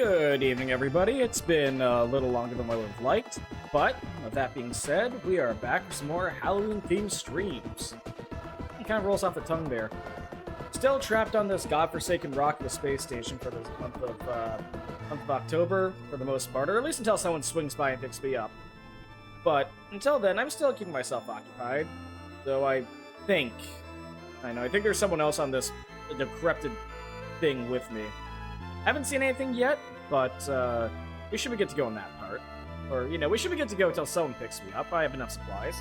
Good evening, everybody. It's been a little longer than I would have liked, but with that being said, we are back for some more Halloween-themed streams. It kind of rolls off the tongue there. Still trapped on this godforsaken rock of the space station for the month of October, for the most part, or at least until someone swings by and picks me up. But until then, I'm still keeping myself occupied, though I think there's someone else on this decrepit thing with me. Haven't seen anything yet, but we should be good to go on that part. Or, we should be good to go until someone picks me up. I have enough supplies.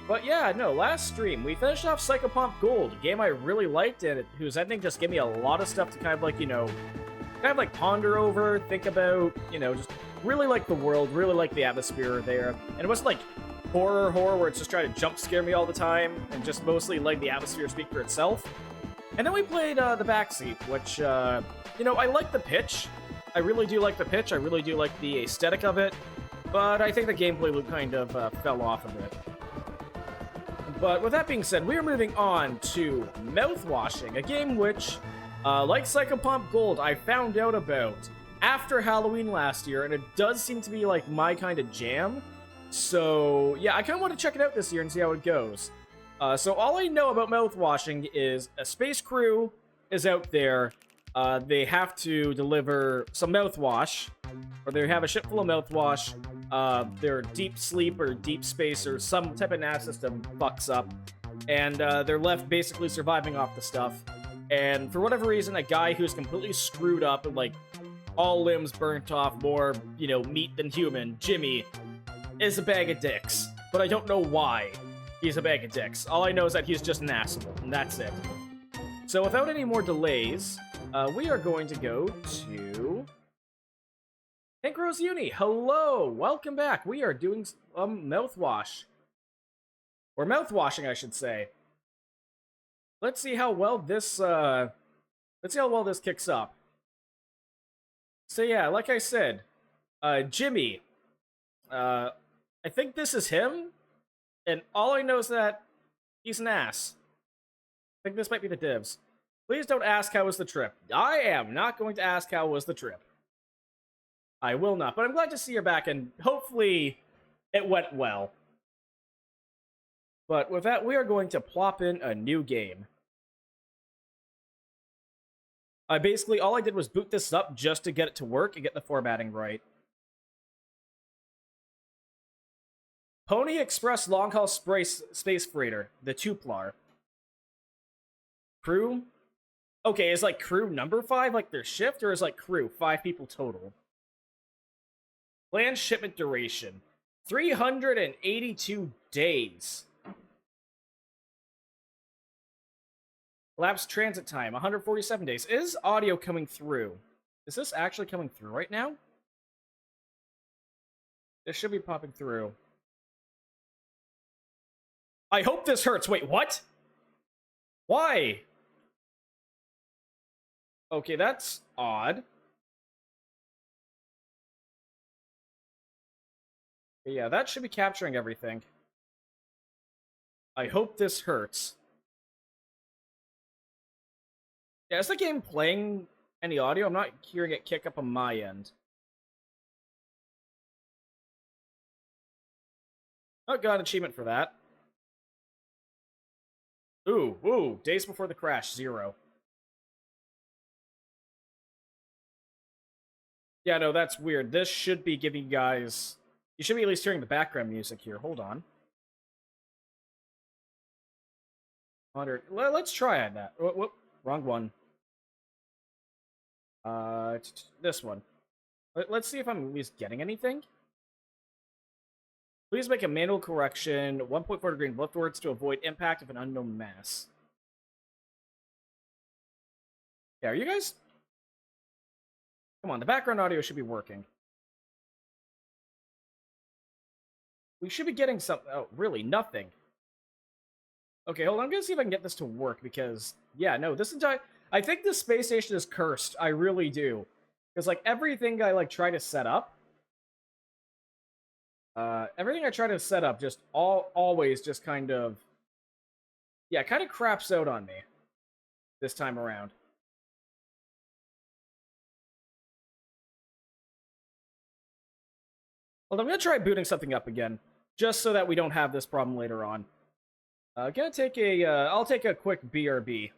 But yeah, no, last stream, we finished off Psychopomp Gold, a game I really liked, and whose ending just gave me a lot of stuff to kind of ponder over, think about, just really like the world, really like the atmosphere there. And it wasn't like horror where it's just trying to jump scare me all the time, and just mostly letting the atmosphere speak for itself. And then we played the backseat, which, I like the pitch. I really do like the pitch. I really do like the aesthetic of it. But I think the gameplay kind of fell off a bit. But with that being said, we are moving on to Mouthwashing, a game which, like Psychopomp Gold, I found out about after Halloween last year, and it does seem to be like my kind of jam. So yeah, I kind of want to check it out this year and see how it goes. So all I know about Mouthwashing is a space crew is out there. They have to deliver some mouthwash, or they have a ship full of mouthwash. Their deep sleep or deep space or some type of nav system fucks up, and they're left basically surviving off the stuff. And for whatever reason, a guy who's completely screwed up and like all limbs burnt off, more meat than human, Jimmy, is a bag of dicks. But I don't know why he's a bag of dicks. All I know is that he's just an asshole, and that's it. So without any more delays, we are going to go to Pink Rose Uni. Hello, welcome back. We are doing mouthwash, or mouthwashing, I should say. Let's see how well this kicks up. So yeah, like I said, Jimmy. I think this is him, and all I know is that he's an ass. I think this might be the divs. Please don't ask how was the trip. I am not going to ask how was the trip. I will not, but I'm glad to see you're back, and hopefully it went well. But with that, we are going to plop in a new game. Basically, all I did was boot this up just to get it to work and get the formatting right. Pony Express Long Haul Space Freighter, the Tuplar. Crew? Okay, is like crew number 5 like their shift, or is like crew 5 people total? Planned shipment duration 382 days. Elapsed transit time 147 days. Is audio coming through? Is this actually coming through right now? This should be popping through. I hope this hurts. Wait, what? Why? Okay, that's odd. Yeah, that should be capturing everything. I hope this hurts. Yeah, is the game playing any audio? I'm not hearing it kick up on my end. Oh, got an achievement for that. Ooh, days before the crash, 0. Yeah, no, that's weird. This should be giving you guys... You should be at least hearing the background music here. Hold on. Let's try on that. Whoop, wrong one. This one. Let's see if I'm at least getting anything. Please make a manual correction. 1.4 degree leftwards to avoid impact of an unknown mass. Yeah, are you guys... Come on, the background audio should be working. We should be getting some... Oh, really? Nothing. Okay, hold on. I'm gonna see if I can get this to work, because... Yeah, no, this entire... I think this space station is cursed. I really do. Because, like, everything I, like, try to set up... everything I try to set up just always just kind of... Yeah, kind of craps out on me. This time around. Well, I'm gonna try booting something up again, just so that we don't have this problem later on. Gonna take a, I'll take a quick BRB.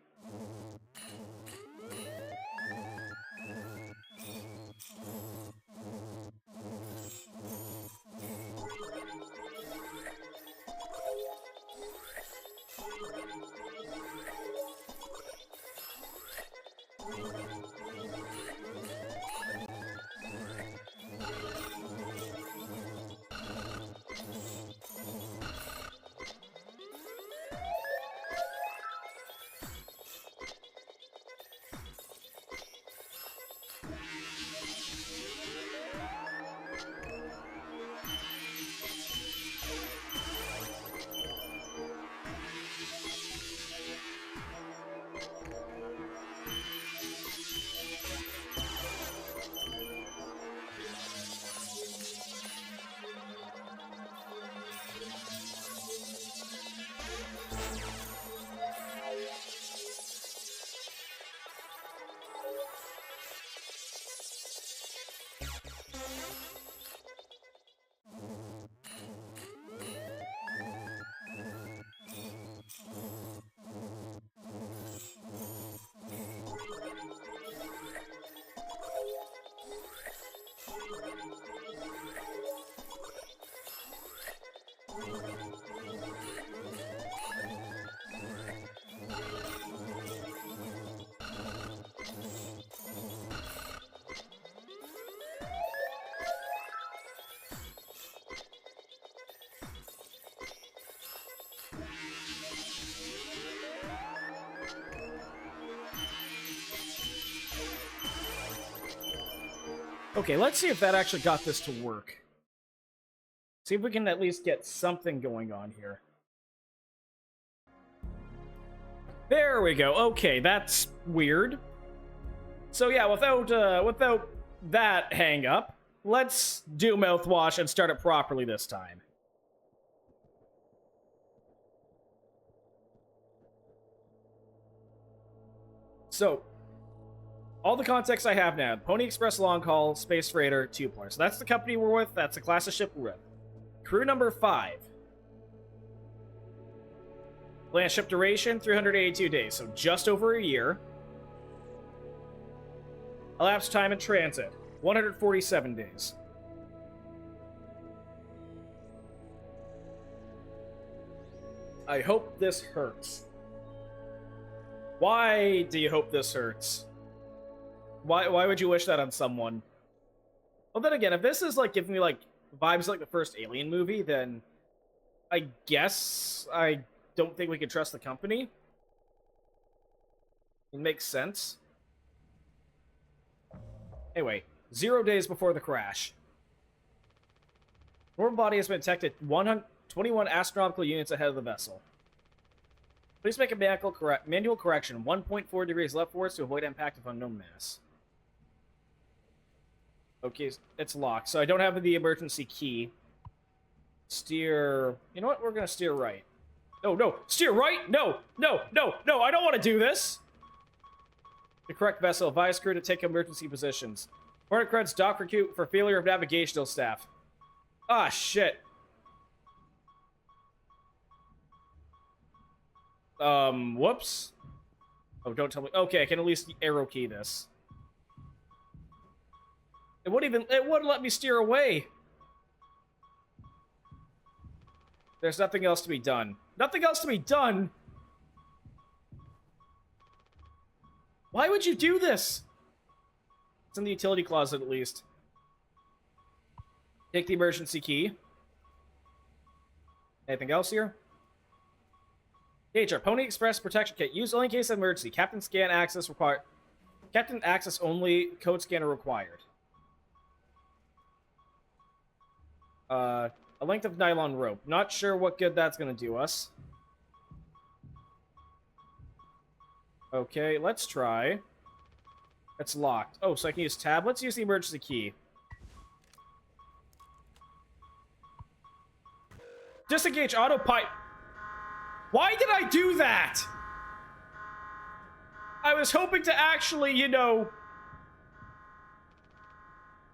Okay, let's see if that actually got this to work. See if we can at least get something going on here. There we go. Okay, that's weird. So yeah, without that hang up, let's do Mouthwash and start it properly this time. So, all the context I have now: Pony Express Long Haul, Space Freighter, Tupler. So that's the company we're with, that's the class of ship we're with. Crew number 5. Land ship duration, 382 days, so just over a year. Elapsed time in transit, 147 days. I hope this hurts. Why do you hope this hurts? Why would you wish that on someone? Well, then again, if this is like giving me like vibes like the first Alien movie, then I guess I don't think we can trust the company. It makes sense. Anyway, 0 days before the crash. Orbital body has been detected 121 astronomical units ahead of the vessel. Please make a manual correction. 1.4 degrees leftwards to avoid impact of unknown mass. Okay, it's locked, so I don't have the emergency key. Steer... You know what? We're gonna steer right. No, no! Steer right! No! No! No! No! I don't want to do this! The correct vessel. Advise crew to take emergency positions. Hornet credits dock for failure of navigational staff. Ah, shit. Whoops. Oh, don't tell me. Okay, I can at least arrow key this. It wouldn't let me steer away. There's nothing else to be done. Nothing else to be done? Why would you do this? It's in the utility closet, at least. Take the emergency key. Anything else here? Danger. Pony Express protection kit. Use only in case of emergency. Captain scan access required. Captain access only. Code scanner required. A length of nylon rope. Not sure what good that's gonna do us. Okay, let's try. It's locked. Oh, so I can use tab. Let's use the emergency key. Disengage autopilot. Why did I do that? I was hoping to actually, you know...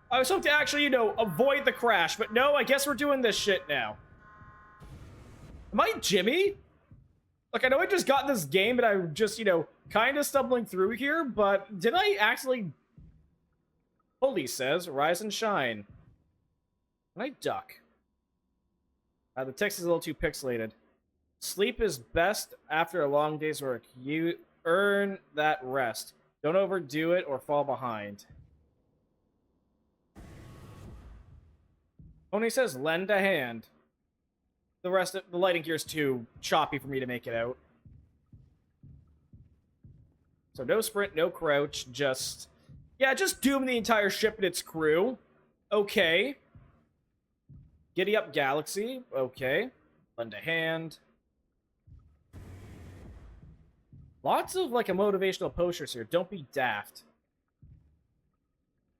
I was hoping to actually, you know, avoid the crash, but no, I guess we're doing this shit now. Am I Jimmy? Like, I know I just got in this game and I'm just, you know, kind of stumbling through here, but did I actually... Holy says, rise and shine. Can I duck? The text is a little too pixelated. Sleep is best after a long day's work. You earn that rest. Don't overdo it or fall behind. Pony says, lend a hand. The rest of the lighting here is too choppy for me to make it out. So no sprint, no crouch, just... Yeah, just doom the entire ship and its crew. Okay. Giddy up Galaxy. Okay. Lend a hand. Lots of, like, a motivational posters here. Don't be daft.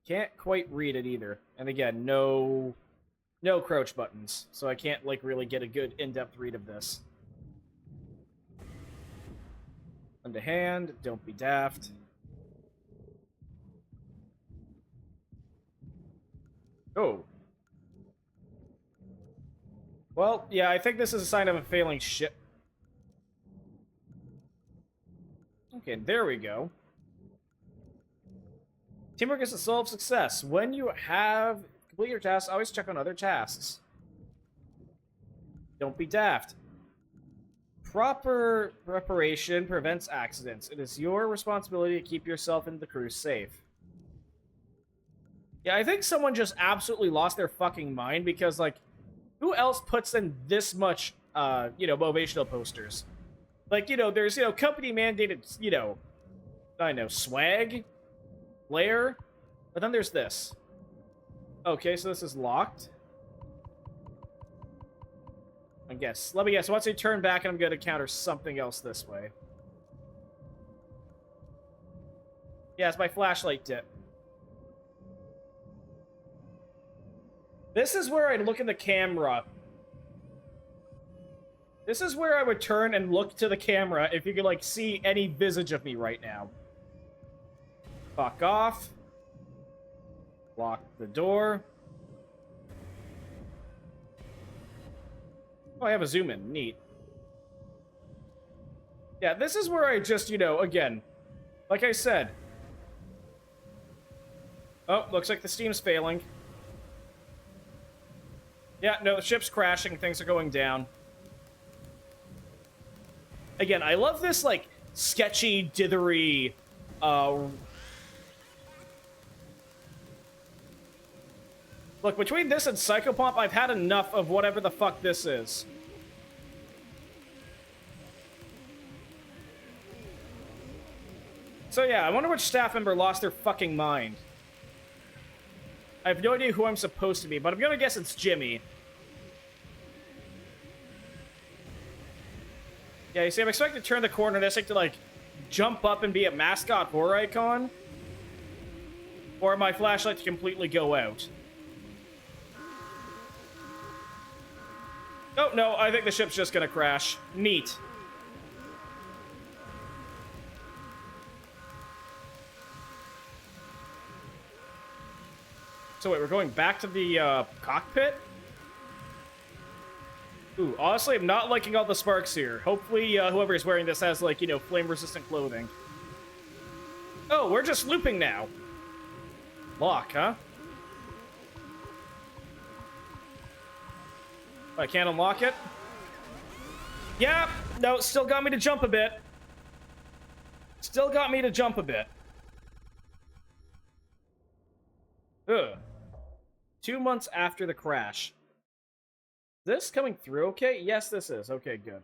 Can't quite read it either. And again, no crouch buttons. So I can't, like, really get a good in-depth read of this. Lend a hand. Don't be daft. Oh. Well, yeah, I think this is a sign of a failing ship. Okay, there we go. Teamwork is a soul of success. When you have complete your tasks, always check on other tasks. Don't be daft. Proper preparation prevents accidents. It is your responsibility to keep yourself and the crew safe. Yeah, I think someone just absolutely lost their fucking mind because, like, who else puts in this much, you know, motivational posters? Like, you know, there's, you know, company-mandated, you know, I know, swag, flair, but then there's this. Okay, so this is locked. I guess. Let me guess. Once I turn back, I'm going to counter something else this way. Yeah, it's my flashlight dip. This is where I look in the camera. This is where I would turn and look to the camera if you could, like, see any visage of me right now. Fuck off. Lock the door. Oh, I have a zoom in. Neat. Yeah, this is where I just, you know, again, like I said. Oh, looks like the steam's failing. Yeah, no, the ship's crashing, things are going down. Again, I love this, like, sketchy, dithery, Look, between this and Psychopomp, I've had enough of whatever the fuck this is. So yeah, I wonder which staff member lost their fucking mind. I have no idea who I'm supposed to be, but I'm gonna guess it's Jimmy. Yeah, you see, I'm expecting to turn the corner and this thing to, like, jump up and be a mascot horror icon. Or my flashlight to completely go out. Oh, no, I think the ship's just gonna crash. Neat. So wait, we're going back to the, cockpit? Ooh, honestly, I'm not liking all the sparks here. Hopefully, whoever is wearing this has, like, you know, flame-resistant clothing. Oh, we're just looping now. Lock, huh? I can't unlock it? Yeah, no, still got me to jump a bit. Still got me to jump a bit. Ugh. 2 months after the crash. This coming through okay? Yes, this is. Okay, good.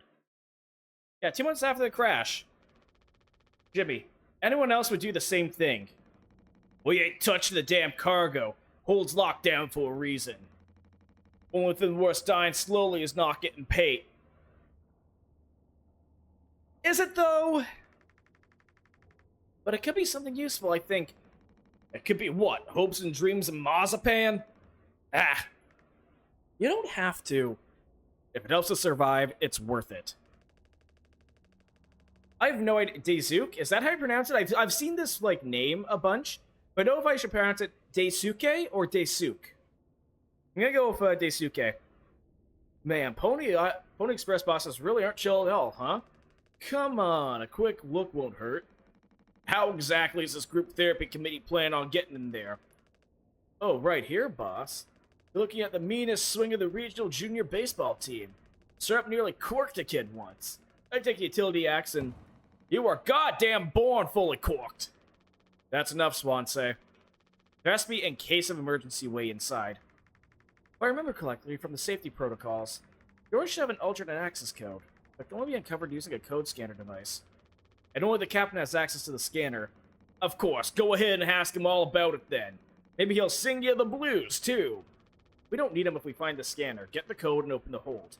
Yeah, 2 months after the crash. Jimmy, anyone else would do the same thing. We ain't touching the damn cargo. Holds locked down for a reason. Only thing worse dying slowly is not getting paid. Is it, though? But it could be something useful, I think. It could be what? Hopes and dreams of marzipan? Ah. You don't have to. If it helps us survive, it's worth it. I have no idea. Dazook? Is that how you pronounce it? I've seen this, like, name a bunch. I know if I should pronounce it Daisuke or Daisuke. I'm gonna go with Daisuke. Man, Pony Express bosses really aren't chill at all, huh? Come on, a quick look won't hurt. How exactly is this group therapy committee plan on getting in there? Oh, right here, boss. You're looking at the meanest swing of the regional junior baseball team. Syrup nearly corked a kid once. I take the utility axe and... You are goddamn born fully corked! That's enough, Swansea. There has to be in case of emergency way inside. If I remember correctly from the safety protocols, yours should have an alternate access code, but can only be uncovered using a code scanner device. And only the captain has access to the scanner. Of course, go ahead and ask him all about it then. Maybe he'll sing you the blues, too. We don't need him if we find the scanner. Get the code and open the hold.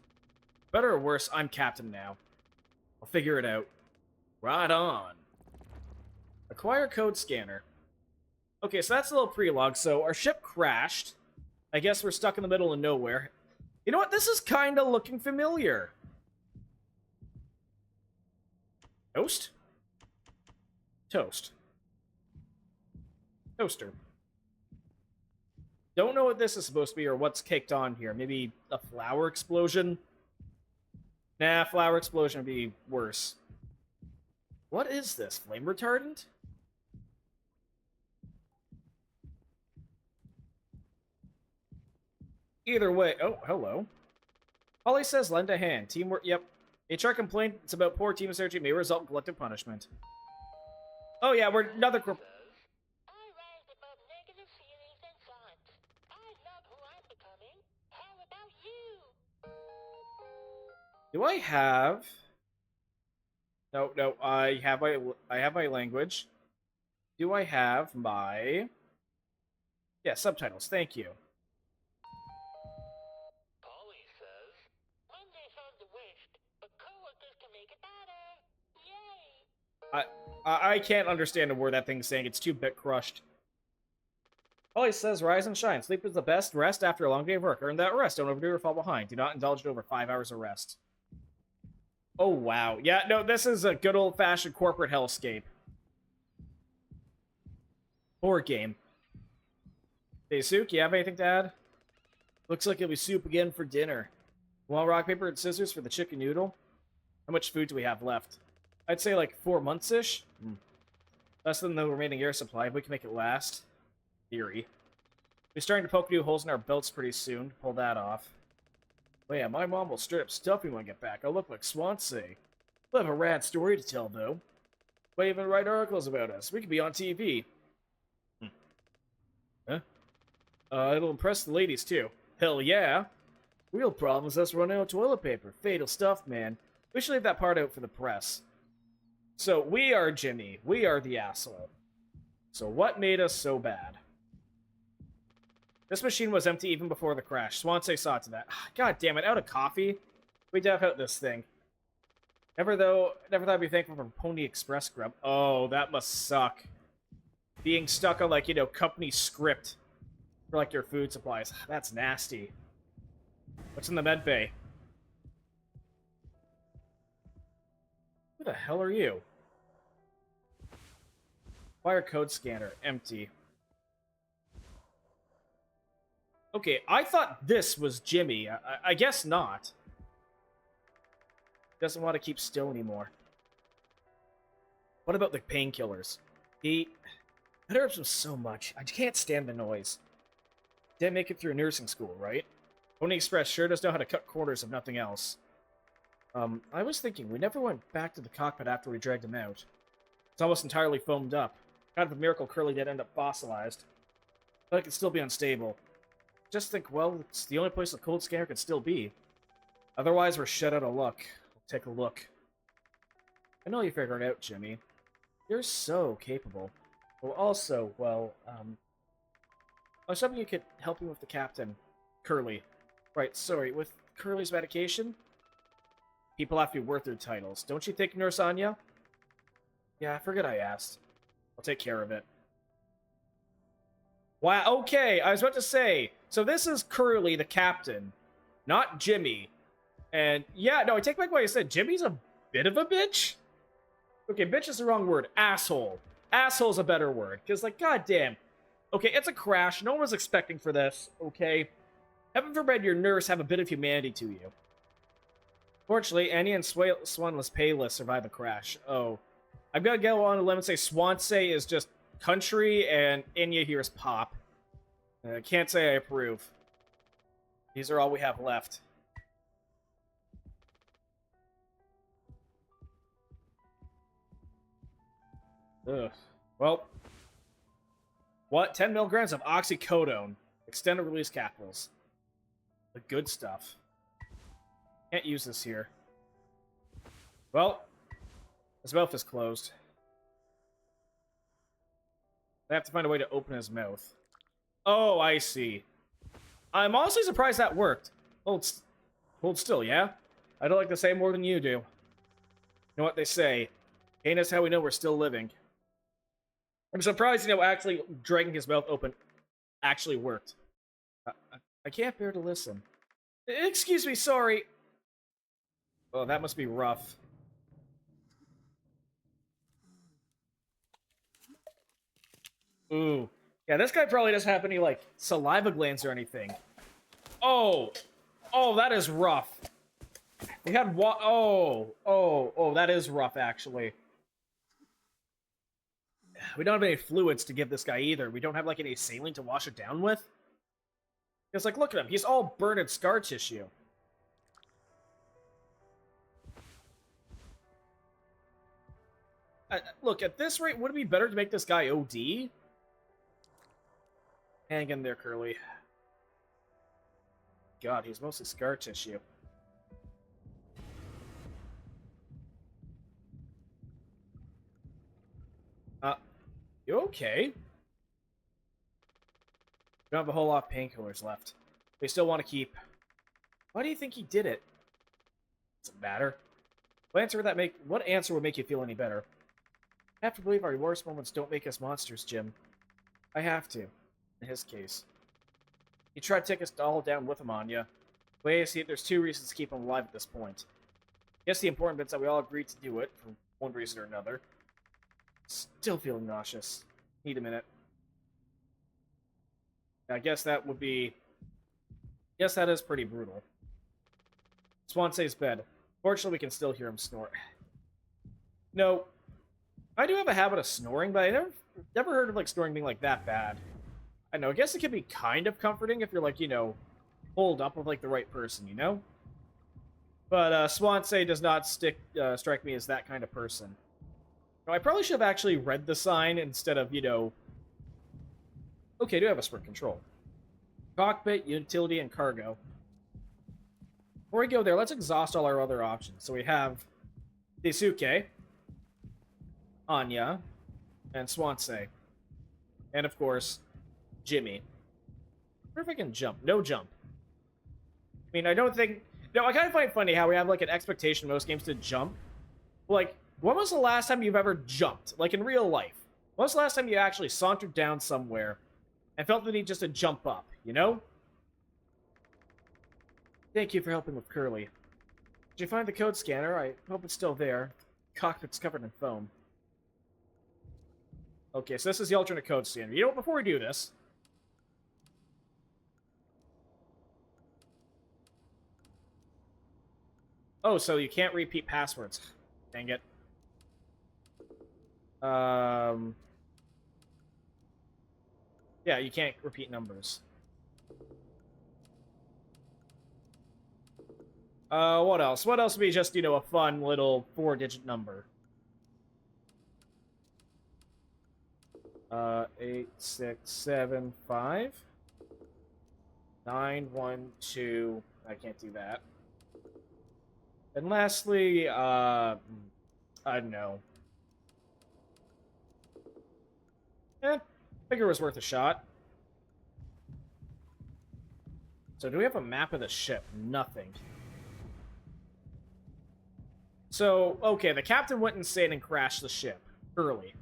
Better or worse, I'm captain now. I'll figure it out. Right on. Acquire code scanner. Okay, so that's a little pre-log. So our ship crashed. I guess we're stuck in the middle of nowhere. You know what? This is kind of looking familiar. Toast? Toast. Toaster. Don't know what this is supposed to be or what's caked on here. Maybe a flower explosion? Nah, flower explosion would be worse. What is this? Flame retardant? Either way... Oh, hello. Holly says lend a hand. Teamwork... Yep. HR complaint it's about poor team synergy may result in collective punishment. Oh yeah, we're another group... Do I have... No, I have my language. Do I have my... Yeah, subtitles, thank you. Polly says, when they have the wish, but coworkers can make it better. Yay! I can't understand a word that thing's saying, it's too bit crushed. Polly says, rise and shine. Sleep is the best rest after a long day of work. Earn that rest, don't overdo or fall behind. Do not indulge in over 5 hours of rest. Oh, wow. Yeah, no, this is a good old-fashioned corporate hellscape. Board game. Hey, Sook, you have anything to add? Looks like it'll be soup again for dinner. Want rock, paper, and scissors for the chicken noodle? How much food do we have left? I'd say like 4 months-ish. Less than the remaining air supply. We can make it last. Theory. We're starting to poke new holes in our belts pretty soon. Pull that off. Oh yeah, my mom will straight up stuff me when I get back. I'll look like Swansea. We'll have a rad story to tell, though. Might even write articles about us. We could be on TV. Huh? It'll impress the ladies, too. Hell yeah. Real problem is us running out of toilet paper. Fatal stuff, man. We should leave that part out for the press. So, we are Jimmy. We are the asshole. So, what made us so bad? This machine was empty even before the crash. Swansea saw to that. God damn it, out of coffee? We dev out this thing. Never thought I'd be thankful for Pony Express grub. Oh, that must suck. Being stuck on, like, you know, company script for, like, your food supplies. That's nasty. What's in the med bay? Who the hell are you? Wire code scanner. Empty. Okay, I thought this was Jimmy. I guess not. Doesn't want to keep still anymore. What about the painkillers? It hurts him so much. I can't stand the noise. Didn't make it through nursing school, right? Pony Express sure does know how to cut corners if nothing else. I was thinking, we never went back to the cockpit after we dragged him out. It's almost entirely foamed up. Kind of a miracle Curly didn't end up fossilized. But it could still be unstable. Just think, well, it's the only place the cold scanner could still be. Otherwise, we're shut out of luck. We'll take a look. I know you figured it out, Jimmy. You're so capable. Well, also, well, I was hoping you could help me with the captain. Curly. Right, sorry, with Curly's medication? People have to be worth their titles. Don't you think, Nurse Anya? Yeah, I forget I asked. I'll take care of it. Wow, okay, I was about to say, so this is Curly, the captain, not Jimmy. And yeah, no, I take back what I said. Jimmy's a bit of a bitch? Okay, bitch is the wrong word. Asshole. Asshole's a better word. Because, like, goddamn, Okay, it's a crash. No one was expecting for this, okay? Heaven forbid your nerves have a bit of humanity to you. Fortunately, Annie and Swanless Payless survived the crash. Oh. I'm gonna go on a limb and say Swansea is just country and Inya here is pop. I can't say I approve. These are all we have left. Ugh. Well. What? 10 milligrams of oxycodone. Extended release capsules. The good stuff. Can't use this here. Well. His mouth is closed. I have to find a way to open his mouth. Oh, I see. I'm honestly surprised that worked. Hold still, yeah? I don't like to say more than you do. You know what they say. Pain is how we know we're still living. I'm surprised, actually dragging his mouth open actually worked. I can't bear to listen. Excuse me, sorry. Oh, that must be rough. Ooh. Yeah, this guy probably doesn't have any, saliva glands or anything. Oh. Oh, that is rough. We had Oh, that is rough, actually. We don't have any fluids to give this guy either. We don't have, any saline to wash it down with. Because, look at him. He's all burnt and scar tissue. Look, at this rate, would it be better to make this guy OD? Hang in there, Curly. God, he's mostly scar tissue. You okay? We don't have a whole lot of painkillers left. We still want to keep... Why do you think he did it? Doesn't matter. What answer would make you feel any better? I have to believe our worst moments don't make us monsters, Jim. I have to. In his case. He tried to take us all down with him, Anya. Way I see it, there's two reasons to keep him alive at this point. Guess the important bit's that we all agreed to do it, for one reason or another. Still feeling nauseous. Need a minute. I guess that would be... Yes, that is pretty brutal. Swansea's bed. Fortunately, we can still hear him snore. No. I do have a habit of snoring, but I never heard of, snoring being, that bad. I know, I guess it can be kind of comforting if you're, holed up with, the right person, But, Swansea does not strike me as that kind of person. No, I probably should have actually read the sign instead of, Okay, I do have a sprint control. Cockpit, utility, and cargo. Before we go there, let's exhaust all our other options. So we have Daisuke, Anya, and Swansea. And, of course, Jimmy. I wonder if I can jump. No jump. I mean, I don't think... No, I kind of find it funny how we have, an expectation in most games to jump. When was the last time you've ever jumped? In real life. When was the last time you actually sauntered down somewhere and felt the need just to jump up, Thank you for helping with Curly. Did you find the code scanner? I hope it's still there. Cockpit's covered in foam. Okay, so this is the alternate code scanner. You know what, before we do this... Oh, so you can't repeat passwords. Dang it. Yeah, you can't repeat numbers. What else? What else would be just, a fun little 4-digit number? 8675 912. I can't do that. And lastly, I don't know. Figure it was worth a shot. So do we have a map of the ship? Nothing. So, okay, the captain went insane and crashed the ship early.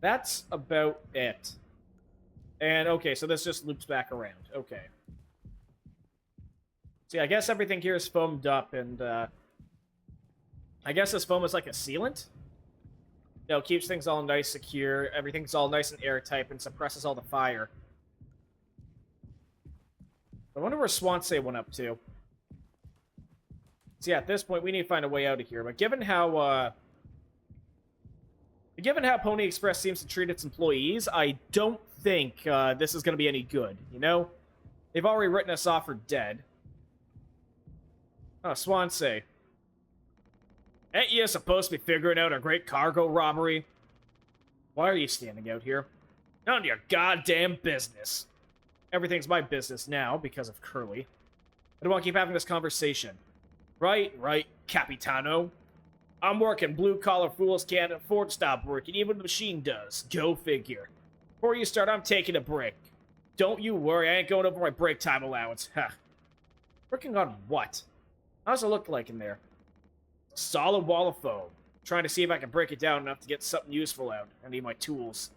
That's about it. And, okay, so this just loops back around. Okay. See, I guess everything here is foamed up, and, I guess this foam is like a sealant? You know, keeps things all nice, secure. Everything's all nice and airtight and suppresses all the fire. I wonder where Swansea went up to. So yeah, at this point, we need to find a way out of here. But given how Pony Express seems to treat its employees, I don't think this is going to be any good, you know? They've already written us off for dead. Oh, Swansea. Ain't you supposed to be figuring out a great cargo robbery? Why are you standing out here? None of your goddamn business. Everything's my business now because of Curly. I don't want to keep having this conversation. Right, Capitano. I'm working. Blue-collar fools can't afford to stop working. Even the machine does. Go figure. Before you start, I'm taking a break. Don't you worry, I ain't going over my break time allowance. Ha. Working on what? How's it look like in there? Solid wall of foam. Trying to see if I can break it down enough to get something useful out. I need my tools.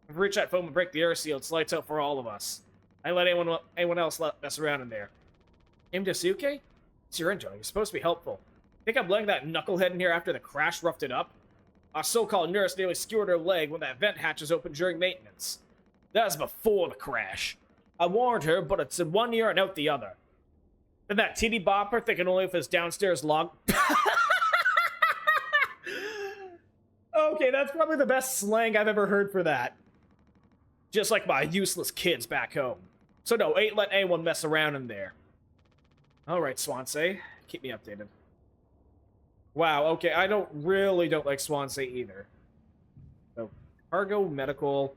If I reach that foam and break the air seal, it's lights out for all of us. I let anyone else mess around in there. Imdasuke? It's your engine. You're supposed to be helpful. Think I'm letting that knucklehead in here after the crash roughed it up? Our so-called nurse nearly skewered her leg when that vent hatch was open during maintenance. That was before the crash. I warned her, but it's in one ear and out the other. Then that teeny bopper thinking only of his downstairs log... Okay, that's probably the best slang I've ever heard for that. Just like my useless kids back home. So no, ain't let anyone mess around in there. Alright, Swansea. Keep me updated. Wow, okay, I really don't like Swansea either. So, cargo, medical...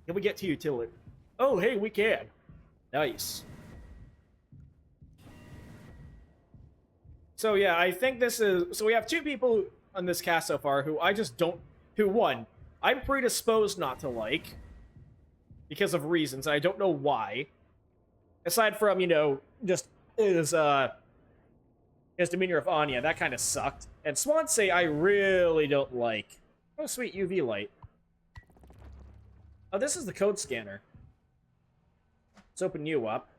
Can we get to utility? Oh, hey, we can. Nice. So yeah, I think this is... So we have two people on this cast so far who I just don't... Who, one, I'm predisposed not to like. Because of reasons, and I don't know why. Aside from, you know, just his demeanor of Anya, that kind of sucked. And Swansea, I really don't like. Oh, sweet UV light. Oh, this is the code scanner. Let's open you up.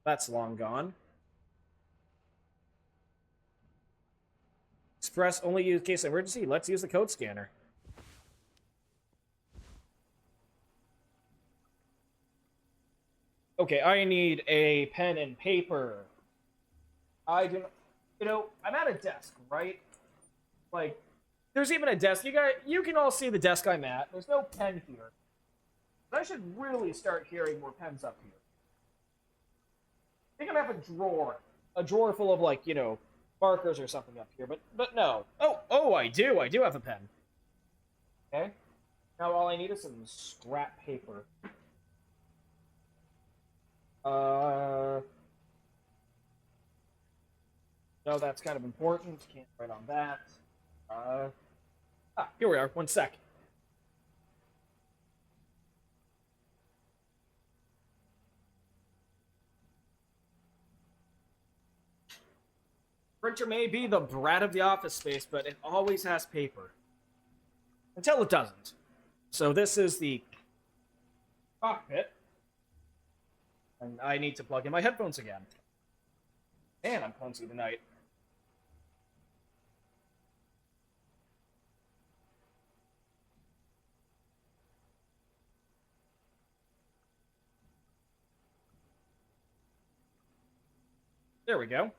That's long gone. Express only use case of emergency. Let's use the code scanner. Okay, I need a pen and paper. I do not, you know, I'm at a desk, right? Like, there's even a desk. You can all see the desk I'm at. There's no pen here. But I should really start hearing more pens up here. I think I have a drawer full of, like, you know, markers or something up here, but no. Oh, I do have a pen. Okay. Now all I need is some scrap paper. No, that's kind of important. Can't write on that. Here we are. One sec. Printer may be the brat of the office space, but it always has paper. Until it doesn't. So this is the cockpit. And I need to plug in my headphones again. Man, I'm clumsy tonight. There we go.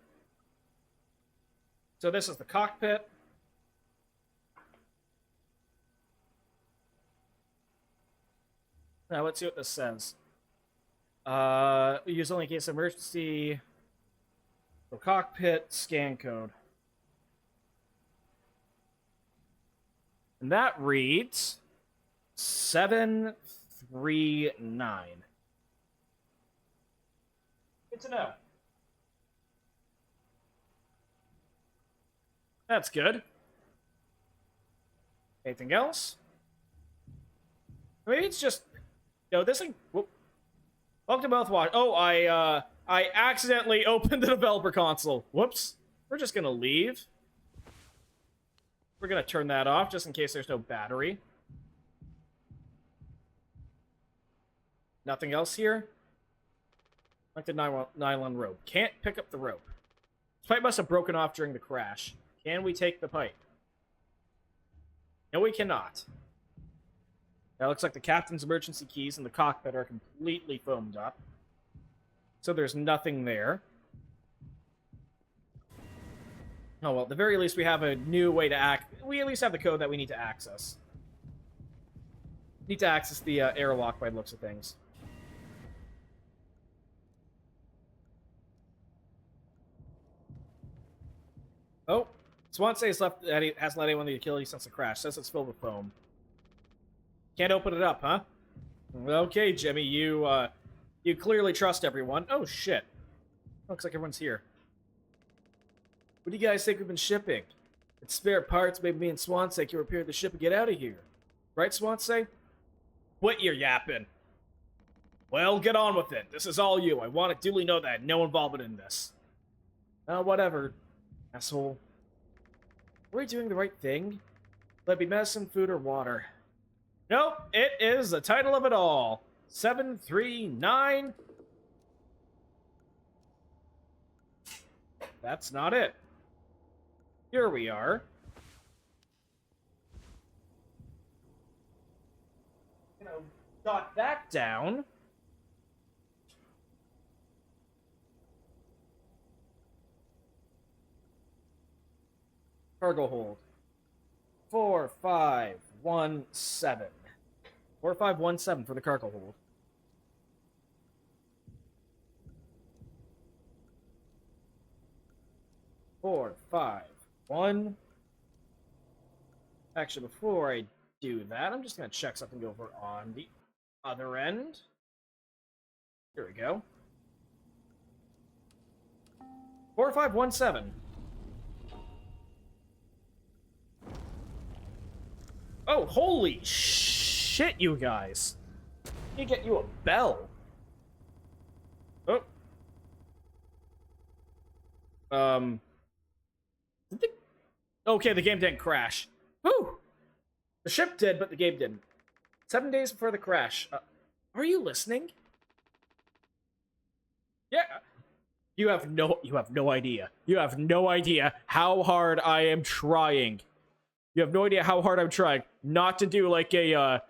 So this is the cockpit. Now let's see what this says. Use only in case of emergency. So cockpit scan code. And that reads 739. Good to know. That's good. Anything else? Maybe it's just... Yo, this thing... Whoop. Welcome to Mouthwash. Oh, I accidentally opened the developer console. Whoops. We're just gonna leave. We're gonna turn that off, just in case there's no battery. Nothing else here? Like the nylon rope. Can't pick up the rope. This pipe must have broken off during the crash. Can we take the pipe? No, we cannot. That looks like the captain's emergency keys in the cockpit are completely foamed up. So there's nothing there. Oh, well, at the very least, we have a new way to we at least have the code that we need to access. Need to access the airlock by the looks of things. Oh, Swansea hasn't let anyone in the Achilles since the crash. Says it's filled with foam. Can't open it up, huh? Okay, Jimmy, you clearly trust everyone. Oh, shit. Looks like everyone's here. What do you guys think we've been shipping? It's spare parts. Maybe me and Swansea can repair the ship and get out of here. Right, Swansea? Quit your yapping. Well, get on with it. This is all you. I want to duly know that. No involvement in this. Whatever, asshole. Are we doing the right thing? Let it be medicine, food, or water. Nope, it is the title of it all. 739. That's not it. Here we are. Jot that down. Cargo hold. 4517. 4517 for the cargo hold. Four, five, one. Actually, before I do that, I'm just gonna check something over on the other end. Here we go. 4517. Oh, holy shit, you guys. Let me get you a bell. Oh. Okay, the game didn't crash. Whew! The ship did, but the game didn't. 7 days before the crash. Are you listening? Yeah. You have no idea. You have no idea how hard I am trying. You have no idea how hard I'm trying not to do like a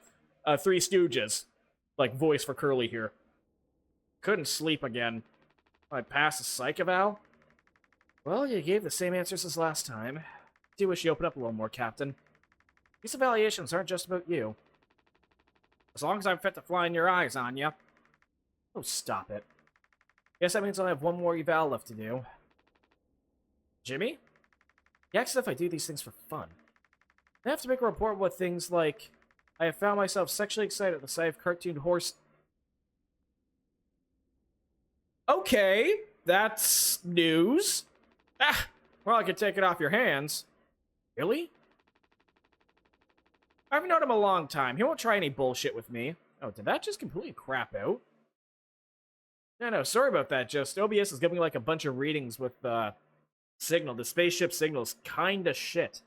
Three Stooges like voice for Curly here. Couldn't sleep again. I passed the psych eval. Well, you gave the same answers as last time. Do wish you opened up a little more, Captain. These evaluations aren't just about you. As long as I'm fit to fly in your eyes, Anya. Oh, stop it. Guess that means I'll have one more eval left to do. Jimmy? He asks if I do these things for fun. I have to make a report with things like, I have found myself sexually excited at the sight of cartoon horse... Okay, that's news. Ah, well, I could take it off your hands. Really? I've known him a long time. He won't try any bullshit with me. Oh, did that just completely crap out? No, sorry about that, just OBS is giving like a bunch of readings with signal. The spaceship signal is kinda shit.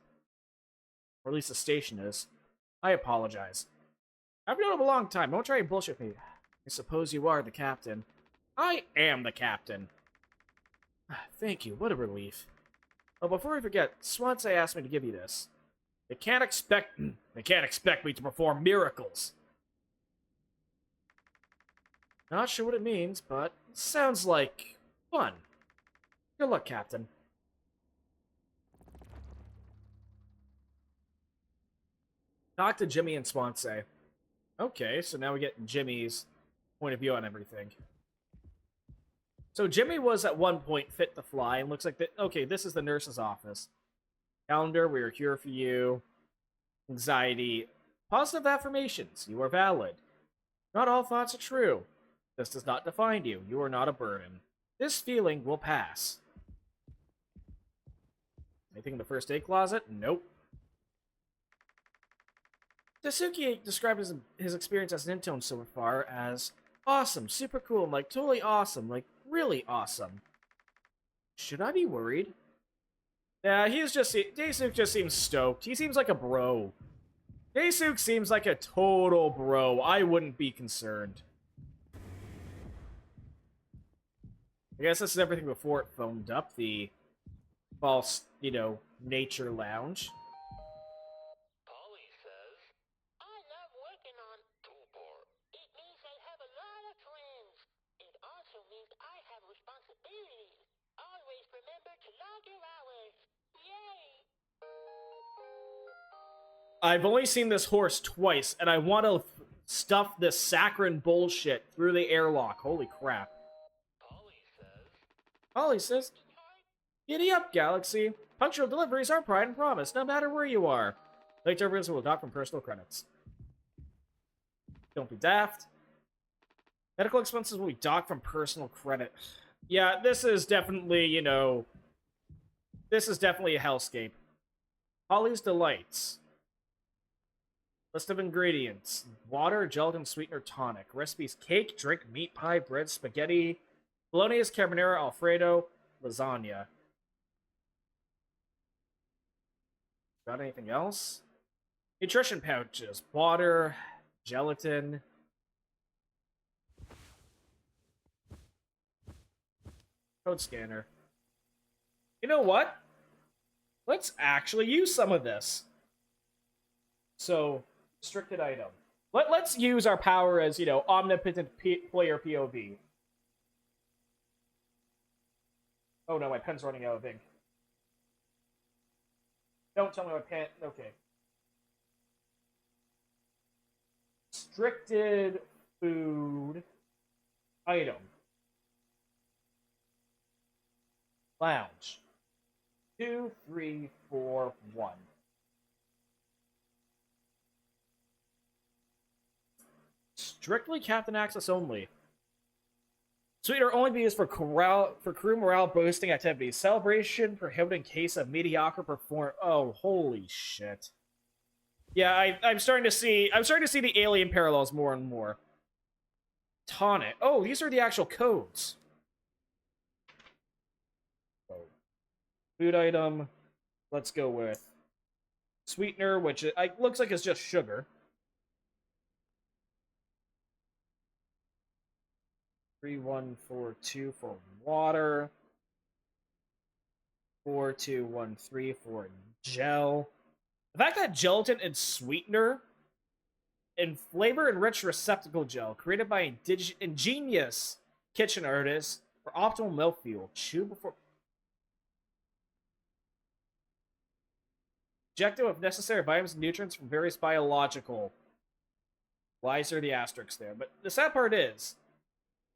Or at least the station is. I apologize. I've known him a long time. Don't try and bullshit me. I suppose you are the captain. I am the captain. Thank you. What a relief. Oh, before I forget, Swansea asked me to give you this. They can't expect me to perform miracles. Not sure what it means, but it sounds like fun. Good luck, Captain. Talk to Jimmy and Swansea. Okay, so now we get Jimmy's point of view on everything. So Jimmy was at one point fit to fly, and looks like that. Okay, this is the nurse's office. Calendar, we are here for you. Anxiety. Positive affirmations. You are valid. Not all thoughts are true. This does not define you. You are not a burden. This feeling will pass. Anything in the first aid closet? Nope. Tasuki described his experience as an intern so far as awesome, super cool, and like totally awesome, like really awesome. Should I be worried? Yeah, Daisuke just seems stoked. He seems like a bro. Daisuke seems like a total bro. I wouldn't be concerned. I guess this is everything before it foamed up. The false, nature lounge. Polly's I've only seen this horse twice, and I want to stuff this saccharine bullshit through the airlock. Holy crap. Polly says, Ollie says, giddy up, Galaxy. Punctual deliveries are pride and promise, no matter where you are. Late deliveries will dock from personal credits. Don't be daft. Medical expenses will be docked from personal credit. Yeah, this is definitely, you know, this is definitely a hellscape. Holly's Delights. List of ingredients. Water, gelatin, sweetener, tonic. Recipes: cake, drink, meat pie, bread, spaghetti, bolognese, carbonara, alfredo, lasagna. Got anything else? Nutrition pouches. Water, gelatin. Code scanner. You know what? Let's actually use some of this. So, restricted item. Let's use our power as, you know, omnipotent player POV. Oh no, my pen's running out of ink. Don't tell me my pen. Okay. Restricted food item. Lounge. 2, 3, 4, 1. Strictly captain access only. Sweetener only be used for crew morale boosting activities. Celebration prohibited in case of mediocre perform. Oh, holy shit! Yeah, I'm starting to see the alien parallels more and more. Tonic. Oh, these are the actual codes. Food item. Let's go with sweetener, which looks like it's just sugar. 3142 for water. 4213 for gel. The fact that gelatin and sweetener and flavor-enriched receptacle gel created by ingenious kitchen artists for optimal mouthfeel. Chew before. Objective of necessary vitamins and nutrients from various biological. Why is there the asterisk there? But the sad part is,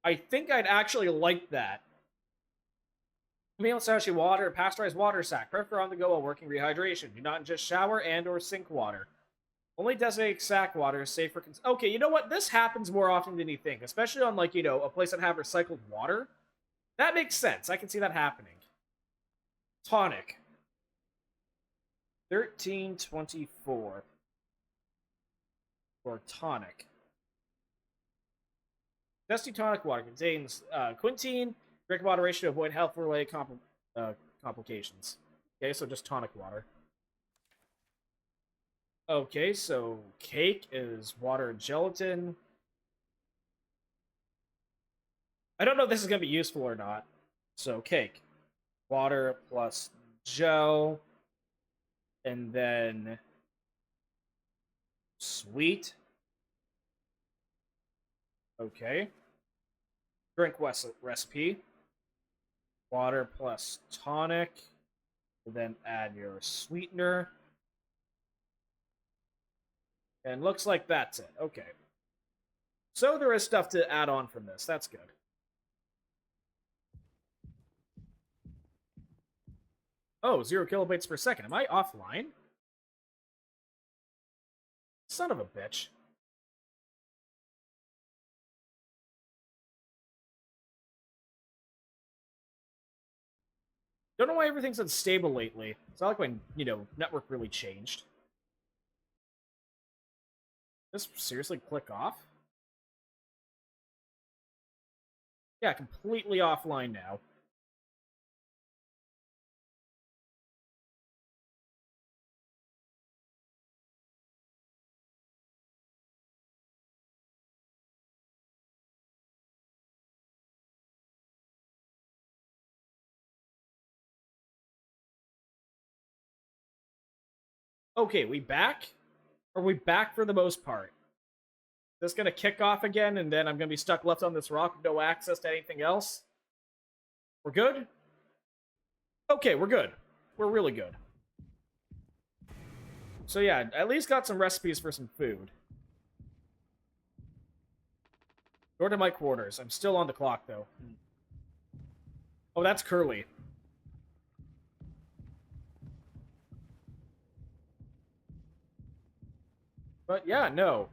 I think I'd actually like that. Meal sachet water, pasteurized water sack. Perfect for on the go while working rehydration. Do not ingest shower and or sink water. Only designated sack water is safe for... Okay, you know what? This happens more often than you think. Especially on, like, you know, a place that have recycled water. That makes sense. I can see that happening. Tonic. 1324. For tonic. Dusty tonic water contains quinine. Drink moderation to avoid health-related complications. Okay, so just tonic water. Okay, so cake is water and gelatin. I don't know if this is going to be useful or not. So cake. Water plus gel. And then sweet. Okay. Drink recipe. Water plus tonic. And then add your sweetener. And looks like that's it. Okay. So there is stuff to add on from this. That's good. Oh, 0 kilobytes per second. Am I offline? Son of a bitch. Don't know why everything's unstable lately. It's not like my, you know, network really changed. Just seriously click off? Yeah, completely offline now. Okay, we back? Are we back for the most part? This gonna kick off again, and then I'm gonna be stuck left on this rock with no access to anything else? We're good? Okay, we're good. We're really good. So yeah, at least got some recipes for some food. Door to my quarters. I'm still on the clock, though. Oh, that's Curly. But yeah, no.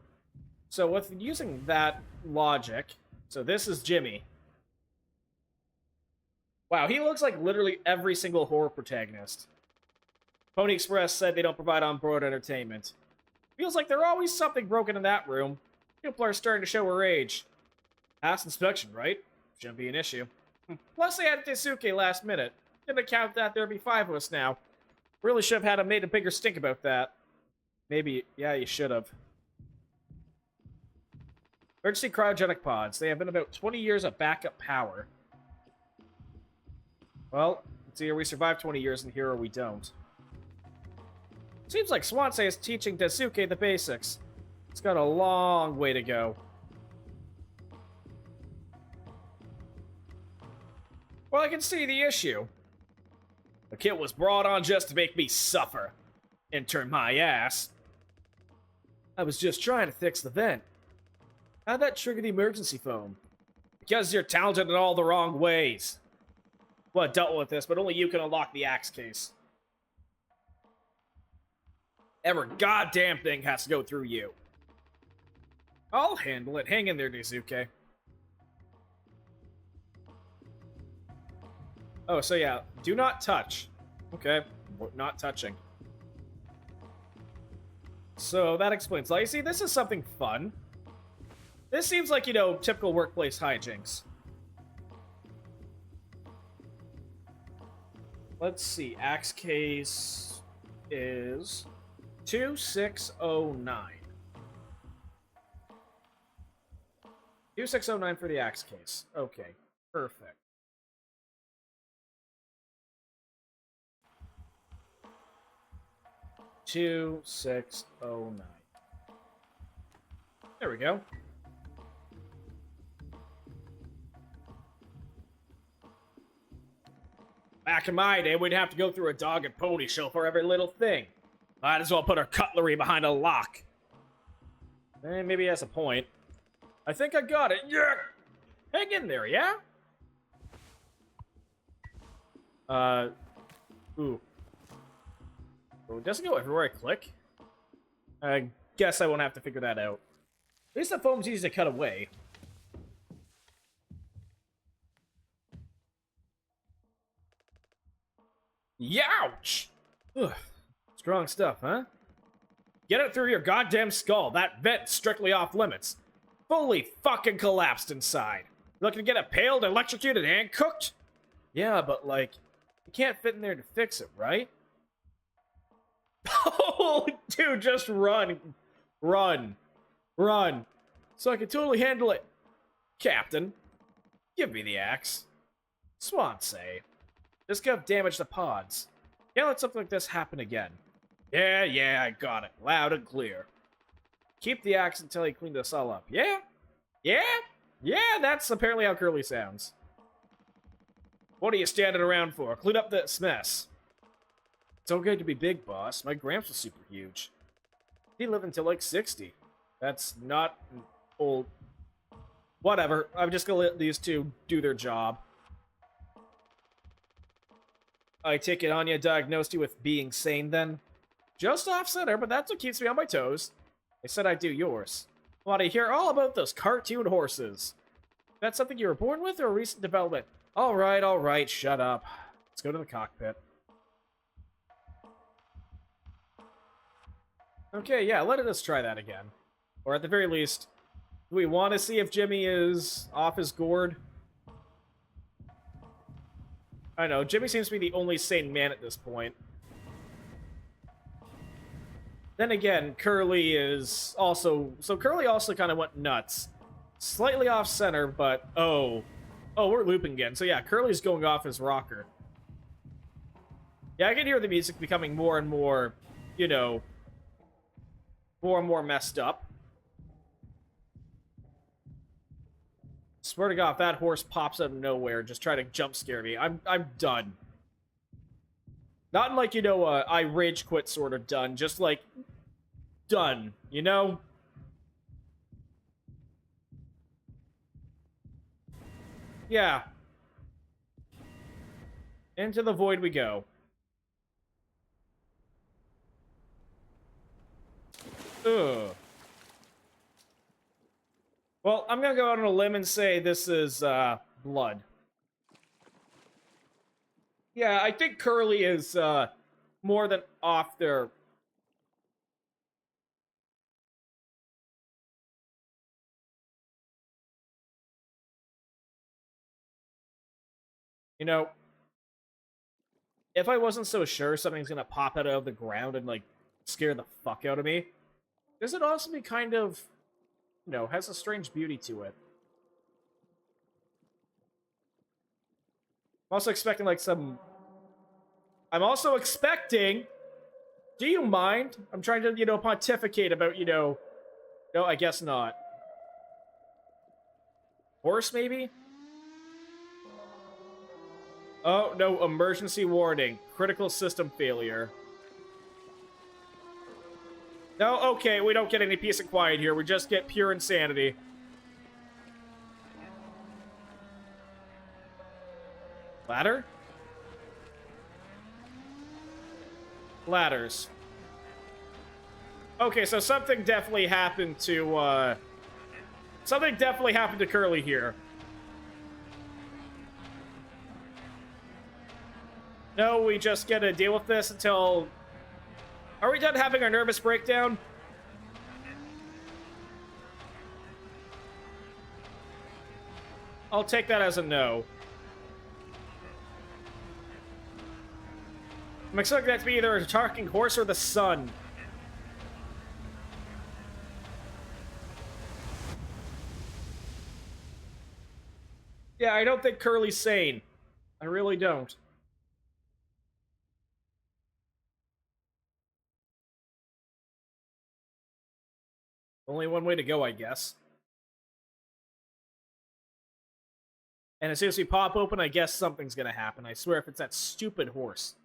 So with using that logic, so this is Jimmy. Wow, he looks like literally every single horror protagonist. Pony Express said they don't provide on-board entertainment. Feels like there's always something broken in that room. People are starting to show her age. Past inspection, right? Shouldn't be an issue. Plus, they had Daisuke last minute. Didn't account that there'd be 5 of us now. Really should have had him made a bigger stink about that. Maybe, yeah, you should have. Emergency cryogenic pods. They have been about 20 years of backup power. Well, it's either we survive 20 years in here or we don't. Seems like Swansea is teaching Daisuke the basics. It's got a long way to go. Well, I can see the issue. The kid was brought on just to make me suffer. And turn my ass. I was just trying to fix the vent. How'd that trigger the emergency phone? Because you're talented in all the wrong ways. Well, I dealt with this, but only you can unlock the axe case. Every goddamn thing has to go through you. I'll handle it. Hang in there, Daisuke. Oh, so yeah, do not touch. Okay, not touching. So that explains. Like, see, this is something fun. This seems like, you know, typical workplace hijinks. Let's see, axe case is 2609. 2609 for the axe case. Okay, perfect. Two, 609. There we go. Back in my day, we'd have to go through a dog and pony show for every little thing. Might as well put our cutlery behind a lock. Maybe he has a point. I think I got it. Yeah! Hang in there, yeah? Ooh. Oh, it doesn't go everywhere I click. I guess I won't have to figure that out. At least the foam's easy to cut away. Youch! Ugh. Strong stuff, huh? Get it through your goddamn skull. That vent's strictly off limits. Fully fucking collapsed inside. Looking to get impaled, electrocuted, and cooked? Yeah, but like, you can't fit in there to fix it, right? Oh, dude, just run. Run. Run. So I can totally handle it. Captain, give me the axe. Swansea. This could have damaged the pods. Can't let something like this happen again. Yeah, I got it. Loud and clear. Keep the axe until he cleaned us all up. Yeah? That's apparently how Curly sounds. What are you standing around for? Clean up this mess. It's okay to be big, boss. My gramps was super huge. He lived until like 60. That's not old. Whatever. I'm just gonna let these two do their job. I take it Anya diagnosed you with being sane then? Just off-center, but that's what keeps me on my toes. They said I'd do yours. Want to hear all about those cartoon horses. That's something you were born with or a recent development? Alright, shut up. Let's go to the cockpit. Okay, yeah, let us try that again. Or at the very least, do we want to see if Jimmy is off his gourd? I know, Jimmy seems to be the only sane man at this point. Then again, Curly is also... So Curly also kind of went nuts. Slightly off-center, but... Oh, we're looping again. So yeah, Curly's going off his rocker. Yeah, I can hear the music becoming more and more, you know... more and more messed up. Swear to God, if that horse pops out of nowhere, just try to jump scare me. I'm done. Not in like, you know, I rage quit sort of done. Just like, done, you know? Yeah. Into the void we go. Ugh. Well, I'm gonna go out on a limb and say this is, blood. Yeah, I think Curly is, more than off their... You know, if I wasn't so sure something's gonna pop out of the ground and, like, scare the fuck out of me, this would also be kind of, you know, has a strange beauty to it. I'm also expecting, like, some... I'm also expecting... Do you mind? I'm trying to, you know, pontificate about, you know... No, I guess not. Horse, maybe? Oh, no, emergency warning. Critical system failure. No, okay, we don't get any peace and quiet here. We just get pure insanity. Ladder? Ladders. Okay, so something definitely happened to, something definitely happened to Curly here. No, we just gotta deal with this until... Are we done having our nervous breakdown? I'll take that as a no. I'm expecting that to be either a talking horse or the sun. Yeah, I don't think Curly's sane. I really don't. Only one way to go, I guess. And as soon as we pop open, I guess something's gonna happen. I swear if it's that stupid horse.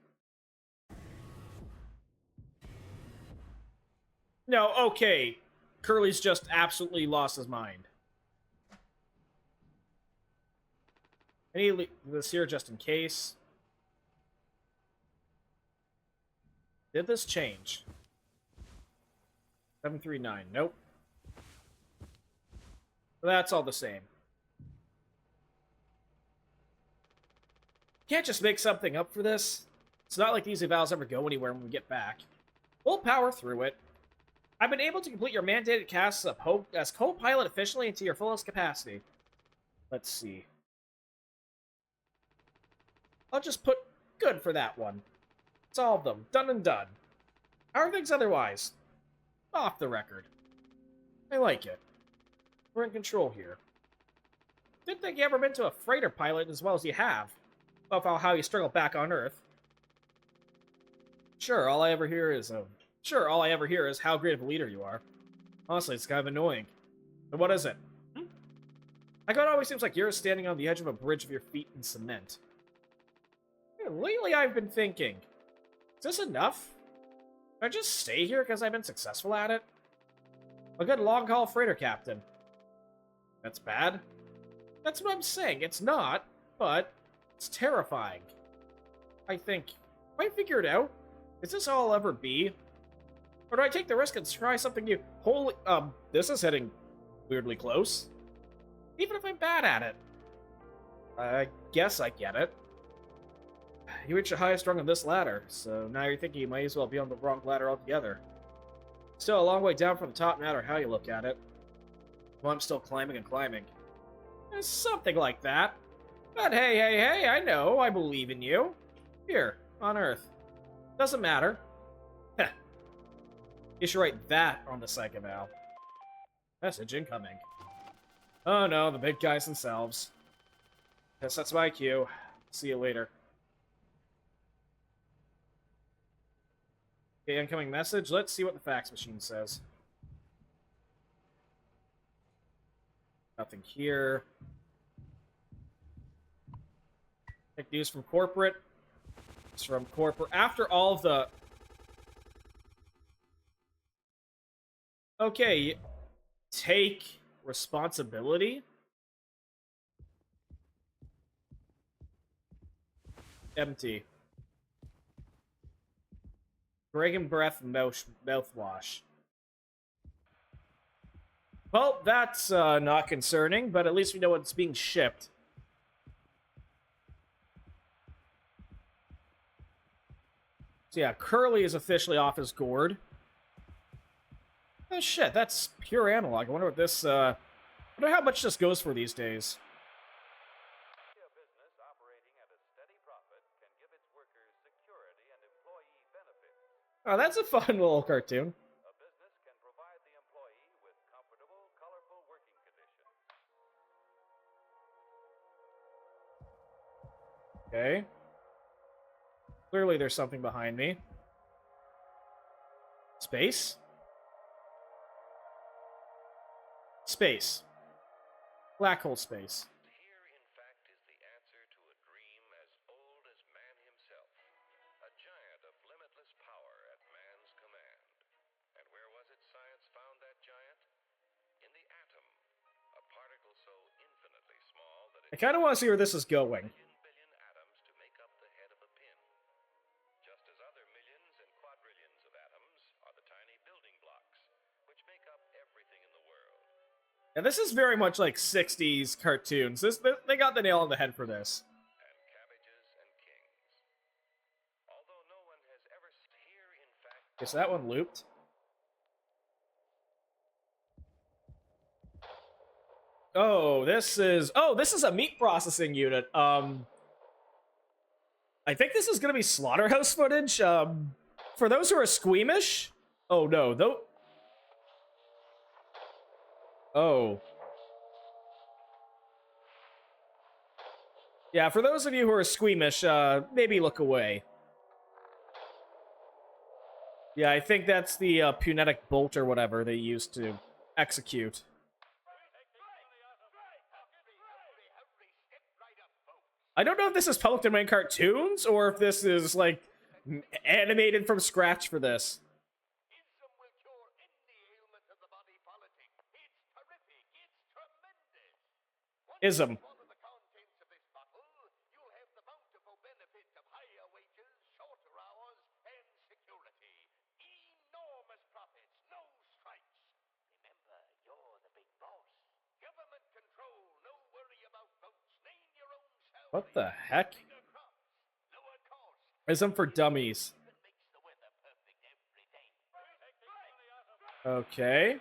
No, okay. Curly's just absolutely lost his mind. I need this here just in case. Did this change? 739. Nope. That's all the same. Can't just make something up for this. It's not like these evals ever go anywhere when we get back. We'll power through it. I've been able to complete your mandated tasks as co-pilot efficiently and to your fullest capacity. Let's see. I'll just put good for that one. It's all of them. Done and done. How are things otherwise? Off the record. I like it. We're in control here. Didn't think you ever been to a freighter pilot as well as you have. Of how you struggle back on Earth. Sure, all I ever hear is how great of a leader you are. Honestly, it's kind of annoying. But what is it? Like, it always seems like you're standing on the edge of a bridge with your feet in cement. Lately, I've been thinking, is this enough? Should I just stay here because I've been successful at it? A good long-haul freighter captain. That's bad? That's what I'm saying. It's not, but it's terrifying. I think, have I figured out? Is this all I'll ever be? Or do I take the risk and try something new? Holy, this is hitting weirdly close. Even if I'm bad at it. I guess I get it. You reached the highest rung on this ladder, so now you're thinking you might as well be on the wrong ladder altogether. Still a long way down from the top, no matter how you look at it. Well, I'm still climbing and climbing. Something like that. But hey, I know, I believe in you. Here, on Earth. Doesn't matter. Heh. You should write that on the psych eval. Message incoming. Oh no, the big guys themselves. Guess that's my cue. See you later. Okay, incoming message. Let's see what the fax machine says. Nothing here. Take news from corporate. It's from corporate. After all of the... Okay, take responsibility? Empty. Dragon Breath Mouthwash. Well, that's not concerning, but at least we know what's being shipped. So yeah, Curly is officially off his gourd. Oh shit, that's pure analog. I wonder what this, I wonder how much this goes for these days. A business operating at a steady profit can give its workers security and employee benefits. Oh, that's a fun little cartoon. A business can provide the employee with comfortable, colorful working conditions. Okay. Clearly there's something behind me. Space? Space. Black hole space. Here, in fact, is the answer to a dream as old as man himself. A giant of limitless power at man's command. And where was it science found that giant? In the atom. A particle so infinitely small that I kind of want to see where this is going. billion atoms to make up the head of a pin. Just as other millions and quadrillions of atoms are the tiny building blocks, which make up everything in the world. And this is very much like 60s cartoons. They got the nail on the head for this. And cabbages and kings. Although no one has ever here, in fact. Is that one looped? Oh, this is a meat processing unit. I think this is gonna be slaughterhouse footage. For those who are squeamish. Oh no, though. Oh. Yeah, for those of you who are squeamish, maybe look away. Yeah, I think that's the punetic bolt or whatever they used to execute. I don't know if this is published in main cartoons or if this is like animated from scratch for this. Ism. What the heck? Ism for dummies. Okay.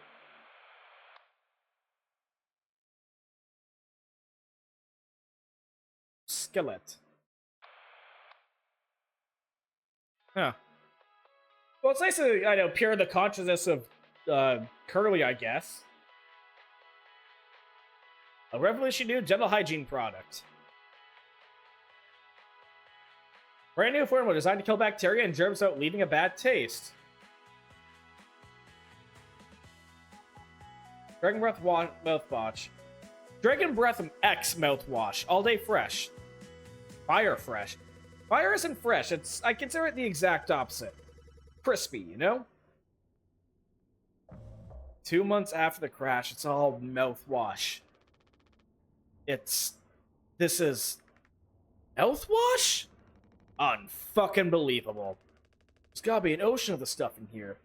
Skillet. Huh. Well, it's nice to, I know, pure the consciousness of Curly, I guess. A revolutionary new dental hygiene product. Brand new formula designed to kill bacteria and germs without leaving a bad taste. Dragon Breath Mouthwash. Dragon Breath X Mouthwash. All day fresh. Fire fresh. Fire isn't fresh. I consider it the exact opposite. Crispy, you know? 2 months after the crash, it's all mouthwash. This is mouthwash? Unfucking believable. There's gotta be an ocean of the stuff in here.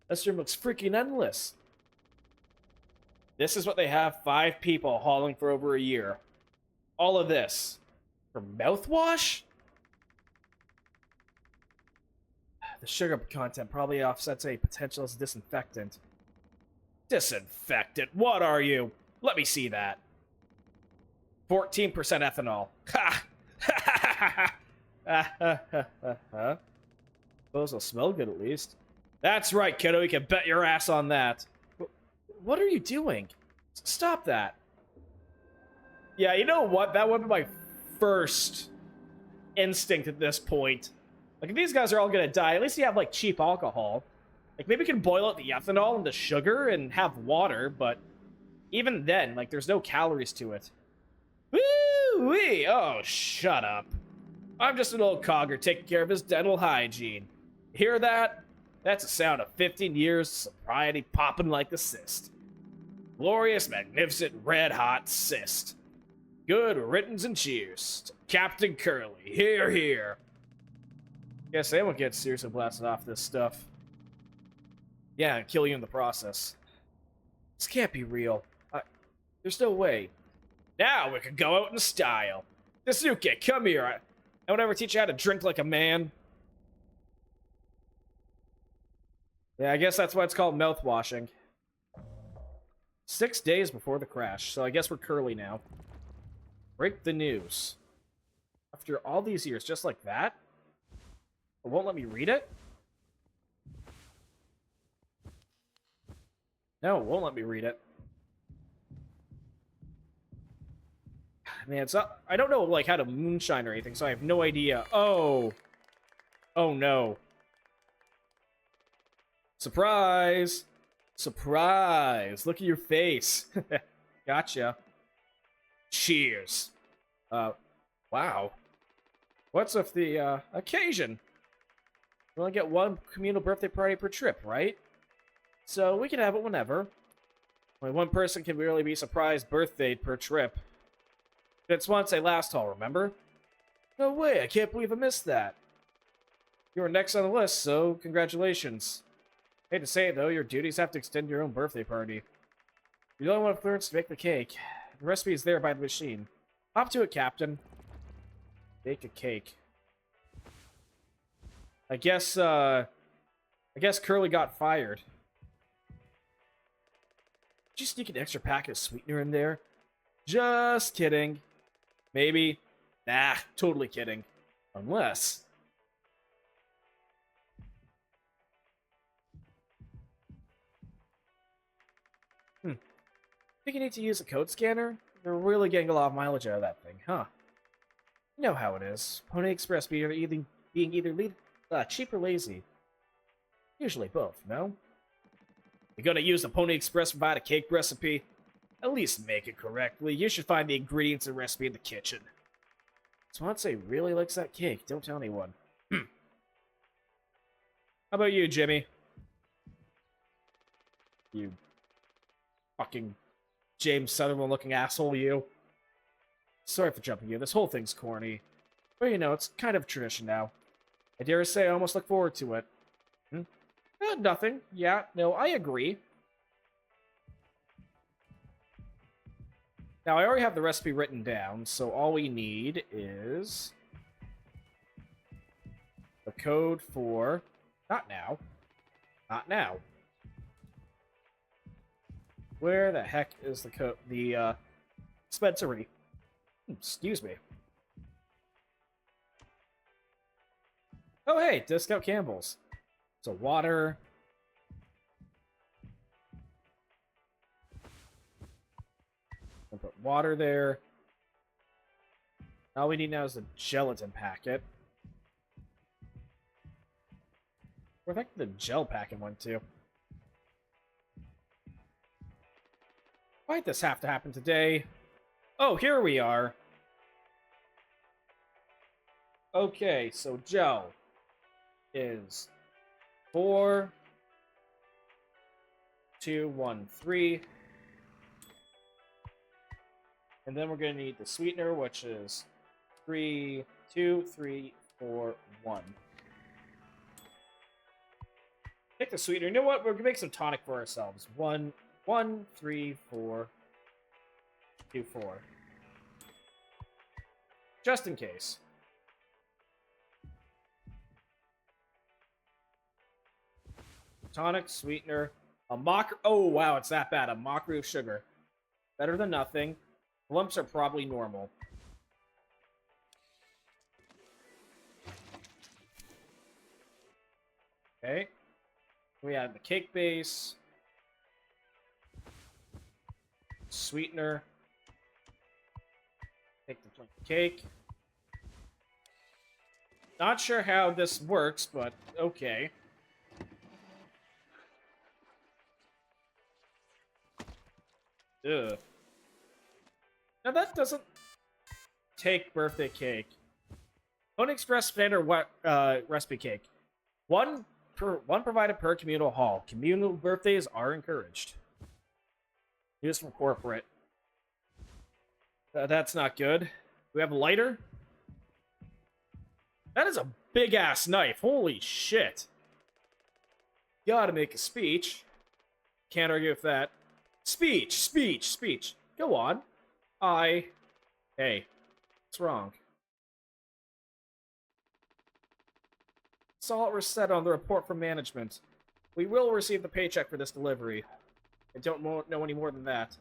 This room looks freaking endless. This is what they have 5 people hauling for over a year. All of this. For mouthwash? The sugar content probably offsets any potential as a disinfectant. Disinfectant? What are you? Let me see that. 14% ethanol. Ha! Ha ha ha ha! Those will smell good at least. That's right, kiddo. You can bet your ass on that. What are you doing? Stop that. Yeah, you know what? That would be my first instinct at this point. Like, if these guys are all gonna die, at least you have, like, cheap alcohol. Like, maybe you can boil out the ethanol and the sugar and have water, but even then, like, there's no calories to it. Woo-wee! Oh, shut up. I'm just an old cogger taking care of his dental hygiene. Hear that? That's the sound of 15 years of sobriety popping like a cyst. Glorious, magnificent, red-hot cyst. Good riddance and cheers to Captain Curly. Here, here. Guess they won't get seriously blasted off this stuff. Yeah, and kill you in the process. This can't be real. There's no way. Now we can go out in style. Daisuke, come here. I don't ever teach you how to drink like a man. Yeah, I guess that's why it's called mouthwashing. 6 days before the crash, so I guess we're Curly now. Break the news. After all these years, just like that? It won't let me read it? No, it won't let me read it. Man, it's not, I don't know like how to moonshine or anything, so I have no idea. Oh. Oh no. Surprise! Surprise! Look at your face. Gotcha. Cheers. Wow. What's with the, occasion? We only get one communal birthday party per trip, right? So we can have it whenever. Only one person can really be surprised birthday per trip. It's once a last haul, remember? No way, I can't believe I missed that. You were next on the list, so congratulations. Hate to say it, though, your duties have to extend your own birthday party. You're the only one of clearance to make the cake. The recipe is there by the machine. Hop to it, Captain. Bake a cake. I guess Curly got fired. Did you sneak an extra packet of sweetener in there? Just kidding. Maybe. Nah, totally kidding. Unless... Think you need to use a code scanner? They're really getting a lot of mileage out of that thing, huh? You know how it is. Pony Express being either cheap or lazy. Usually both, no? You're gonna use the Pony Express to provide a cake recipe? At least make it correctly. You should find the ingredients and recipe in the kitchen. Swansea really likes that cake. Don't tell anyone. How about you, Jimmy? You fucking James Sutherland-looking asshole, you. Sorry for jumping you. This whole thing's corny. But you know, it's kind of tradition now. I dare say I almost look forward to it. Nothing. Yeah, no, I agree. Now, I already have the recipe written down, so all we need is the code for... Not now. Not now. Where the heck is the code? The, dispensary. Excuse me. Oh, hey, Discount Campbell's. So, water... I'll put water there. All we need now is the gelatin packet. Where the heck did the gel packet went to? Why'd this have to happen today? Oh, here we are. Okay, so gel is 4, 2, 1, 3. And then we're going to need the sweetener, which is 3, 2, 3, 4, 1. Take the sweetener. You know what? We're going to make some tonic for ourselves. 1, 3, 4, 2, 4. Just in case. Tonic, sweetener, a mock... Oh, wow, it's that bad. A mockery of sugar. Better than nothing. Lumps are probably normal. Okay. We add the cake base. Sweetener. Take the plain cake. Not sure how this works, but okay. Ugh. Now that doesn't take birthday cake. Pony Express standard recipe cake. One provided per communal hall. Communal birthdays are encouraged. News from corporate. That's not good. We have a lighter. That is a big ass knife. Holy shit. Gotta make a speech. Can't argue with that. Speech, speech, speech. Go on. Hey, what's wrong? Saw it was said on the report from management. We will receive the paycheck for this delivery. I don't know any more than that.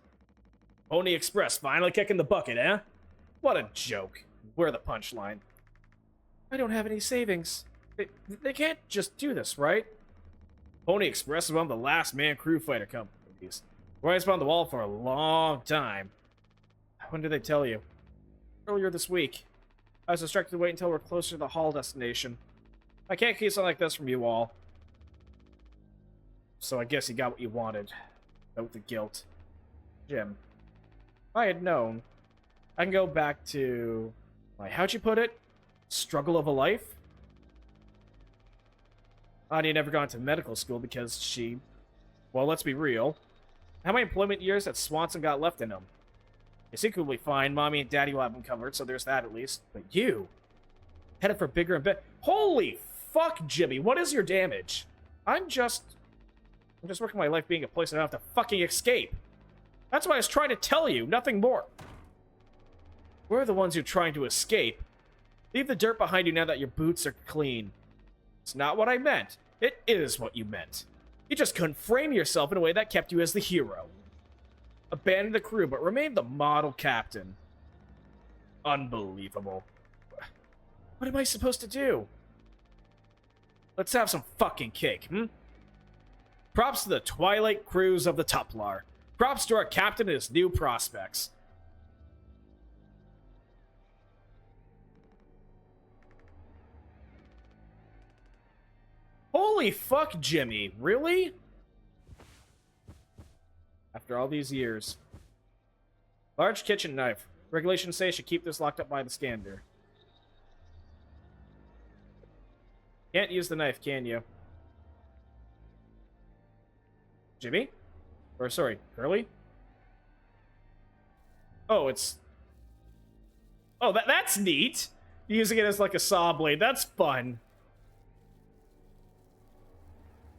Pony Express finally kicking the bucket, eh? What a joke. We're the punchline. I don't have any savings. They can't just do this, right? Pony Express is one of the last man crew fighter companies. Rise on the wall for a long time. When did they tell you? Earlier this week. I was instructed to wait until we're closer to the hall destination. I can't keep something like this from you all. So I guess you got what you wanted. Without the guilt. Jim. If I had known, I can go back to... how'd you put it? Struggle of a life? Anya never gone to medical school because she... Well, let's be real. How many employment years that Swanson got left in him? They seem to be fine. Mommy and Daddy will have them covered, so there's that at least. But you... headed for bigger and better... Holy fuck, Jimmy! What is your damage? I'm just working my life being a place I don't have to fucking escape. That's what I was trying to tell you, nothing more. We're the ones who are trying to escape. Leave the dirt behind you now that your boots are clean. It's not what I meant. It is what you meant. You just couldn't frame yourself in a way that kept you as the hero. Abandon the crew, but remain the model captain. Unbelievable. What am I supposed to do? Let's have some fucking cake, hmm? Props to the Twilight crews of the Tuplar. Props to our captain and his new prospects. Holy fuck, Jimmy. Really? After all these years. Large kitchen knife. Regulations say I should keep this locked up by the scanner. Can't use the knife, can you? Jimmy? Or, sorry, Curly? Oh, it's... Oh, that's neat! Using it as, like, a saw blade. That's fun.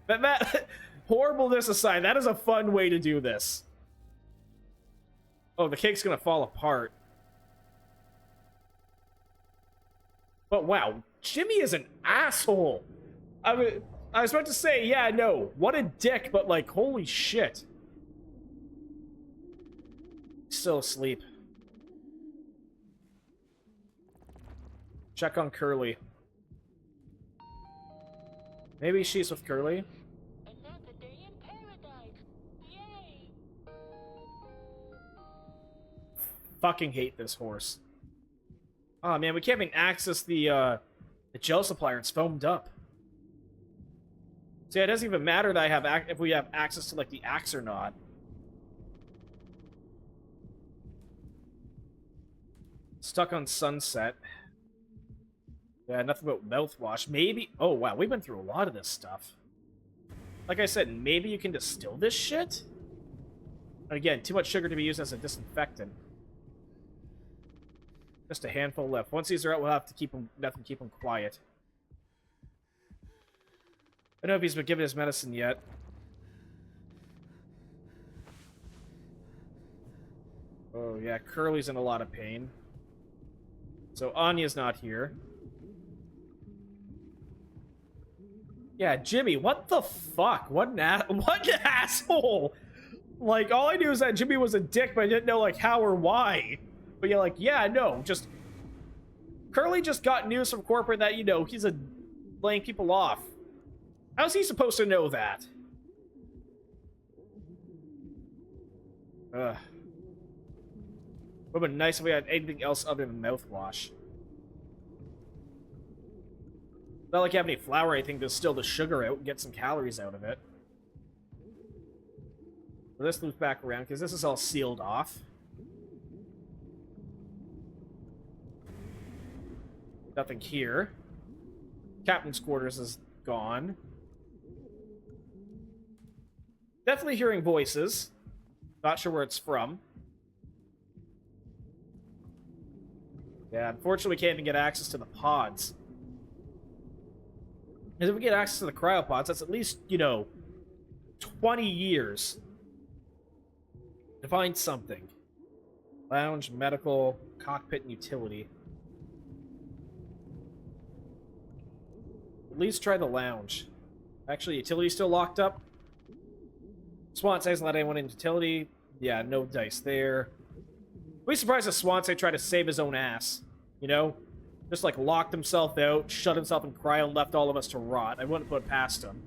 That horribleness aside, that is a fun way to do this. Oh, the cake's gonna fall apart. But wow, Jimmy is an asshole. I was about to say, yeah, no, what a dick, but like, holy shit. Still asleep. Check on Curly. Maybe she's with Curly. Another day in paradise. Yay! Fucking hate this horse. Oh man, we can't even access the gel supplier. It's foamed up. See, it doesn't even matter that I have if we have access to like the axe or not. Stuck on Sunset. Yeah, nothing but mouthwash. Maybe... Oh, wow, we've been through a lot of this stuff. Like I said, maybe you can distill this shit? And again, too much sugar to be used as a disinfectant. Just a handful left. Once these are out, we'll have to keep them quiet. I don't know if he's been given his medicine yet. Oh, yeah, Curly's in a lot of pain. So Anya's not here. Yeah, Jimmy, what the fuck? What an asshole! Like, all I knew is that Jimmy was a dick, but I didn't know, like, how or why. But you're like, yeah, no, just... Curly just got news from corporate that, you know, he's laying people off. How's he supposed to know that? Ugh. Would have been nice if we had anything else other than mouthwash. Not like you have any flour or anything to distill the sugar out and get some calories out of it. So this loops back around, because this is all sealed off. Nothing here. Captain's quarters is gone. Definitely hearing voices. Not sure where it's from. Yeah, unfortunately we can't even get access to the pods. Because if we get access to the cryopods, that's at least, 20 years to find something. Lounge, medical, cockpit, and utility. At least try the lounge. Actually, utility's still locked up. Swansea hasn't let anyone in utility. Yeah, no dice there. I'd be surprised if Swansea tried to save his own ass. You know? Just, like, locked himself out, shut himself in cryo, and left all of us to rot. I wouldn't put it past him.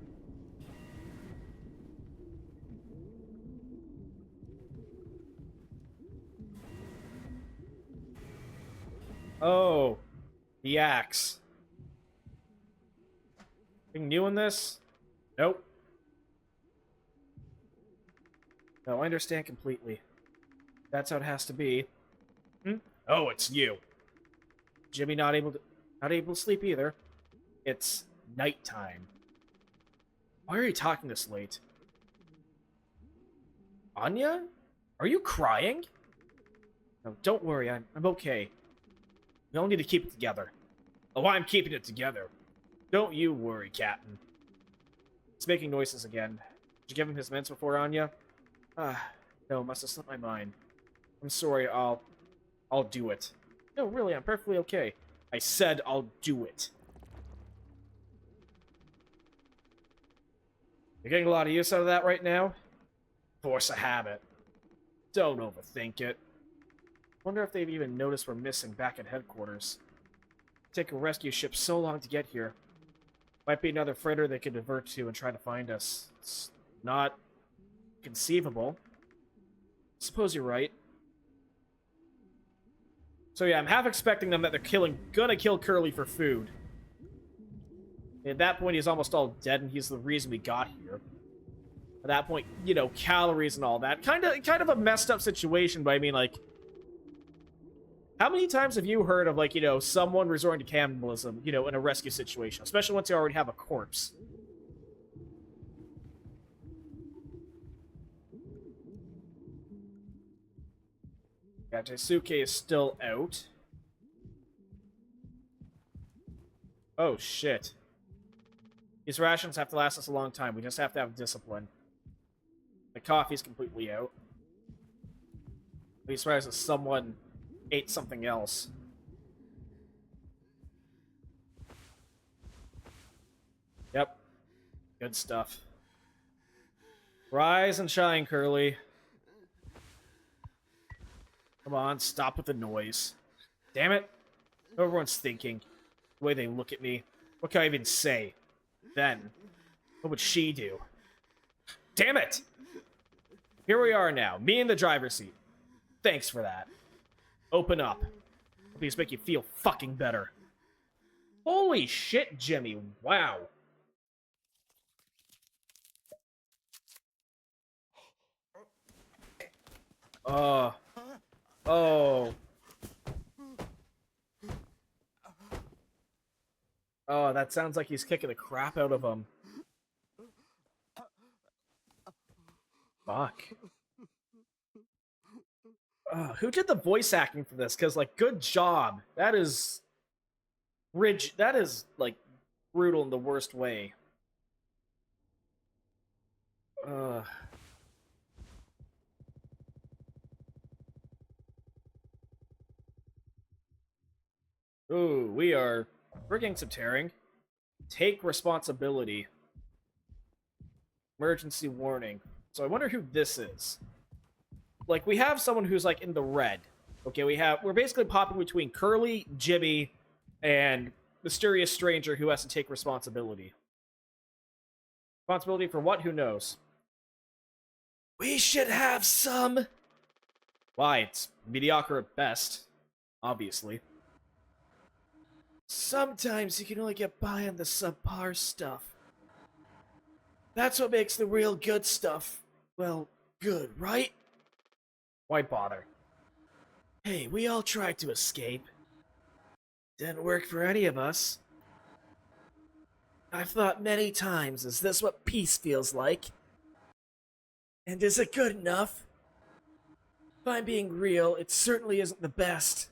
Oh. The axe. Anything new in this? Nope. No, I understand completely. That's how it has to be. Oh, it's you. Jimmy not able to sleep either. It's nighttime. Why are you talking this late? Anya? Are you crying? No, don't worry, I'm okay. We all need to keep it together. Oh, I'm keeping it together. Don't you worry, Captain. He's making noises again. Did you give him his meds before, Anya? No, must have slipped my mind. I'm sorry, I'll do it. No, really, I'm perfectly okay. I said I'll do it. You're getting a lot of use out of that right now? Force a habit. Don't overthink it. Wonder if they've even noticed we're missing back at headquarters. Take a rescue ship so long to get here. Might be another freighter they could divert to and try to find us. It's not conceivable. Suppose you're right. So yeah, I'm half expecting them that they're gonna kill Curly for food. At that point, he's almost all dead, and he's the reason we got here. At that point, calories and all that. Kind of a messed up situation, but I mean, like, how many times have you heard of, like, someone resorting to cannibalism, in a rescue situation? Especially once you already have a corpse. Yeah, Daisuke is still out. Oh, shit. These rations have to last us a long time. We just have to have discipline. The coffee's completely out. I'd be surprised if someone ate something else. Yep. Good stuff. Rise and shine, Curly. Come on, stop with the noise. Damn it. Everyone's thinking. The way they look at me. What can I even say? Then. What would she do? Damn it! Here we are now. Me in the driver's seat. Thanks for that. Open up. Please make you feel fucking better. Holy shit, Jimmy. Wow. Oh. Oh, that sounds like he's kicking the crap out of him. Fuck. Who did the voice acting for this? Because, like, good job. That is... That is, like, brutal in the worst way. Ooh, we are rigging some tearing. Take responsibility. Emergency warning. So I wonder who this is. Like, we have someone who's, like, in the red. Okay, we're basically popping between Curly, Jimmy, and mysterious stranger who has to take responsibility. Responsibility for what? Who knows? We should have some... Why, it's mediocre at best. Obviously. Sometimes you can only get by on the subpar stuff. That's what makes the real good stuff, well, good, right? Why bother? Hey, we all tried to escape. Didn't work for any of us. I've thought many times, is this what peace feels like? And is it good enough? If I'm being real, it certainly isn't the best.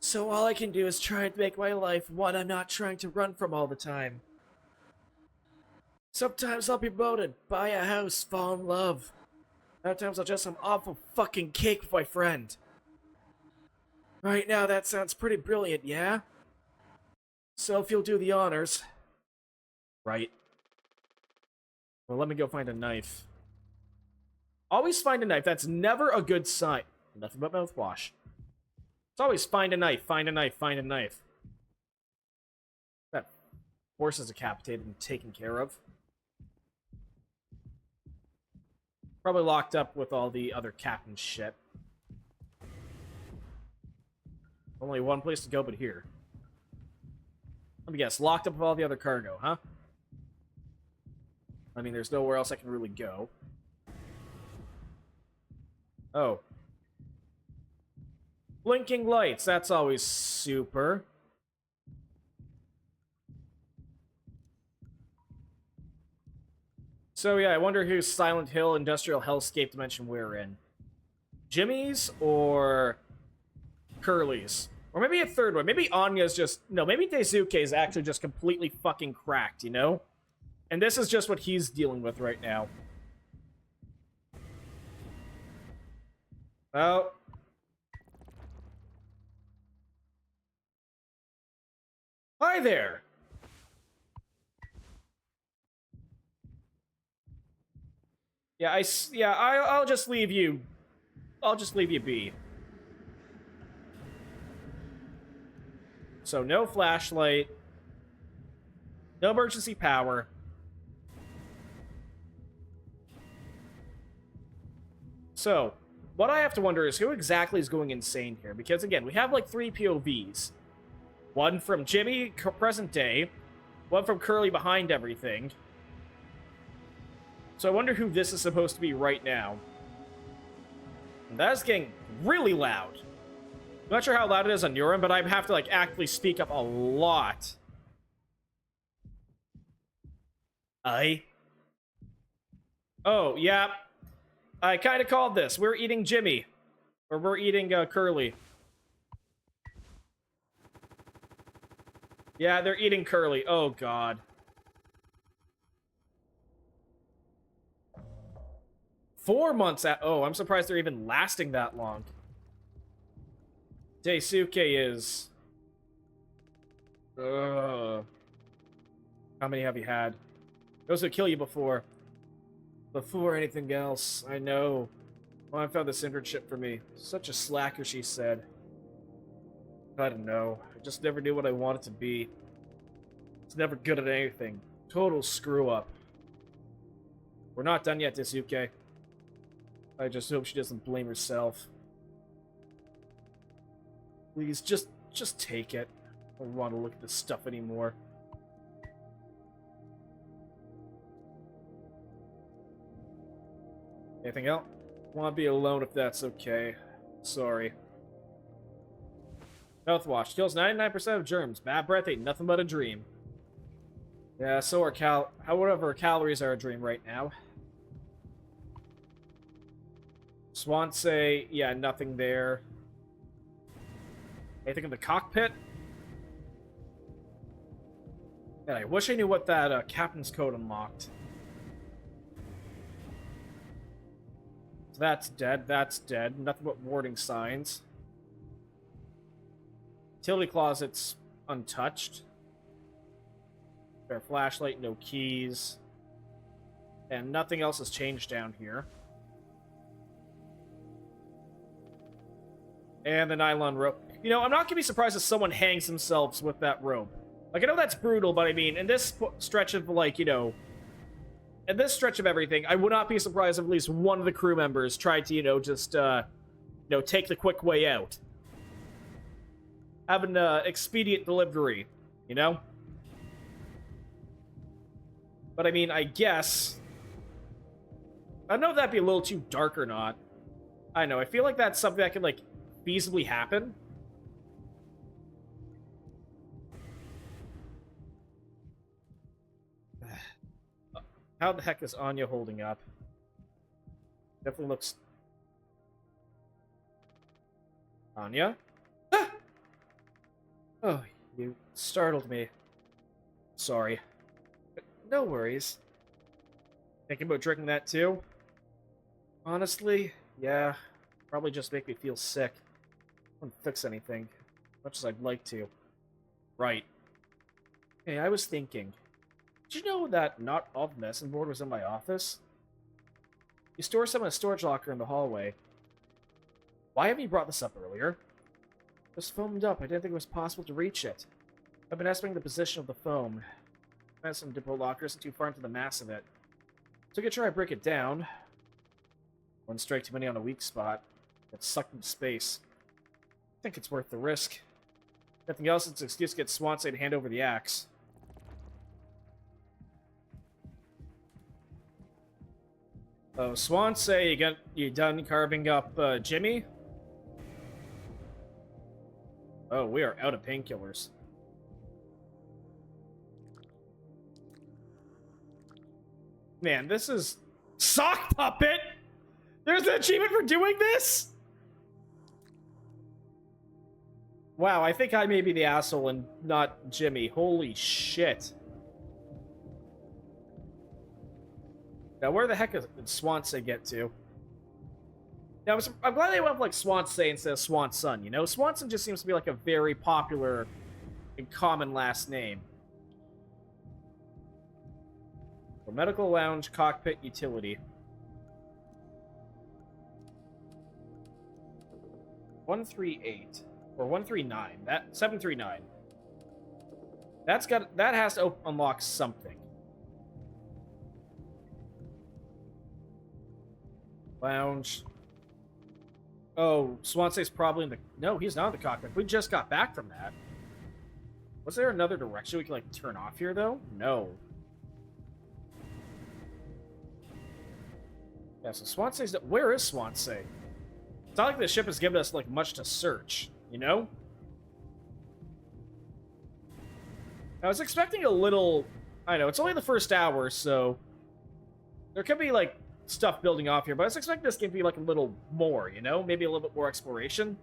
So all I can do is try and make my life one I'm not trying to run from all the time. Sometimes I'll be promoted, buy a house, fall in love. Other times I'll just have awful fucking cake with my friend. Right now that sounds pretty brilliant, yeah? So if you'll do the honors. Right. Well, let me go find a knife. Always find a knife. That's never a good sign. Nothing but mouthwash. It's always find a knife, find a knife, find a knife. That horse is decapitated and taken care of. Probably locked up with all the other captain shit. Only one place to go but here. Let me guess, locked up with all the other cargo, huh? I mean, there's nowhere else I can really go. Oh. Blinking lights, that's always super. So yeah, I wonder whose Silent Hill Industrial Hellscape dimension we're in. Jimmy's or Curly's? Or maybe a third one. Maybe Anya's just... No, maybe Daisuke is actually just completely fucking cracked, you know? And this is just what he's dealing with right now. Oh. Hi there! Yeah, I'll just leave you... I'll just leave you be. So, no flashlight. No emergency power. So, what I have to wonder is who exactly is going insane here. Because, again, we have, like, 3 POVs. One from Jimmy, present day. One from Curly behind everything. So I wonder who this is supposed to be right now. And that is getting really loud. I'm not sure how loud it is on your end, but I have to, like, actively speak up a lot. Oh, yeah. I kind of called this. We're eating Jimmy. Or we're eating Curly. Yeah, they're eating Curly. Oh, God. Four months at... Oh, I'm surprised they're even lasting that long. Daisuke is... Ugh. How many have you had? Those would kill you before. Before anything else, I know. Mom found this internship for me. Such a slacker, she said. I don't know. I just never knew what I wanted to be. It's never good at anything. Total screw up. We're not done yet, Daisuke. I just hope she doesn't blame herself. Please, just take it. I don't want to look at this stuff anymore. Anything else? Want to be alone if that's okay. Sorry. Mouthwash kills 99% of germs. Bad breath ain't nothing but a dream. Yeah, so are however, calories are a dream right now. Swansea, yeah, nothing there. Anything in the cockpit? Man, I wish I knew what that captain's code unlocked. So that's dead, that's dead. Nothing but warning signs. Utility closet's untouched. Spare flashlight, no keys. And nothing else has changed down here. And the nylon rope. You know, I'm not going to be surprised if someone hangs themselves with that rope. Like, I know that's brutal, but I mean, in this stretch of, like, you know... In this stretch of everything, I would not be surprised if at least one of the crew members tried to, you know, just, you know, take the quick way out. Have an, expedient delivery, you know? But, I mean, I guess... I don't know if that'd be a little too dark or not. I don't know, I feel like that's something that could, like, feasibly happen. How the heck is Anya holding up? Definitely looks... Anya? Ah! Oh, you startled me. Sorry. But no worries. Thinking about drinking that too? Honestly, yeah. Probably just make me feel sick. Wouldn't fix anything. As much as I'd like to. Right. Hey, I was thinking. Did you know that not all the medicine board was in my office? You store some in a storage locker in the hallway. Why haven't you brought this up earlier? It was foamed up. I didn't think it was possible to reach it. I've been estimating the position of the foam. Medicine depot locker isn't too far into the mass of it. So I could try to break it down. One strike too many on a weak spot. Get sucked into space. I think it's worth the risk. Nothing else, it's an excuse to get Swansea to hand over the axe. Oh, Swansea, you done carving up Jimmy? Oh, we are out of painkillers. Man, this is... Sock Puppet! There's an achievement for doing this?! Wow, I think I may be the asshole and not Jimmy. Holy shit. Now, where the heck did Swansea get to? Now, I'm glad they went with, like, Swansea instead of Swanson, you know? Swanson just seems to be, like, a very popular and common last name. So, medical lounge, cockpit, utility. 138. Or 139. 739. That has to unlock something. Lounge. Oh, Swansea's probably in the... No, he's not in the cockpit. We just got back from that. Was there another direction we could, like, turn off here, though? No. Yeah, so Swansea's... Where is Swansea? It's not like the ship has given us, like, much to search, you know? I was expecting a little... I know, it's only the first hour, so... There could be, like, stuff building off here, but I was expecting this game to be, like, a little more, you know? Maybe a little bit more exploration.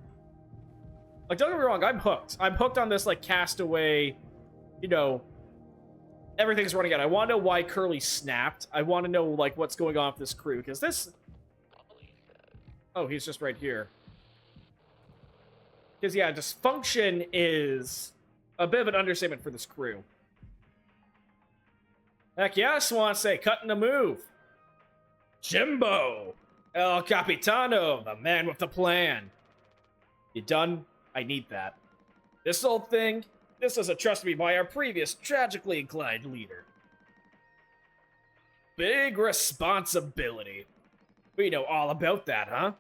Like, don't get me wrong, I'm hooked. I'm hooked on this, like, Castaway, you know... Everything's running out. I want to know why Curly snapped. I want to know, like, what's going on with this crew, because this... Oh, he's just right here. Because, yeah, dysfunction is a bit of an understatement for this crew. Heck yeah, Swansea, cutting a move. Jimbo! El Capitano, the man with the plan. You done? I need that. This old thing, this was a trust me by our previous tragically inclined leader. Big responsibility. We know all about that, huh?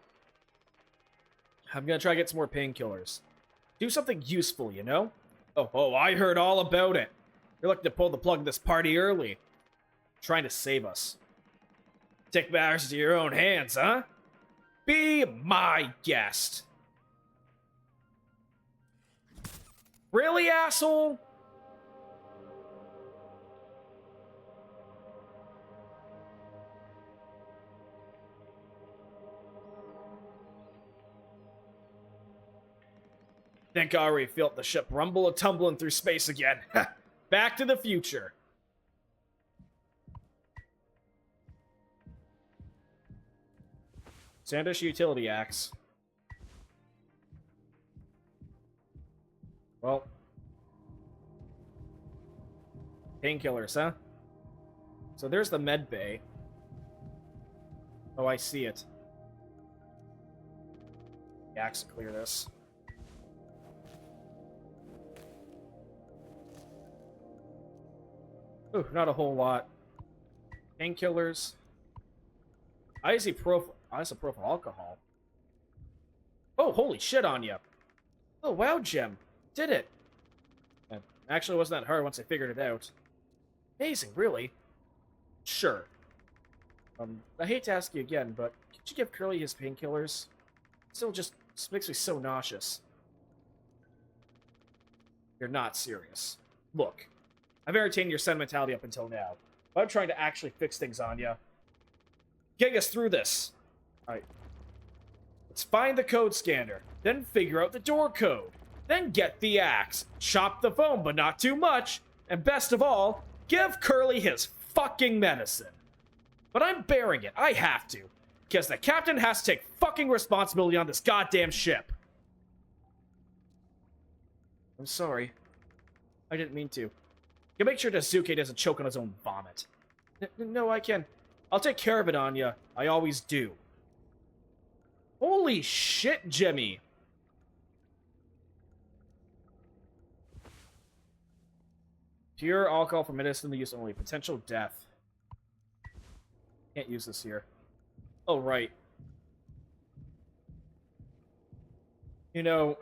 I'm gonna try to get some more painkillers. Do something useful, you know? Oh, I heard all about it. You're looking to pull the plug of this party early. Trying to save us. Take matters into your own hands, huh? Be my guest. Really, asshole? Think I already felt the ship rumble a tumbling through space again. Back to the future. Sandish utility axe. Well. Painkillers, huh? So there's the med bay. Oh, I see it. The axe to clear this. Ooh, not a whole lot. Painkillers. Isopropyl alcohol. Oh, holy shit on you. Oh, wow, Jim. Did it. Actually, it wasn't that hard once I figured it out. Amazing, really. Sure. I hate to ask you again, but could you give Curly his painkillers? Still just makes me so nauseous. You're not serious. Look, I've entertained your sentimentality up until now. But I'm trying to actually fix things on you. Getting us through this. Alright. Let's find the code scanner. Then figure out the door code. Then get the axe. Chop the foam, but not too much. And best of all, give Curly his fucking medicine. But I'm bearing it. I have to. Because the captain has to take fucking responsibility on this goddamn ship. I'm sorry. I didn't mean to. You make sure Daisuke doesn't choke on his own vomit. No, I can. I'll take care of it, Anya. I always do. Holy shit, Jimmy. Pure alcohol for medicinal use only. Potential death. Can't use this here. Oh, right. You know...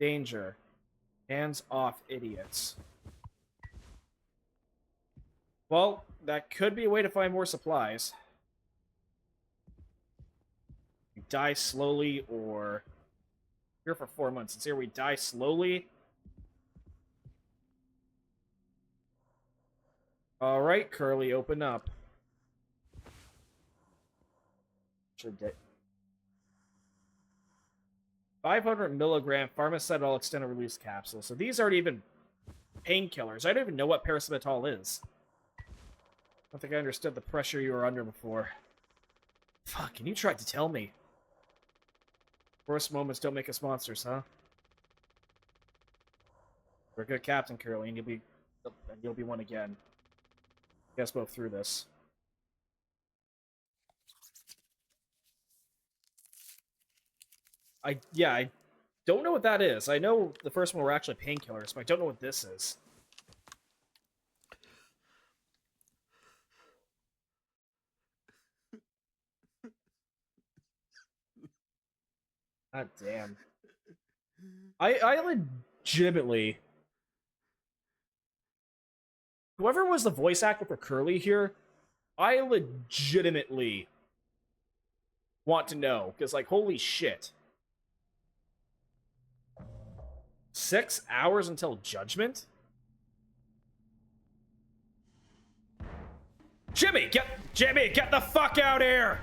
Danger. Hands off, idiots. Well, that could be a way to find more supplies. We die slowly, or... Here for 4 months. It's here we die slowly. Alright, Curly, open up. Should get 500 milligram pharmacetamol extended release capsule. So these aren't even painkillers. I don't even know what paracetamol is. I don't think I understood the pressure you were under before. Fuck, and you tried to tell me. Worst moments don't make us monsters, huh? You're a good captain, Curly, and you'll be one again. Get us both through this. I don't know what that is. I know the first one were actually painkillers, but I don't know what this is. God damn. I legitimately... Whoever was the voice actor for Curly here, I legitimately want to know, because, like, holy shit. 6 hours until judgment? Jimmy, get the fuck out here!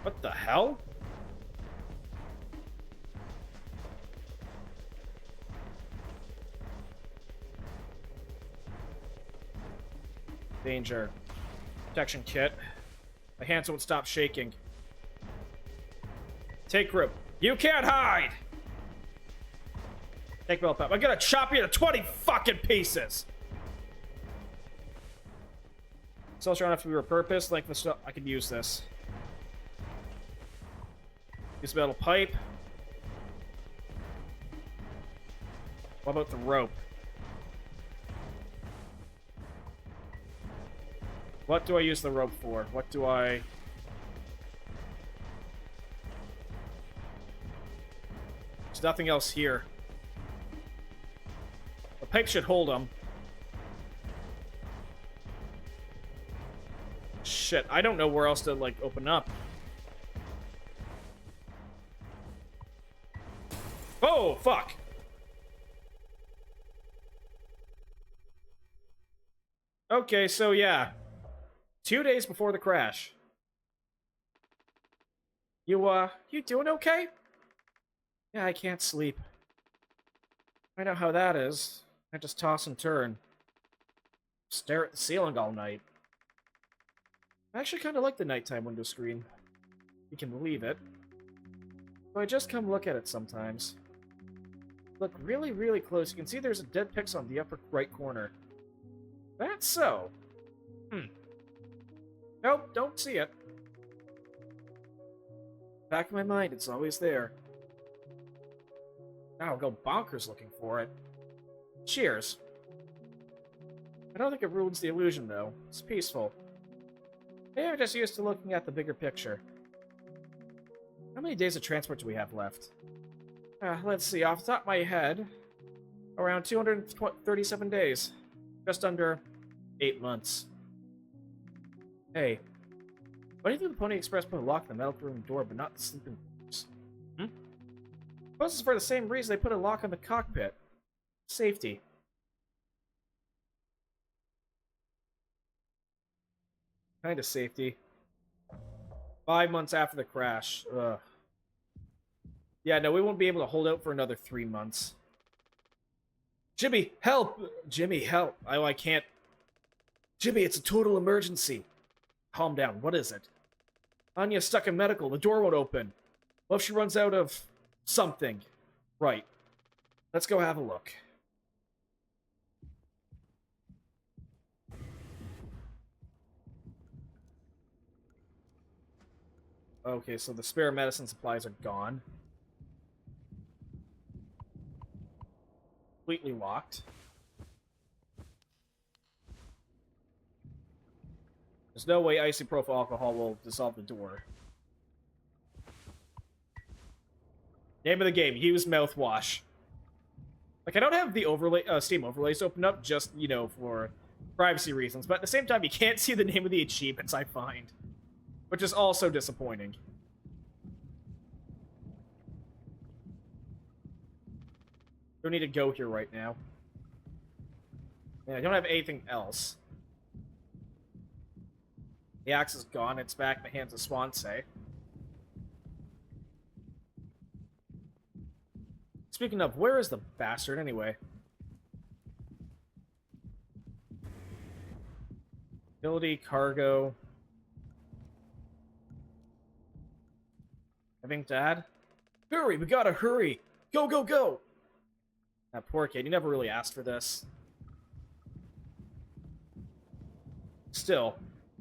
What the hell? Danger. Protection kit. My hands won't stop shaking. Take grip. You can't hide! Take milk up. I'm gonna chop you to 20 fucking pieces! Cells don't have to be repurposed. Like this, I could use this. Use a metal pipe. What about the rope? What do I use the rope for? What do I... There's nothing else here. The pipe should hold them. Shit, I don't know where else to, like, open up. Oh, fuck! Okay, so yeah. 2 days before the crash. You doing okay? Yeah, I can't sleep. I know how that is. I just toss and turn. Stare at the ceiling all night. I actually kind of like the nighttime window screen. You can believe it. So I just come look at it sometimes. Look really, really close. You can see there's a dead pixel on the upper right corner. That's so. Nope, don't see it. Back in my mind, it's always there. Now I'll go bonkers looking for it. Cheers. I don't think it ruins the illusion, though. It's peaceful. Maybe I'm just used to looking at the bigger picture. How many days of transport do we have left? Let's see, off the top of my head, around 237 days. Just under 8 months. Hey, why do you think the Pony Express put a lock on the metal room door, but not the sleeping rooms? Suppose it's for the same reason they put a lock on the cockpit. Safety. Kind of safety. 5 months after the crash. Ugh. Yeah, no, we won't be able to hold out for another 3 months. Jimmy, help! Jimmy, help. I can't. Jimmy, it's a total emergency. Calm down. What is it? Anya's stuck in medical. The door won't open. What if she runs out of something? Right. Let's go have a look. Okay, so the spare medicine supplies are gone. Completely locked. There's no way isopropyl alcohol will dissolve the door. Name of the game, use mouthwash. Like, I don't have the overlay, Steam overlays open up just, you know, for privacy reasons, but at the same time, you can't see the name of the achievements, I find. Which is also disappointing. Don't need to go here right now. Yeah, I don't have anything else. The axe is gone. It's back in the hands of Swansea. Speaking of, where is the bastard anyway? Utility, cargo. I think, Dad? Hurry, we gotta hurry! Go, go, go! That poor kid, he never really asked for this. Still,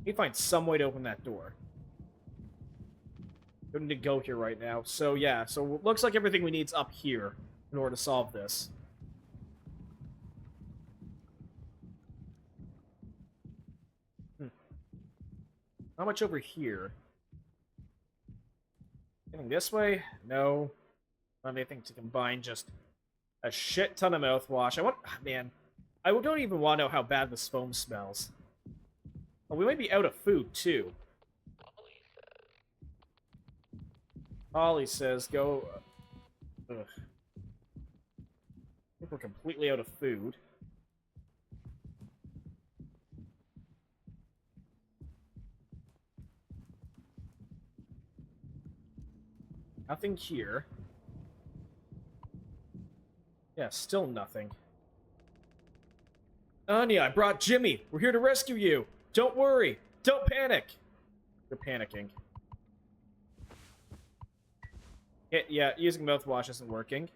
he finds some way to open that door. Don't need to go here right now. So, yeah, so it looks like everything we need's up here in order to solve this. How much over here? Getting this way? No. Not anything to combine, just a shit ton of mouthwash. I want... Man, I don't even want to know how bad this foam smells. Oh, we might be out of food, too. Ollie says, go... Ugh. I think we're completely out of food. Nothing here. Yeah, still nothing. Anya, I brought Jimmy. We're here to rescue you. Don't worry. Don't panic. You're panicking. Yeah, using mouthwash isn't working.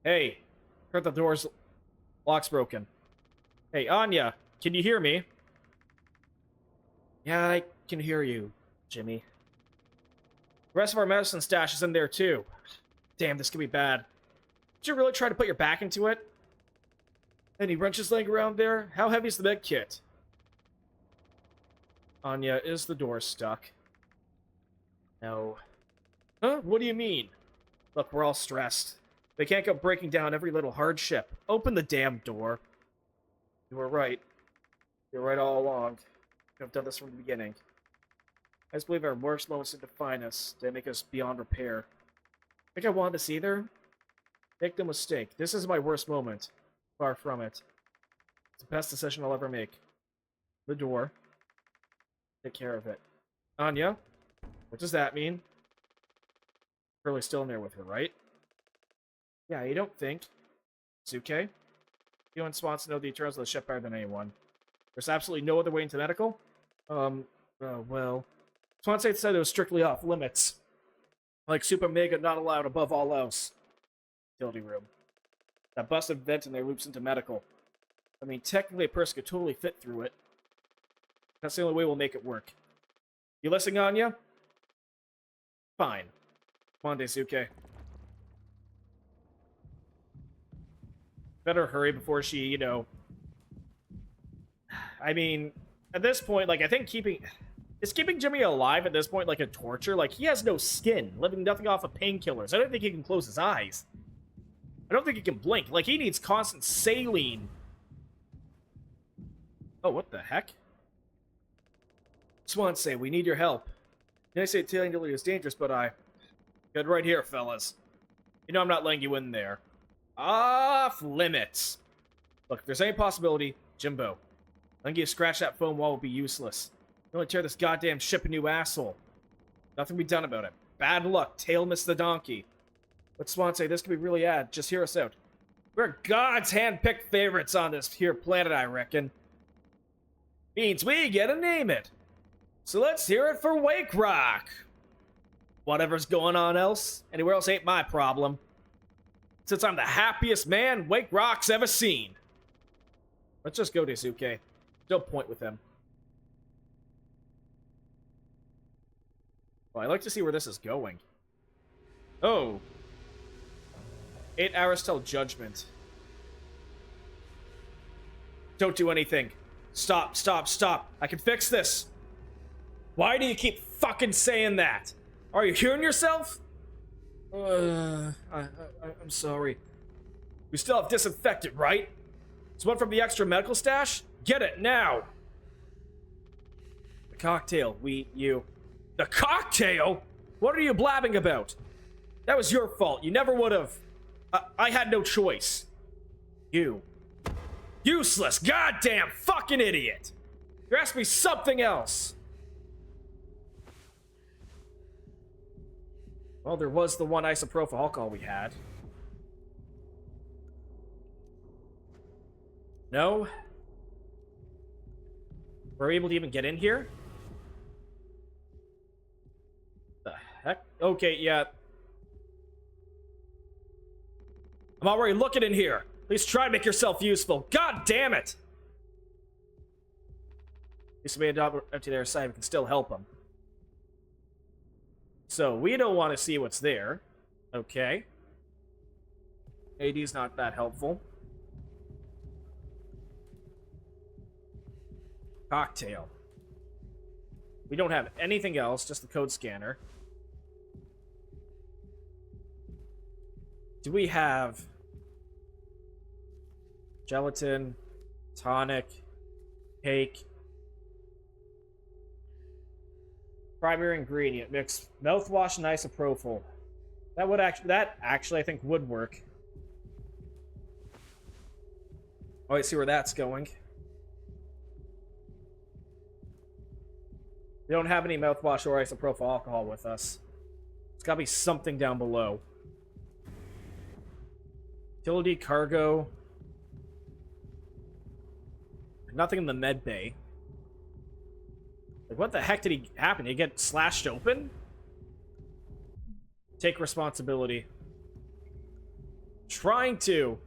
Hey, heard the door's lock's broken. Hey, Anya, can you hear me? Yeah, I can hear you, Jimmy. The rest of our medicine stash is in there, too. Damn, this could be bad. Did you really try to put your back into it? Any wrenches laying around there? How heavy is the med kit? Anya, is the door stuck? No. Huh? What do you mean? Look, we're all stressed. They can't go breaking down every little hardship. Open the damn door. You were right. You were right all along. I've done this from the beginning. I just believe our worst moments didn't define us. They make us beyond repair. Think I wanted this either? Make no mistake. This is my worst moment. Far from it. It's the best decision I'll ever make. The door. Take care of it. Anya? What does that mean? Curly's still in there with her, right? Yeah, you don't think. It's okay. You and Swanson know the Eternals of the ship better than anyone. There's absolutely no other way into medical? Well... Swanson said it was strictly off limits. Like Super Mega not allowed above all else. Utility room. That busted vent in there loops into medical. I mean, technically a person could totally fit through it. That's the only way we'll make it work. You listening, Anya? Fine. Come on, Daisuke. Better hurry before she, you know... I mean, at this point, like, I think keeping... Is keeping Jimmy alive at this point like a torture? Like, he has no skin, living nothing off of painkillers. I don't think he can close his eyes. I don't think he can blink. Like, he needs constant saline. Oh, what the heck? Swansea, we need your help. I say Italian delivery is dangerous, but I... Good right here, fellas. You know I'm not letting you in there. Off limits. Look, if there's any possibility, Jimbo, letting you scratch that foam wall will be useless. You only tear this goddamn ship a new asshole. Nothing will be done about it. Bad luck. Tail missed the donkey. Let Swan say this could be really ad. Just hear us out. We're God's hand-picked favorites on this here planet, I reckon. Means we get to name it. So let's hear it for Wake Rock. Whatever's going on else, anywhere else ain't my problem. Since I'm the happiest man Wake Rock's ever seen. Let's just go, Daisuke. No point with him. Well, I'd like to see where this is going. Oh. 8 hours till judgment. Don't do anything. Stop, stop, stop. I can fix this. Why do you keep fucking saying that? Are you hearing yourself? I'm sorry. We still have disinfectant, right? It's one from the extra medical stash? Get it now! The cocktail, you... The cocktail? What are you blabbing about? That was your fault. You never would have... I had no choice. You. Useless, goddamn fucking idiot! You asked me something else! Well, there was the one isopropyl alcohol we had. No? Were we able to even get in here? The heck? Okay, yeah. I'm already looking in here. Please try to make yourself useful. God damn it! At least we made it empty their side. We can still help them. So, we don't want to see what's there. Okay. AD's not that helpful. Cocktail. We don't have anything else, just the code scanner. Do we have... gelatin, tonic, cake... Primary ingredient, mix mouthwash and isopropyl. That actually I think would work. Oh, I see where that's going. We don't have any mouthwash or isopropyl alcohol with us. It's gotta be something down below. Utility, cargo. Nothing in the med bay. Like, what the heck did he happen? Did he get slashed open? Take responsibility. Trying to.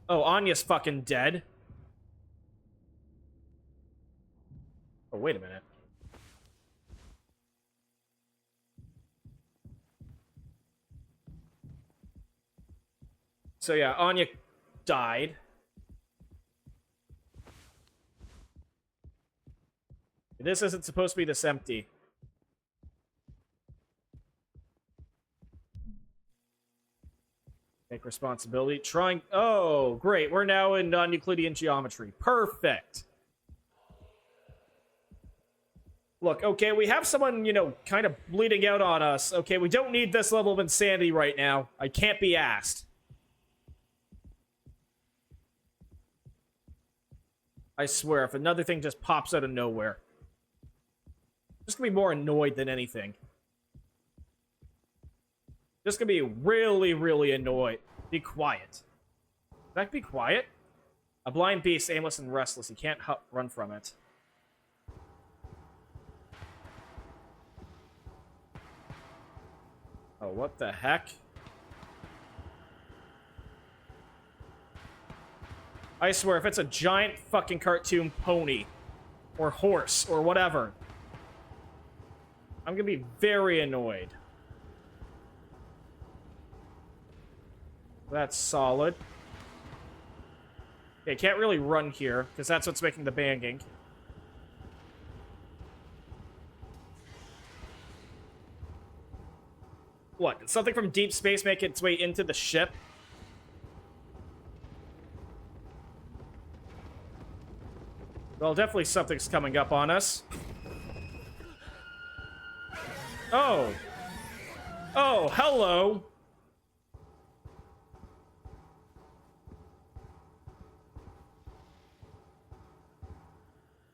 Oh, Anya's fucking dead. Oh, wait a minute. So yeah, Anya died. This isn't supposed to be this empty. Take responsibility. Trying... Oh, great. We're now in Euclidean geometry. Perfect. Look, okay, we have someone, you know, kind of bleeding out on us. Okay, we don't need this level of insanity right now. I can't be asked. I swear, if another thing just pops out of nowhere. Just gonna be more annoyed than anything. Just gonna be really, really annoyed. Be quiet. Can I be quiet? A blind beast, aimless and restless. He can't run from it. Oh, what the heck? I swear, if it's a giant fucking cartoon pony, or horse, or whatever, I'm gonna be very annoyed. That's solid. Okay, can't really run here, because that's what's making the banging. What? Did something from deep space make its way into the ship? Well, definitely something's coming up on us. Oh. Oh, hello.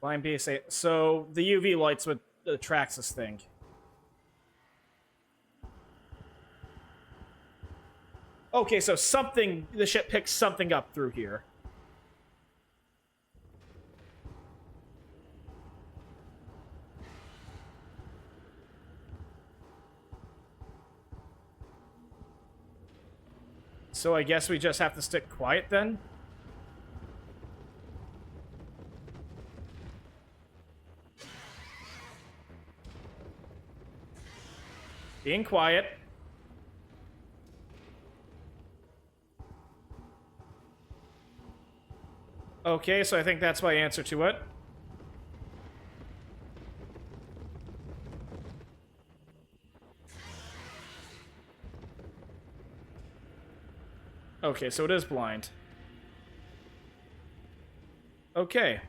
Blind BSA. So the UV lights what attracts this thing. Okay, so something, the ship picks something up through here. So I guess we just have to stick quiet then? Being quiet. Okay, so I think that's my answer to it. Okay, so it is blind. Okay.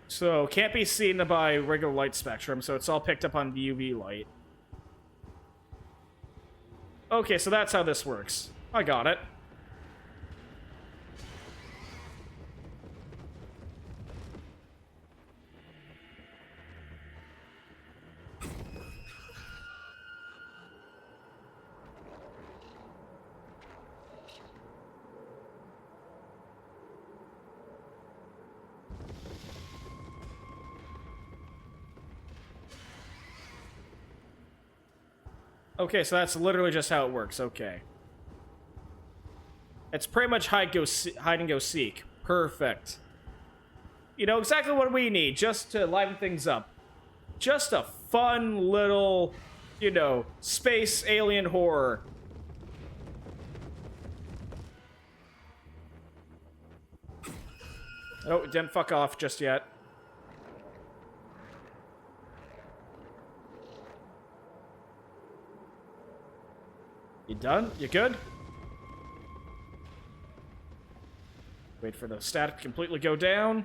So, can't be seen by regular light spectrum, so it's all picked up on the UV light. Okay, so that's how this works. I got it. Okay, so that's literally just how it works. Okay. It's pretty much hide and go seek. Perfect. You know, exactly what we need, just to liven things up. Just a fun little, you know, space alien horror. Oh, it didn't fuck off just yet. You done? You good? Wait for the static to completely go down.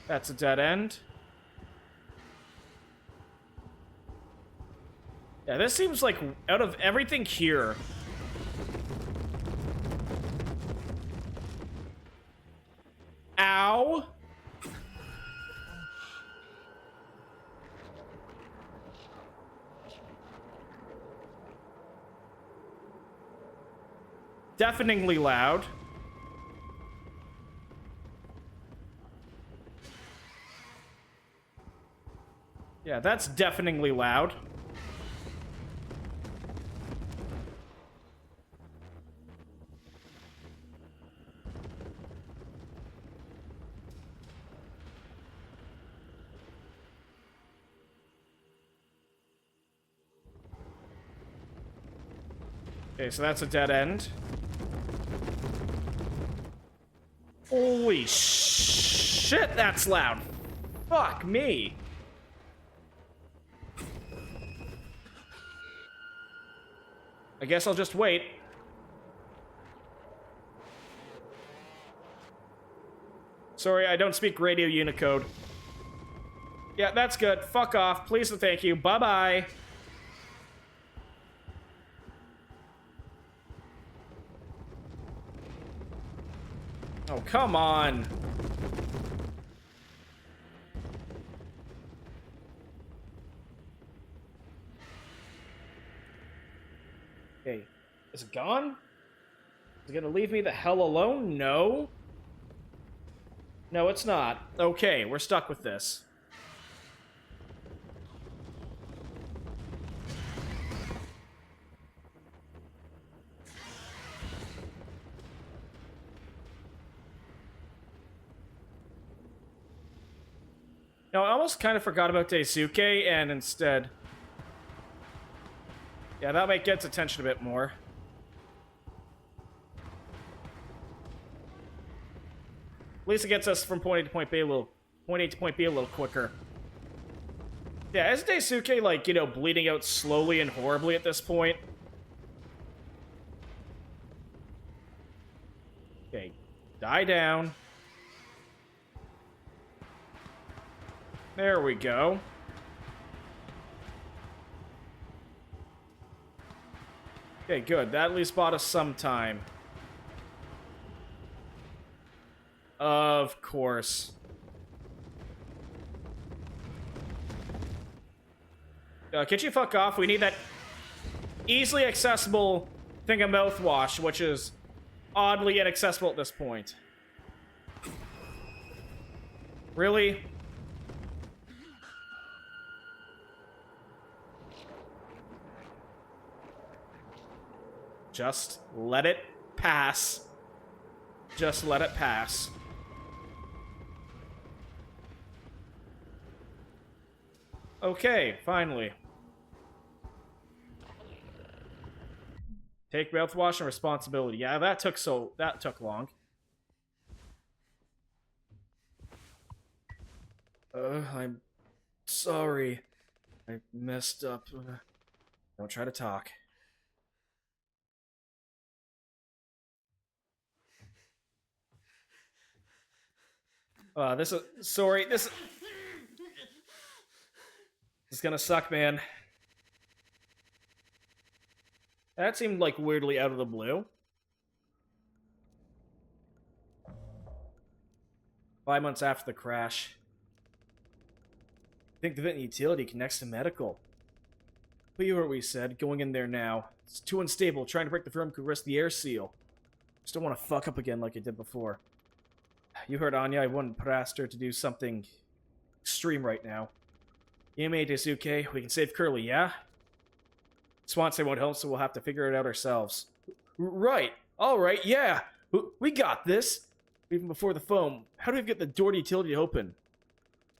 That's a dead end. Yeah, this seems like out of everything here. Ow! Deafeningly loud. Yeah, that's deafeningly loud. Okay, so that's a dead end. Holy shit, that's loud. Fuck me. I guess I'll just wait. Sorry, I don't speak radio Unicode. Yeah, that's good. Fuck off. Please and thank you. Bye-bye. Oh, come on. Okay. Is it gone? Is it gonna leave me the hell alone? No. No, it's not. Okay, we're stuck with this. No, I almost kind of forgot about Daisuke, and instead... Yeah, that might get its attention a bit more. At least it gets us from point A to point B a little... Point A to point B a little quicker. Yeah, is Daisuke, like, you know, bleeding out slowly and horribly at this point? Okay, die down. There we go. Okay, good. That at least bought us some time. Of course. Could you fuck off? We need that easily accessible thing of mouthwash, which is oddly inaccessible at this point. Really? Just let it pass. Just let it pass. Okay, finally. Take mouthwash and responsibility. Yeah, that took long. I'm sorry. I messed up. Don't try to talk. This is gonna suck, man. That seemed like weirdly out of the blue. 5 months after the crash. I think the vent utility connects to medical. But you heard what we said, going in there now. It's too unstable, trying to break the room could risk the air seal. Just don't want to fuck up again like I did before. You heard Anya, I wouldn't press her to do something extreme right now. Yame Daisuke, we can save Curly, yeah? Swansea won't help, so we'll have to figure it out ourselves. Right, alright, yeah! We got this! Even before the phone, how do we get the door to utility to open?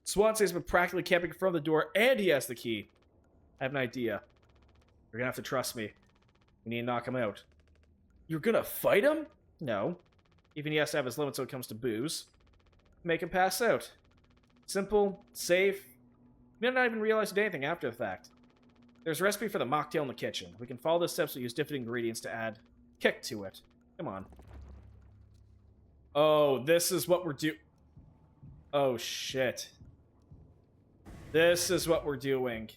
Swansea's been practically camping in front of the door, and he has the key. I have an idea. You're gonna have to trust me. We need to knock him out. You're gonna fight him? No. Even he has to have his limits when it comes to booze. Make him pass out. Simple, safe. We may not even realize anything after the fact. There's a recipe for the mocktail in the kitchen. We can follow the steps and use different ingredients to add kick to it. Come on. Oh, this is what we're Oh, shit. This is what we're doing.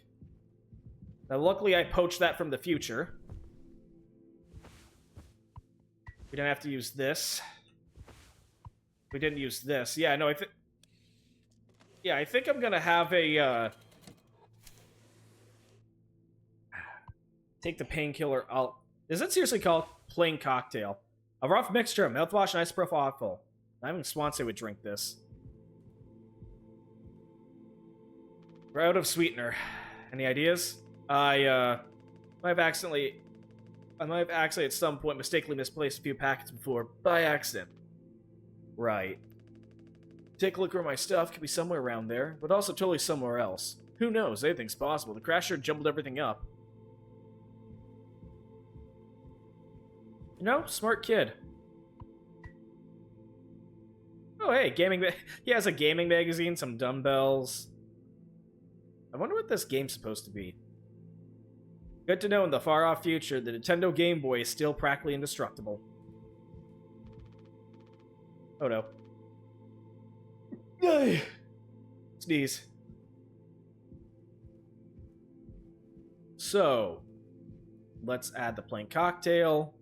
Now, luckily, I poached that from the future. We didn't have to use this. We didn't use this. Yeah, no, I think I'm gonna have a, take the painkiller out. Is it seriously called plain cocktail? A rough mixture of mouthwash and isopropyl. Not even Swansea would drink this. We're out of sweetener. Any ideas? I might have accidentally at some point mistakenly misplaced a few packets before, by accident. Right. Take a look where my stuff could be somewhere around there, but also totally somewhere else. Who knows? Anything's possible. The crasher jumbled everything up. You know, smart kid. Oh, hey, he has a gaming magazine, some dumbbells. I wonder what this game's supposed to be. Good to know in the far-off future, the Nintendo Game Boy is still practically indestructible. Oh no. Yay! Sneeze. So, let's add the plain cocktail.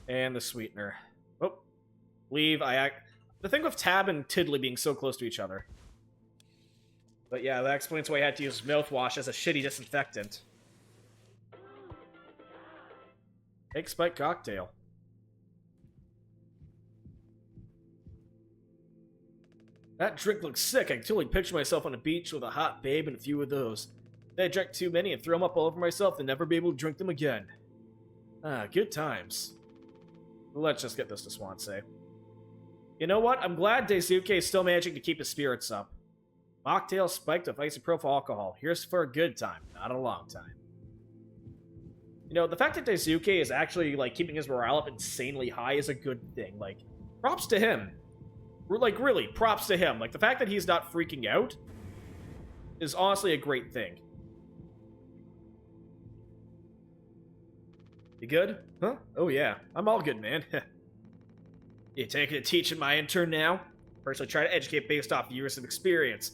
And the sweetener. Oh. Leave. The thing with Tab and Tiddly being so close to each other. But yeah, that explains why I had to use mouthwash as a shitty disinfectant. Egg Spike cocktail. That drink looks sick. I can totally picture myself on a beach with a hot babe and a few of those. Then I drank too many and throw them up all over myself and never be able to drink them again. Ah, good times. Let's just get this to Swansea. You know what? I'm glad Daisuke is still managing to keep his spirits up. Mocktail spiked with isopropyl alcohol. Here's for a good time, not a long time. You know, the fact that Daisuke is actually, like, keeping his morale up insanely high is a good thing. Like, props to him. Like, really, props to him. Like, the fact that he's not freaking out is honestly a great thing. You good? Huh? Oh, yeah. I'm all good, man. You taking a teaching my intern now? Personally try to educate based off years of experience.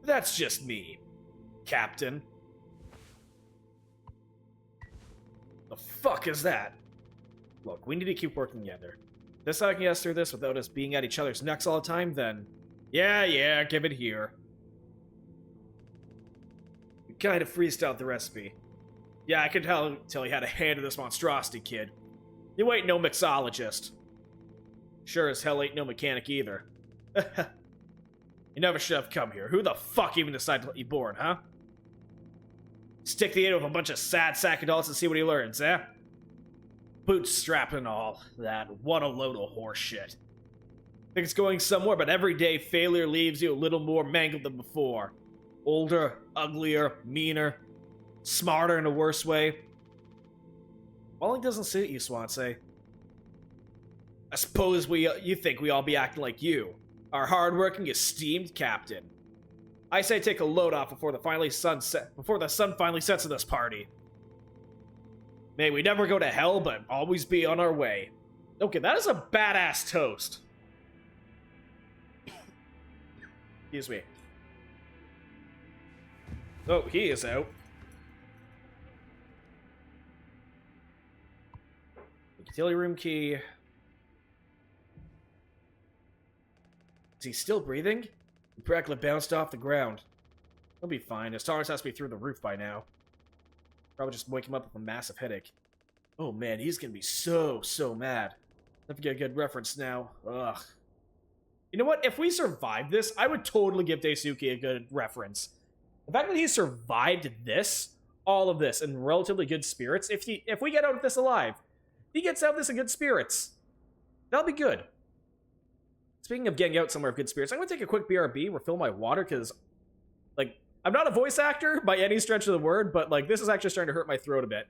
That's just me, Captain. The fuck is that? Look, we need to keep working together. If this I can get us through this without us being at each other's necks all the time, then... Yeah, give it here. You kind of freestyled the recipe. Yeah, I could tell you had a hand in this monstrosity, kid. You ain't no mixologist. Sure as hell ain't no mechanic either. You never should have come here. Who the fuck even decided to let you board, huh? Stick the aid with a bunch of sad sack adults and see what he learns, eh? Bootstrapping and all that. What a load of horse shit. Think it's going somewhere, but every day failure leaves you a little more mangled than before. Older, uglier, meaner, smarter in a worse way. Falling doesn't suit you, Swansea. I suppose you think we all be acting like you, our hardworking, esteemed captain. I say take a load off before the sun finally sets in this party. May we never go to hell, but always be on our way. Okay, that is a badass toast. Excuse me. Oh, he is out. Utility room key. Is he still breathing? The bracelet bounced off the ground. He'll be fine. His tolerance has to be through the roof by now. Probably just wake him up with a massive headache. Oh man, he's gonna be so mad. Have to get a good reference now. Ugh. You know what? If we survived this, I would totally give Daisuke a good reference. The fact that he survived this, all of this, in relatively good spirits, if we get out of this alive, he gets out of this in good spirits. That'll be good. Speaking of getting out somewhere of good spirits, I'm going to take a quick BRB, refill my water, because, like, I'm not a voice actor by any stretch of the word, but, like, this is actually starting to hurt my throat a bit.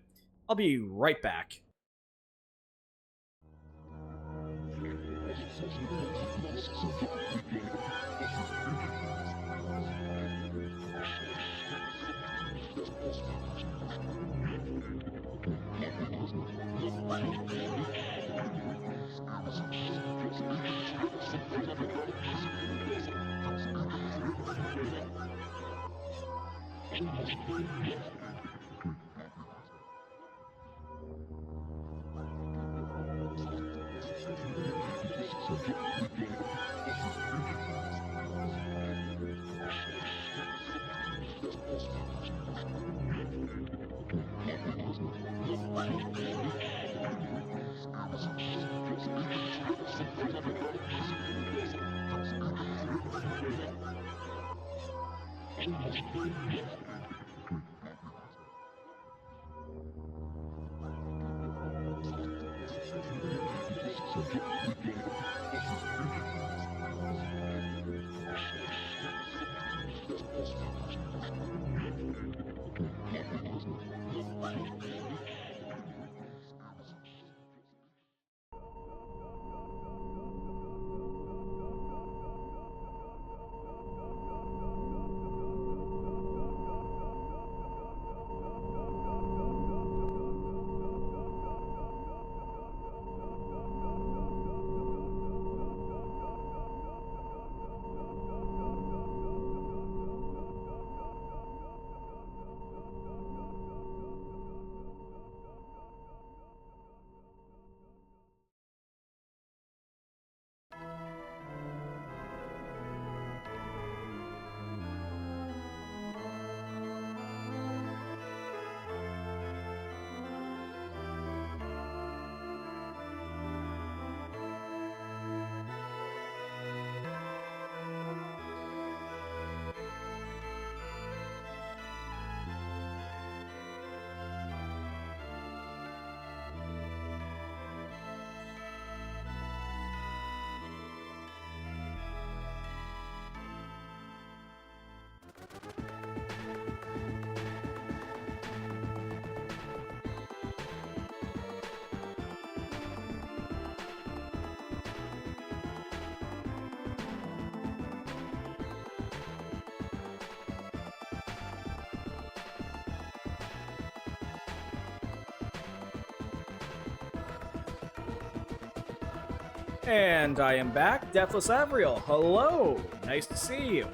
I'll be right back. And I am back, Deathless Avriel. Hello, nice to see you.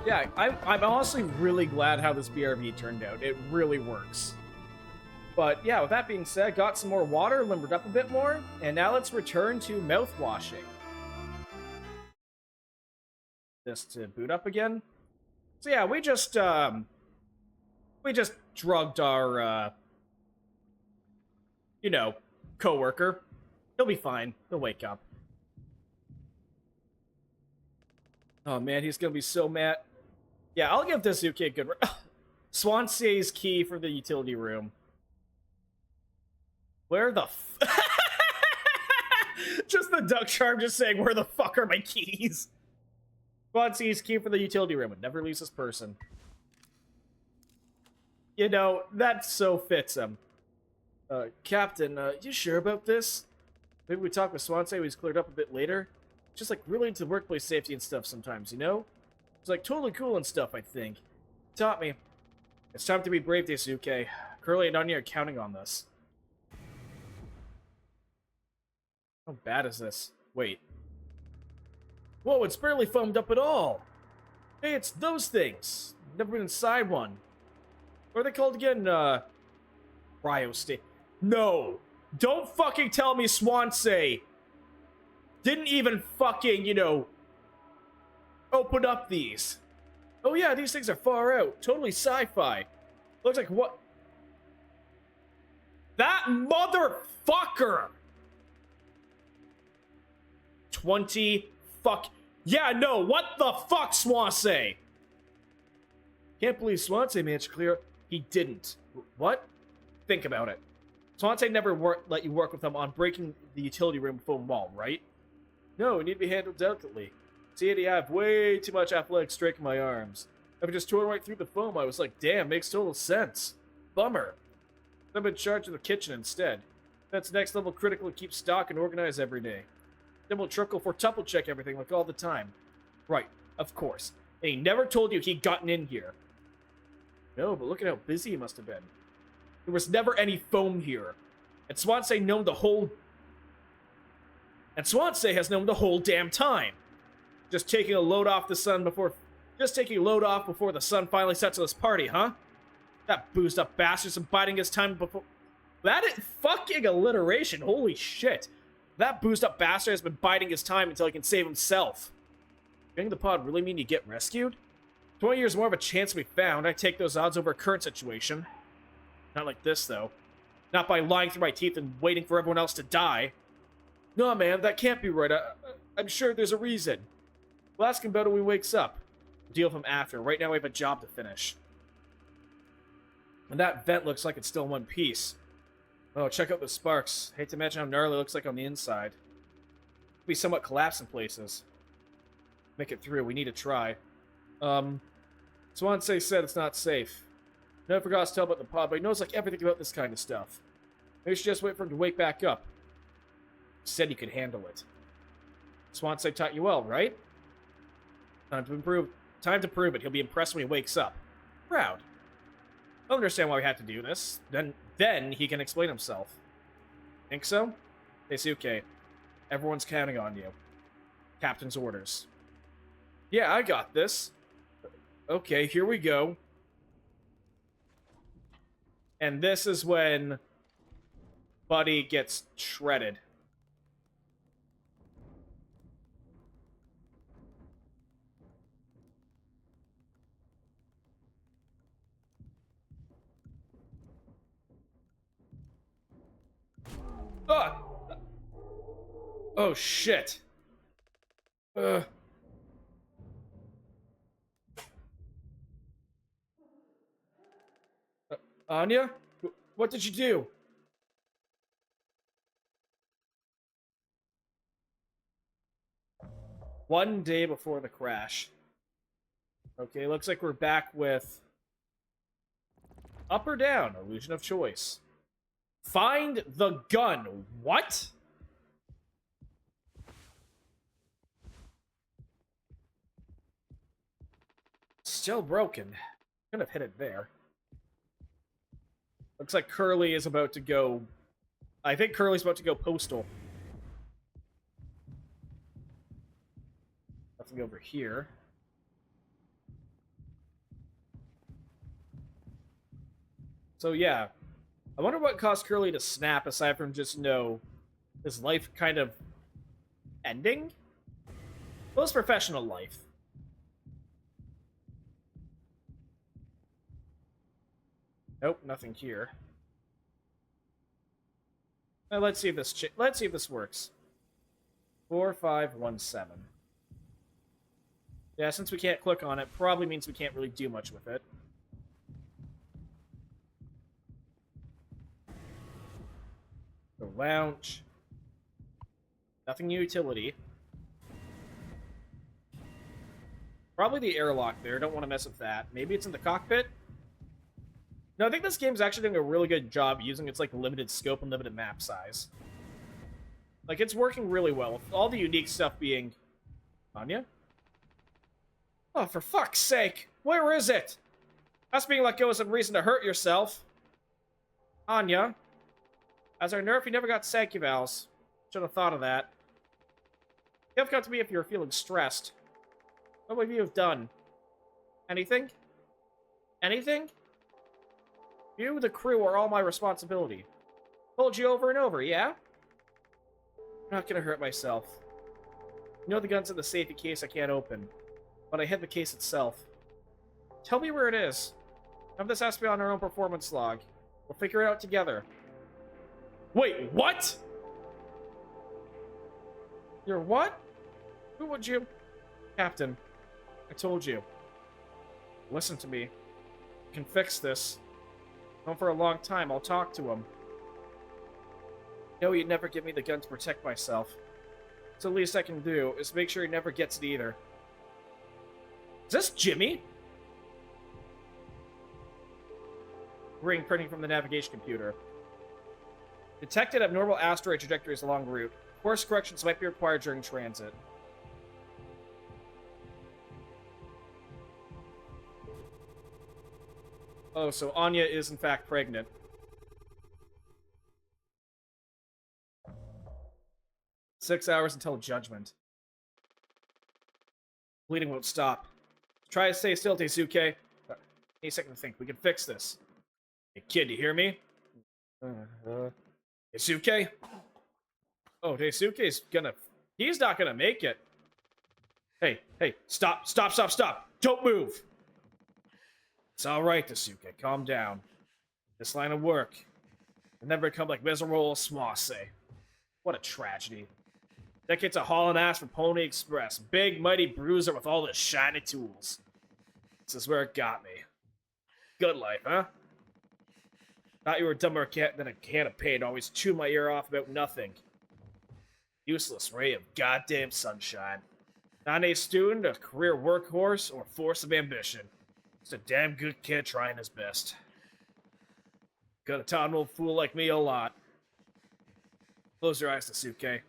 Yeah, I'm honestly really glad how this BRB turned out. It really works. But yeah, with that being said, got some more water, limbered up a bit more, and now let's return to mouthwashing. This to boot up again. So yeah, we just drugged our you know, coworker. He'll be fine. He'll wake up. Oh man, he's gonna be so mad. Yeah, I'll give Daisuke a good. Swansea's key for the utility room. Where the just the duck charm just saying, where the fuck are my keys? Swansea's key for the utility room. It never leaves this person. You know, that so fits him. Captain, you sure about this? Maybe we talk with Swansea when he's cleared up a bit later. Just like really into workplace safety and stuff sometimes, you know? It's like totally cool and stuff, I think. Taught me. It's time to be brave, Daisuke. Curly and Anya are counting on this. How bad is this? Wait. Whoa, it's barely foamed up at all! Hey, it's those things! Never been inside one. What are they called again? Cryo state. No! Don't fucking tell me Swansea didn't even fucking, you know, open up these. Oh yeah, these things are far out. Totally sci-fi. Looks like what? That motherfucker! 20 fuck. Yeah, no, what the fuck, Swansea? Can't believe Swansea managed to clear. He didn't. What? Think about it. Swansea never let you work with him on breaking the utility room foam wall, right? No, it need to be handled delicately. See, I have way too much athletic strength in my arms. If I just tore right through the foam, I was like, damn, makes total sense. Bummer. I'm in charge of the kitchen instead. That's next level critical to keep stock and organize every day. Then we'll trickle for tuple check everything like all the time. Right, of course. And he never told you he'd gotten in here. No, but look at how busy he must have been. There was never any foam here. And Swansea known the whole... And Swansea has known the whole damn time. Just taking a load off the sun before... Just taking a load off before the sun finally sets to this party, huh? That boozed up bastard's been biding his time before... That is fucking alliteration, holy shit. That boozed up bastard has been biding his time until he can save himself. Getting the pod really mean you get rescued? 20 years more of a chance to be found. I take those odds over a current situation. Not like this, though. Not by lying through my teeth and waiting for everyone else to die. No, man, that can't be right. I'm sure there's a reason. We'll ask him about it when he wakes up. We'll deal with him after. Right now we have a job to finish. And that vent looks like it's still in one piece. Oh, check out the sparks. Hate to imagine how gnarly it looks like on the inside. It'll be somewhat collapsed in places. Make it through. We need to try. Swansea said it's not safe. Never forgot to tell about the pod, but he knows like everything about this kind of stuff. Maybe we should just wait for him to wake back up. He said he could handle it. Swansea taught you well, right? Time to prove it. He'll be impressed when he wakes up. Proud. I'll understand why we had to do this. Then he can explain himself. Think so? Daisuke, everyone's counting on you. Captain's orders. Yeah, I got this. Okay, here we go. And this is when Buddy gets shredded. Ah! Oh, shit. Anya? What did you do? One day before the crash. Okay, looks like we're back with... Up or down? Illusion of choice. Find the gun. What? Still broken. Could have hit it there. Looks like Curly is about to go... I think Curly's about to go postal. Nothing over here. So yeah. I wonder what caused Curly to snap aside from just, his life kind of ending? Well, his professional life. Nope, nothing here. Now let's see if this works. 4517. Yeah, since we can't click on it, probably means we can't really do much with it. The lounge. Nothing utility. Probably the airlock there. Don't want to mess with that. Maybe it's in the cockpit? No, I think this game's actually doing a really good job using its, like, limited scope and limited map size. Like, it's working really well, with all the unique stuff being... Anya? Oh, for fuck's sake! Where is it? Us being let go is some reason to hurt yourself. Anya? As our nerf, you never got Sankey Vals. Should have thought of that. You have come to me if you were feeling stressed. What would you have done? Anything? Anything? You, the crew, are all my responsibility. Told you over and over, yeah? I'm not gonna hurt myself. You know the gun's in the safe in case I can't open. But I hid the case itself. Tell me where it is. None of this has to be on our own performance log. We'll figure it out together. Wait, what? You're what? Who would you... Captain, I told you. Listen to me. You can fix this. Known for a long time, I'll talk to him. No, you'd never give me the gun to protect myself. So the least I can do is make sure he never gets it either. Is this Jimmy? Ring printing from the navigation computer. Detected abnormal asteroid trajectories along route. Course corrections might be required during transit. Oh, so Anya is in fact pregnant. Six hours until judgment. Bleeding won't stop. Try to stay still, Daisuke. Need a second to think. We can fix this. Hey, kid, you hear me? Daisuke? Oh, Daisuke's gonna... He's not gonna make it. Hey, stop. Don't move. It's alright, Daisuke. Calm down. This line of work will never become like miserable Swase. What a tragedy. Decades of hauling ass for Pony Express. Big, mighty bruiser with all the shiny tools. This is where it got me. Good life, huh? Thought you were dumber than a can of paint, always chew my ear off about nothing. Useless ray of goddamn sunshine. Not a student, a career workhorse, or force of ambition. Just a damn good kid trying his best. Could have taught an old fool like me a lot. Close your eyes, Daisuke.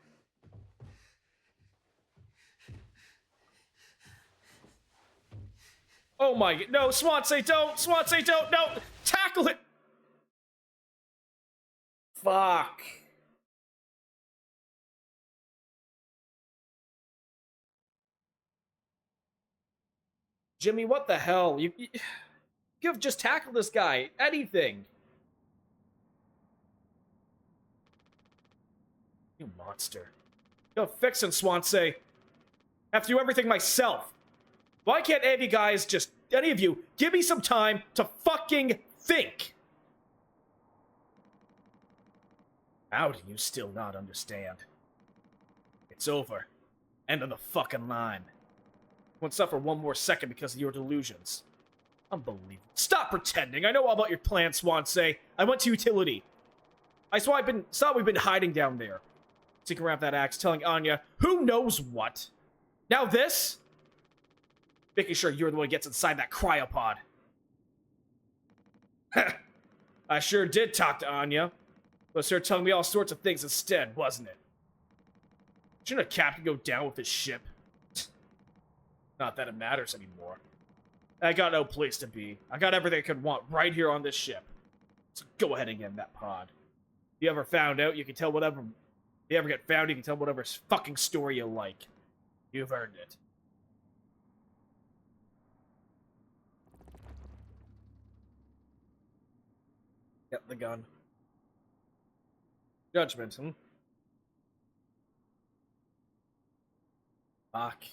Oh my... No, Swansea, don't! Swansea, don't! No! Tackle it! Fuck. Jimmy, what the hell? You have just tackled this guy. Anything. You monster. Go fixin', Swansea. I have to do everything myself. Why can't any of you, give me some time to fucking think? How do you still not understand? It's over. End of the fucking line. Won't suffer one more second because of your delusions. Unbelievable. Stop pretending. I know all about your plan, Swansea. I went to utility. I saw we've been hiding down there. Sneaking around that axe, telling Anya who knows what. Now this? Making sure you're the one who gets inside that cryopod. I sure did talk to Anya. Was her telling me all sorts of things instead, wasn't it? Shouldn't a captain go down with his ship? Not that it matters anymore. I got no place to be. I got everything I could want right here on this ship. So go ahead and get in that pod. If you ever found out, you can tell whatever... If you ever get found, you can tell whatever fucking story you like. You've earned it. Get the gun. Judgment, hmm? Fuck.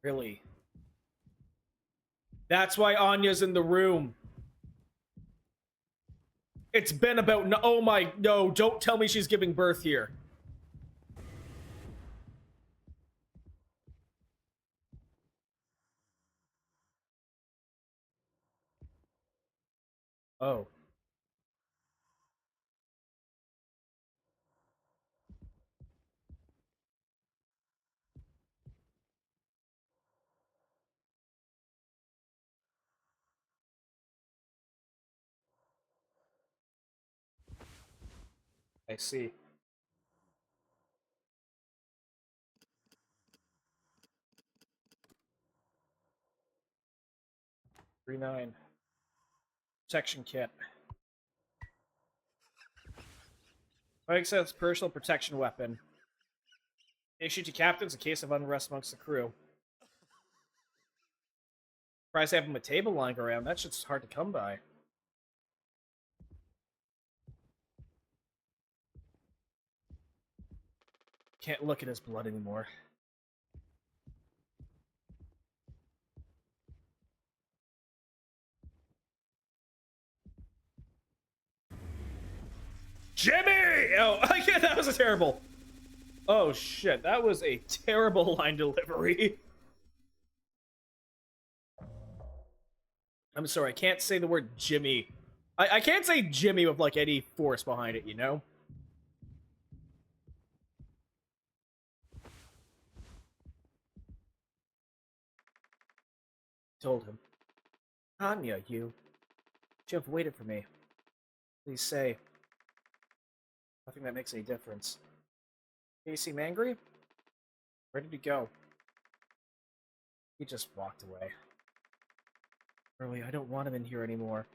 Really? That's why Anya's in the room. It's been about no, oh my, no, don't tell me she's giving birth here. Oh. I see. 3-9. Protection kit. Access personal protection weapon. Issued to captains in case of unrest amongst the crew. Surprised they have them a table lying around. That shit's hard to come by. Can't look at his blood anymore. Jimmy! Oh, yeah, that was a terrible. Oh shit, that was a terrible line delivery. I'm sorry, I can't say the word Jimmy. I can't say Jimmy with like any force behind it, you know? Told him. Anya, you have waited for me. Please say. Nothing that makes any difference. You seem angry? Where did he go? He just walked away. Really, I don't want him in here anymore.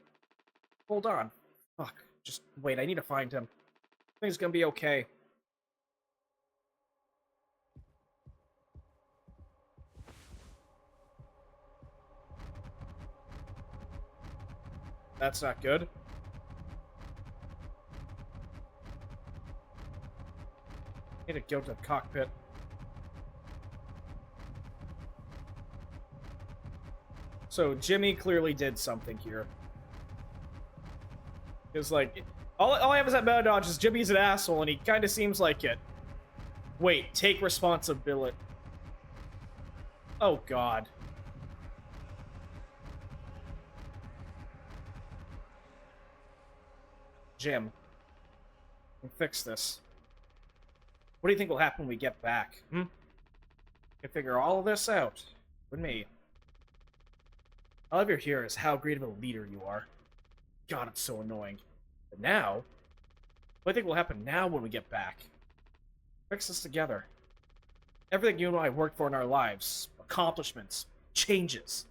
Hold on. Fuck. Just wait, I need to find him. Things gonna be okay. That's not good. Need to go to the cockpit. So Jimmy clearly did something here. Because like, all I have is that meta dodge is Jimmy's an asshole, and he kind of seems like it. Wait, take responsibility. Oh God. Jim, fix this. What do you think will happen when we get back? Hmm? Can figure all of this out with me. All I've ever hear is how great of a leader you are. God, it's so annoying. But now, what do you think will happen now when we get back? Fix this together. Everything you and I worked for in our lives, accomplishments, changes.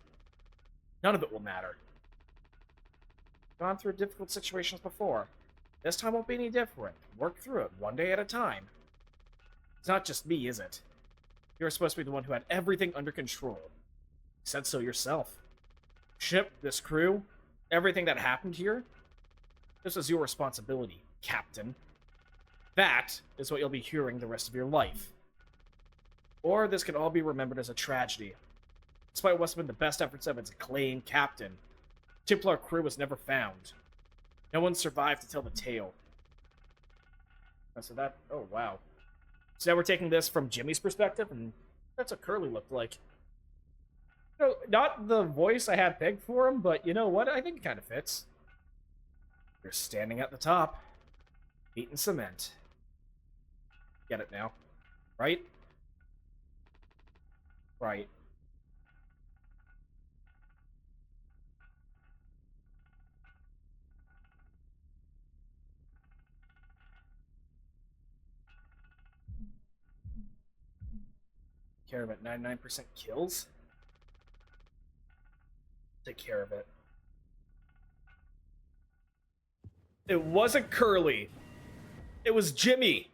None of it will matter. Gone through difficult situations before. This time won't be any different. Work through it, one day at a time. It's not just me, is it? You're supposed to be the one who had everything under control. You said so yourself. Ship, this crew, everything that happened here, this was your responsibility, Captain. That is what you'll be hearing the rest of your life. Or this can all be remembered as a tragedy. Despite what's been the best efforts of its acclaimed captain, the Templar crew was never found. No one survived to tell the tale. So that, oh wow. So now we're taking this from Jimmy's perspective, and that's what Curly looked like. You know, not the voice I had pegged for him, but you know what? I think it kind of fits. You're standing at the top, feet in cement. Get it now, right? Right. Care of it. 99% kills? Take care of it. It wasn't Curly. It was Jimmy.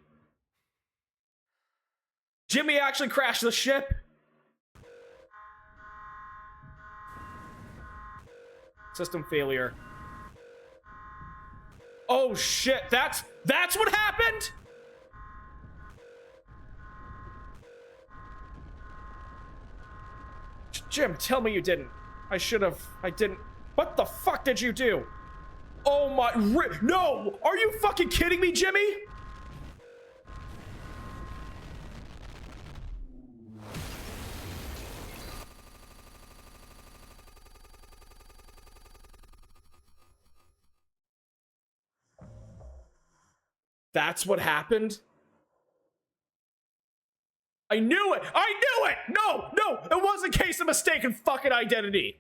Jimmy actually crashed the ship. System failure. Oh shit, that's what happened? Jim, tell me you didn't. I didn't. What the fuck did you do? Oh my, no! Are you fucking kidding me, Jimmy? That's what happened? I knew it! I knew it! No! No! It was a case of mistaken fucking identity.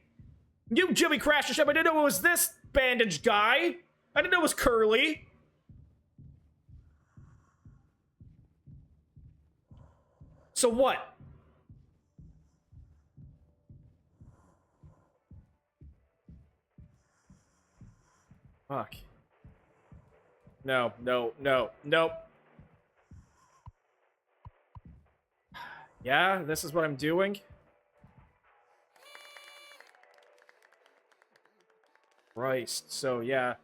You, Jimmy, crashed the ship. I didn't know it was this bandaged guy. I didn't know it was Curly. So what? Fuck. No, no, no, nope. Yeah, this is what I'm doing. Christ. So, yeah.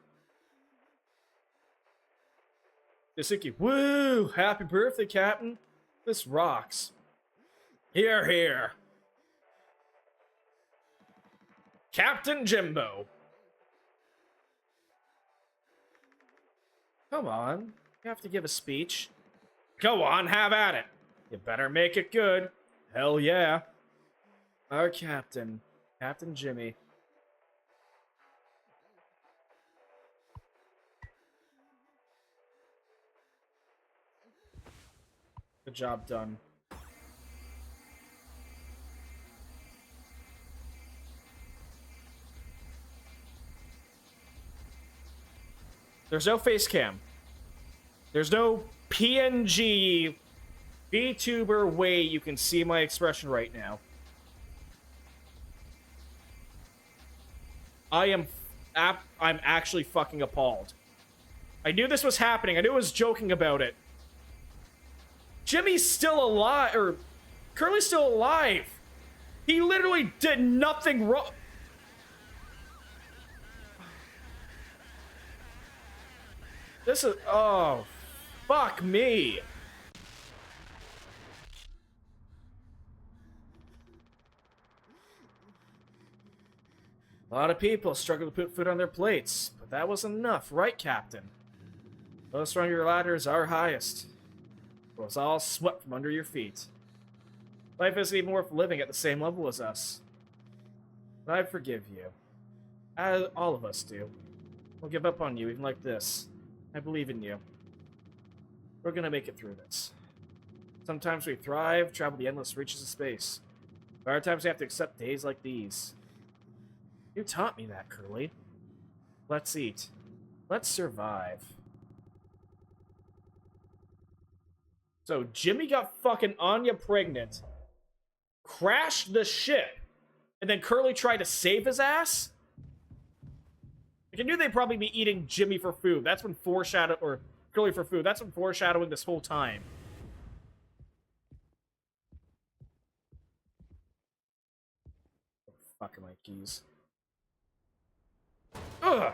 Yasuki, woo! Happy birthday, Captain. This rocks. Here, here. Captain Jimbo. Come on. You have to give a speech. Go on, have at it. You better make it good. Hell yeah. Our captain. Captain Jimmy. Good job done. There's no face cam. There's no PNG VTuber way you can see my expression right now. I'm actually fucking appalled. I knew this was happening. I knew I was joking about it. Jimmy's still alive, or Curly's still alive. He literally did nothing wrong. This is, oh, fuck me. A lot of people struggle to put food on their plates, but that wasn't enough, right, Captain? Those stronger ladders are highest. It was all swept from under your feet. Life isn't even worth living at the same level as us. But I forgive you. As all of us do. We'll give up on you, even like this. I believe in you. We're gonna make it through this. Sometimes we thrive, travel the endless reaches of space. But other times we have to accept days like these. You taught me that, Curly. Let's eat. Let's survive. So Jimmy got fucking Anya pregnant, crashed the ship, and then Curly tried to save his ass? Like, I knew they'd probably be eating Jimmy for food. That's been foreshadowed, or Curly for food. That's been foreshadowing this whole time. Oh, fucking my keys. Ugh!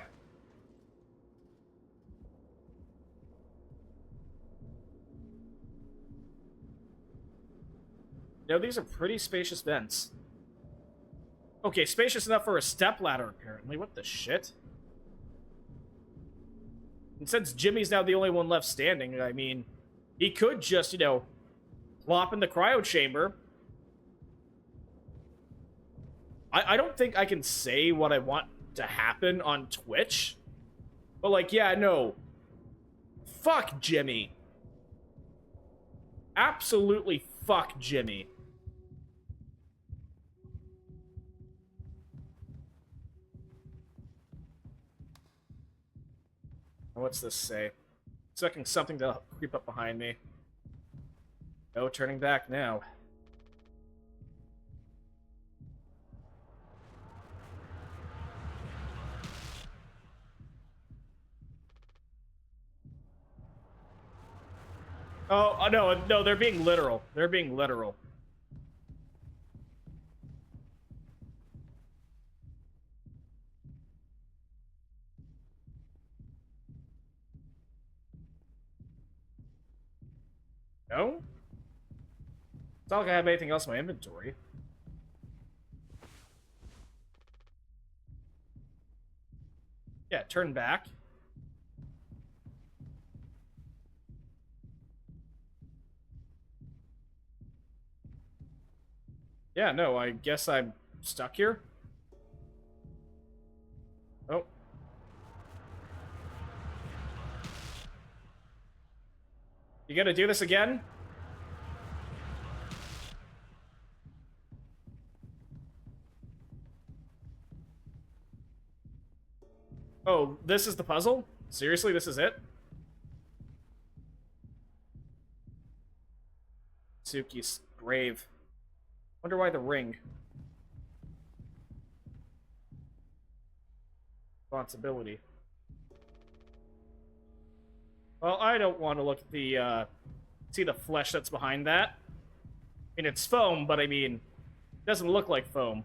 No, these are pretty spacious vents. Okay, spacious enough for a stepladder, apparently. What the shit? And since Jimmy's now the only one left standing, I mean, he could just, you know, plop in the cryo chamber. I don't think I can say what I want to happen on Twitch. But, like, yeah, no. Fuck Jimmy. Absolutely fuck Jimmy. What's this say? Expecting something to creep up behind me. No turning back now. Oh, no, they're being literal. They're being literal. No? It's not like I have anything else in my inventory. Yeah, turn back. Yeah, no, I guess I'm stuck here. Oh. You gonna do this again? Oh, this is the puzzle? Seriously, this is it? Suki's grave. Wonder why the ring. Responsibility. Well, I don't want to look at the, see the flesh that's behind that. I mean, it's foam, but I mean, it doesn't look like foam.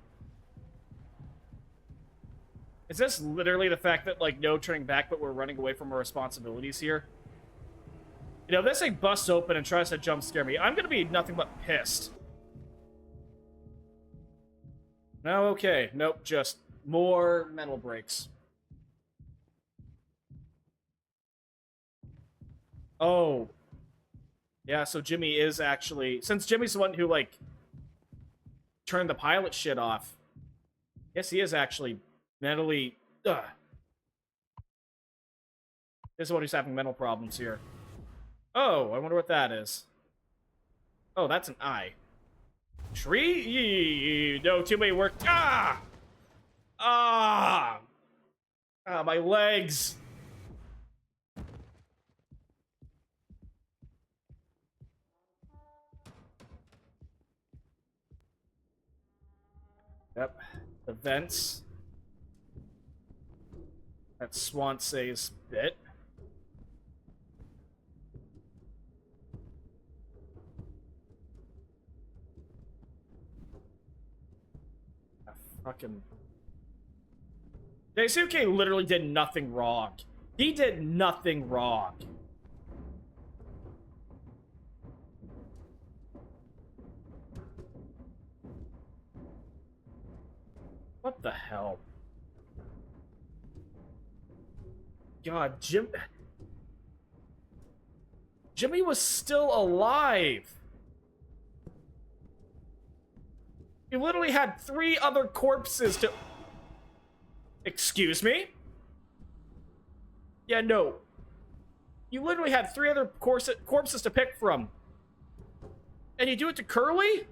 Is this literally the fact that, like, no turning back, but we're running away from our responsibilities here? You know, if this thing busts open and tries to jump scare me, I'm gonna be nothing but pissed. No, okay. Nope, just more metal breaks. Oh. Yeah, so Jimmy is actually... Since Jimmy's the one who, like, turned the pilot shit off, I guess he is actually mentally... Ugh. This is one who's having mental problems here. Oh, I wonder what that is. Oh, that's an eye. Tree? No, too many work. Ah! Ah! Ah, my legs. Yep. The vents. That's Swansea's bit. Ah, fucking... Daisuke literally did nothing wrong. He did nothing wrong. What the hell? God, Jimmy was still alive. He literally had 3 other corpses to... Excuse me? Yeah, no. You literally had 3 other corpses to pick from. And you do it to Curly?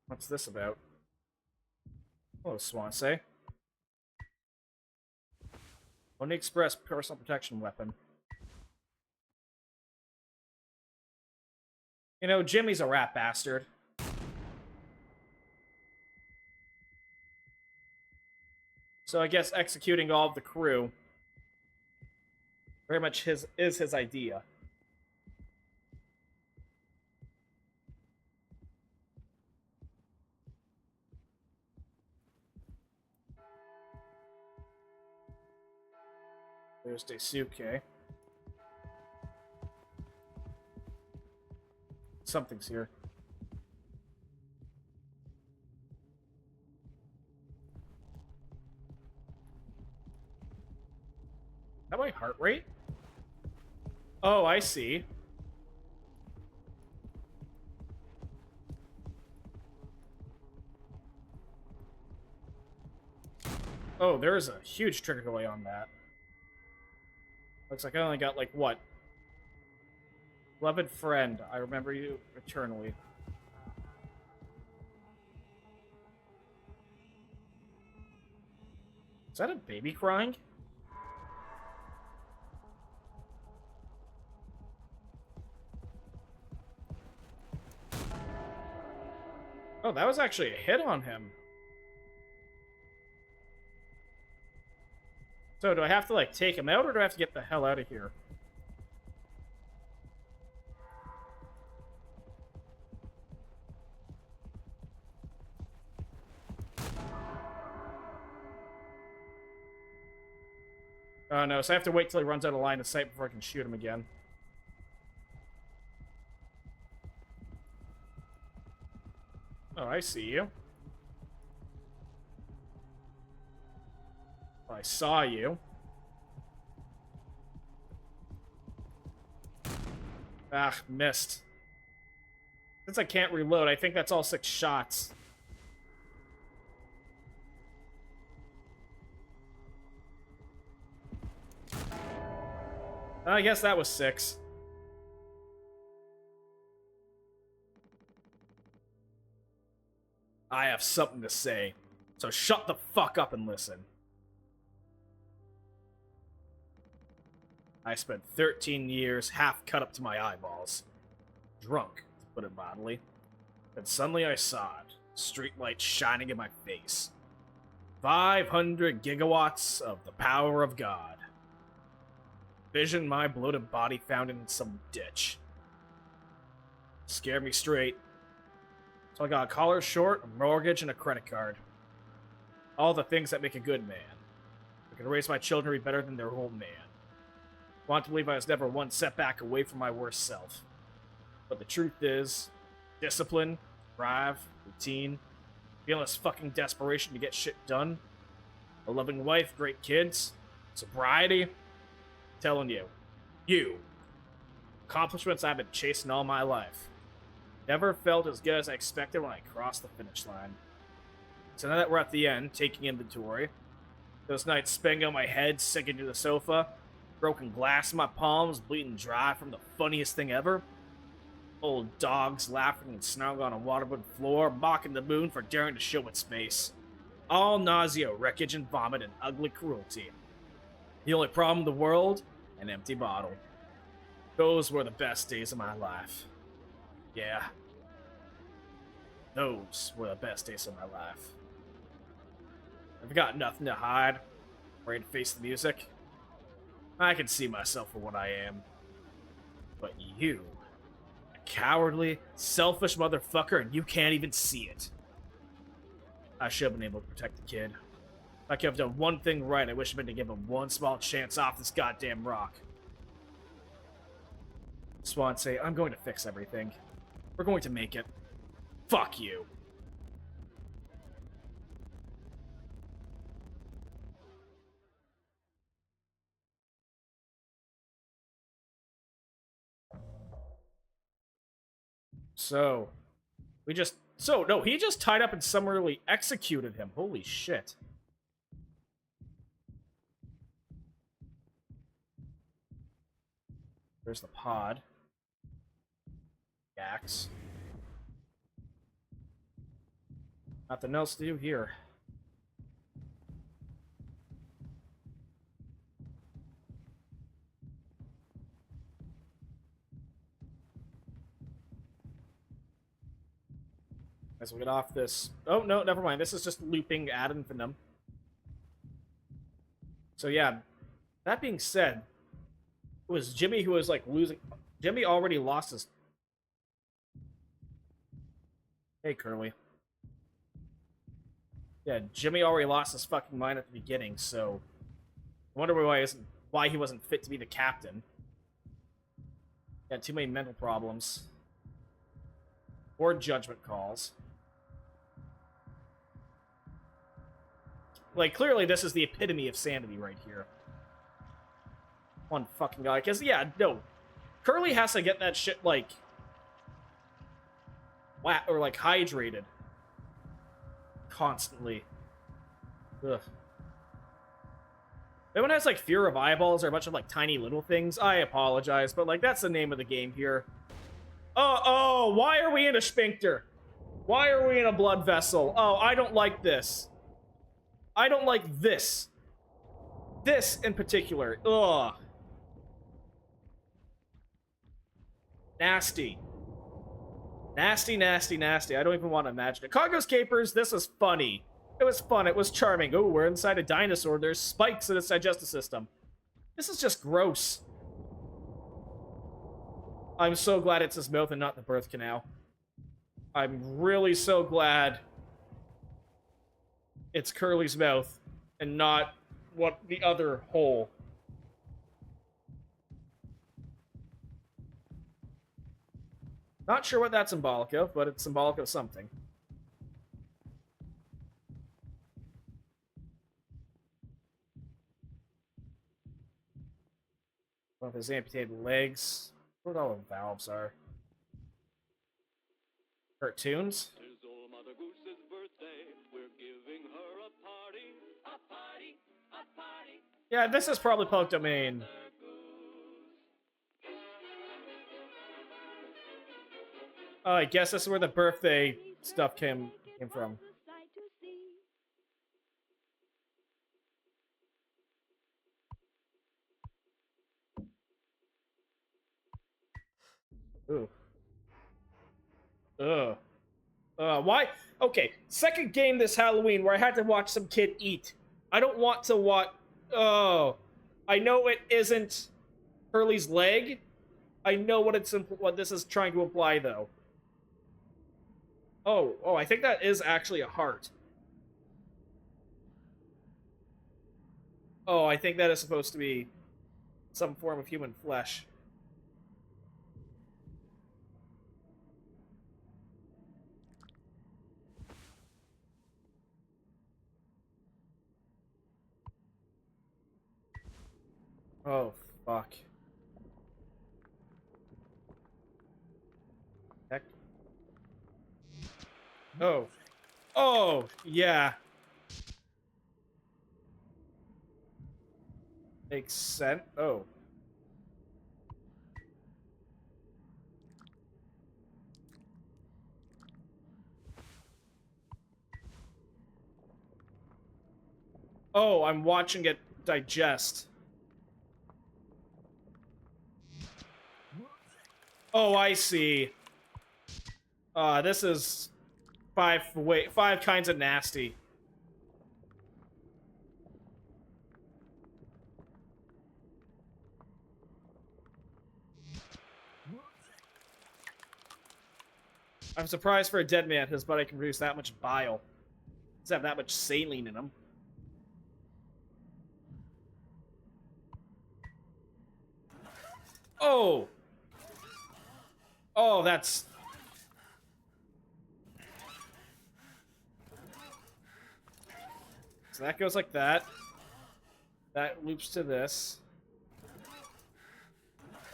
What's this about? Hello, Swansea. Pony Express personal protection weapon. You know, Jimmy's a rat bastard. So I guess executing all of the crew very much is his idea. There's Daisuke. Something's here. Is that my heart rate? Oh, I see. Oh, there is a huge trigger delay on that. Looks like I only got, like, what? Beloved friend, I remember you eternally. Is that a baby crying? Oh, that was actually a hit on him. So, do I have to, like, take him out, or do I have to get the hell out of here? Oh no, so I have to wait till he runs out of line of sight before I can shoot him again. Oh, I see you. Oh, I saw you. Ah, missed. Since I can't reload, I think that's all 6 shots. I guess that was 6. I have something to say, so shut the fuck up and listen. I spent 13 years half cut up to my eyeballs. Drunk, to put it mildly. Then suddenly I saw it. Streetlights shining in my face. 500 gigawatts of the power of God. Vision my bloated body found in some ditch. Scared me straight. So I got a collar short, a mortgage, and a credit card. All the things that make a good man. I can raise my children to be better than their old man. Want to believe I was never one setback away from my worst self. But the truth is, discipline, drive, routine, fearless fucking desperation to get shit done, a loving wife, great kids, sobriety, telling you, accomplishments I've been chasing all my life. Never felt as good as I expected when I crossed the finish line. So now that we're at the end, taking inventory, those nights spinning on my head, sinking to the sofa, broken glass in my palms, bleeding dry from the funniest thing ever, old dogs laughing and snarling on a waterwood floor, mocking the moon for daring to show its face. All nausea, wreckage, and vomit, and ugly cruelty. The only problem in the world, an empty bottle. Those were the best days of my life. Yeah. Those were the best days of my life. I've got nothing to hide. Ready to face the music. I can see myself for what I am. But you, a cowardly, selfish motherfucker, and you can't even see it. I should have been able to protect the kid. If I could have done one thing right, I wish I'd been to give him one small chance off this goddamn rock. Swan say, I'm going to fix everything. We're going to make it. Fuck you. So, no, he just tied up and summarily executed him. Holy shit. There's the pod. Axe. Nothing else to do here. As we get off this... Oh, no, never mind. This is just looping ad infinitum. So, yeah. That being said, it was Jimmy who was, like, losing... Jimmy already lost his... Hey, Curly. Yeah, Jimmy already lost his fucking mind at the beginning, so... I wonder why he wasn't fit to be the captain. He had too many mental problems. Or judgment calls. Like, clearly this is the epitome of sanity right here. One fucking guy. Because, yeah, no. Curly has to get that shit, like... or, like, hydrated. Constantly. Ugh. If anyone has, like, fear of eyeballs or a bunch of, like, tiny little things, I apologize, but, like, that's the name of the game here. Oh, why are we in a sphincter? Why are we in a blood vessel? Oh, I don't like this. I don't like this. This in particular. Ugh. Nasty. Nasty, nasty, nasty. I don't even want to imagine it. Congo's Capers, this was funny. It was fun. It was charming. Oh, we're inside a dinosaur. There's spikes in its digestive system. This is just gross. I'm so glad it's his mouth and not the birth canal. I'm really so glad it's Curly's mouth and not what the other hole Not sure what that's symbolic of, but it's symbolic of something. One of his amputated legs. What all the valves are. Cartoons? It's old Mother Goose's birthday. We're giving her a party. A party. A party. Yeah, this is probably public domain. Oh, I guess this is where the birthday stuff came from. Ooh. Ugh. Why? Okay, second game this Halloween where I had to watch some kid eat. I don't want to watch... Oh. I know it isn't Hurley's leg. I know what this is trying to imply, though. Oh, I think that is actually a heart. Oh, I think that is supposed to be some form of human flesh. Oh, fuck. Heck. Oh. Oh, yeah. Makes sense. Oh. Oh, I'm watching it digest. Oh, I see. This is five kinds of nasty. I'm surprised for a dead man his body can produce that much bile. Does have that much saline in him. Oh! Oh, that's... So that goes like that. That loops to this.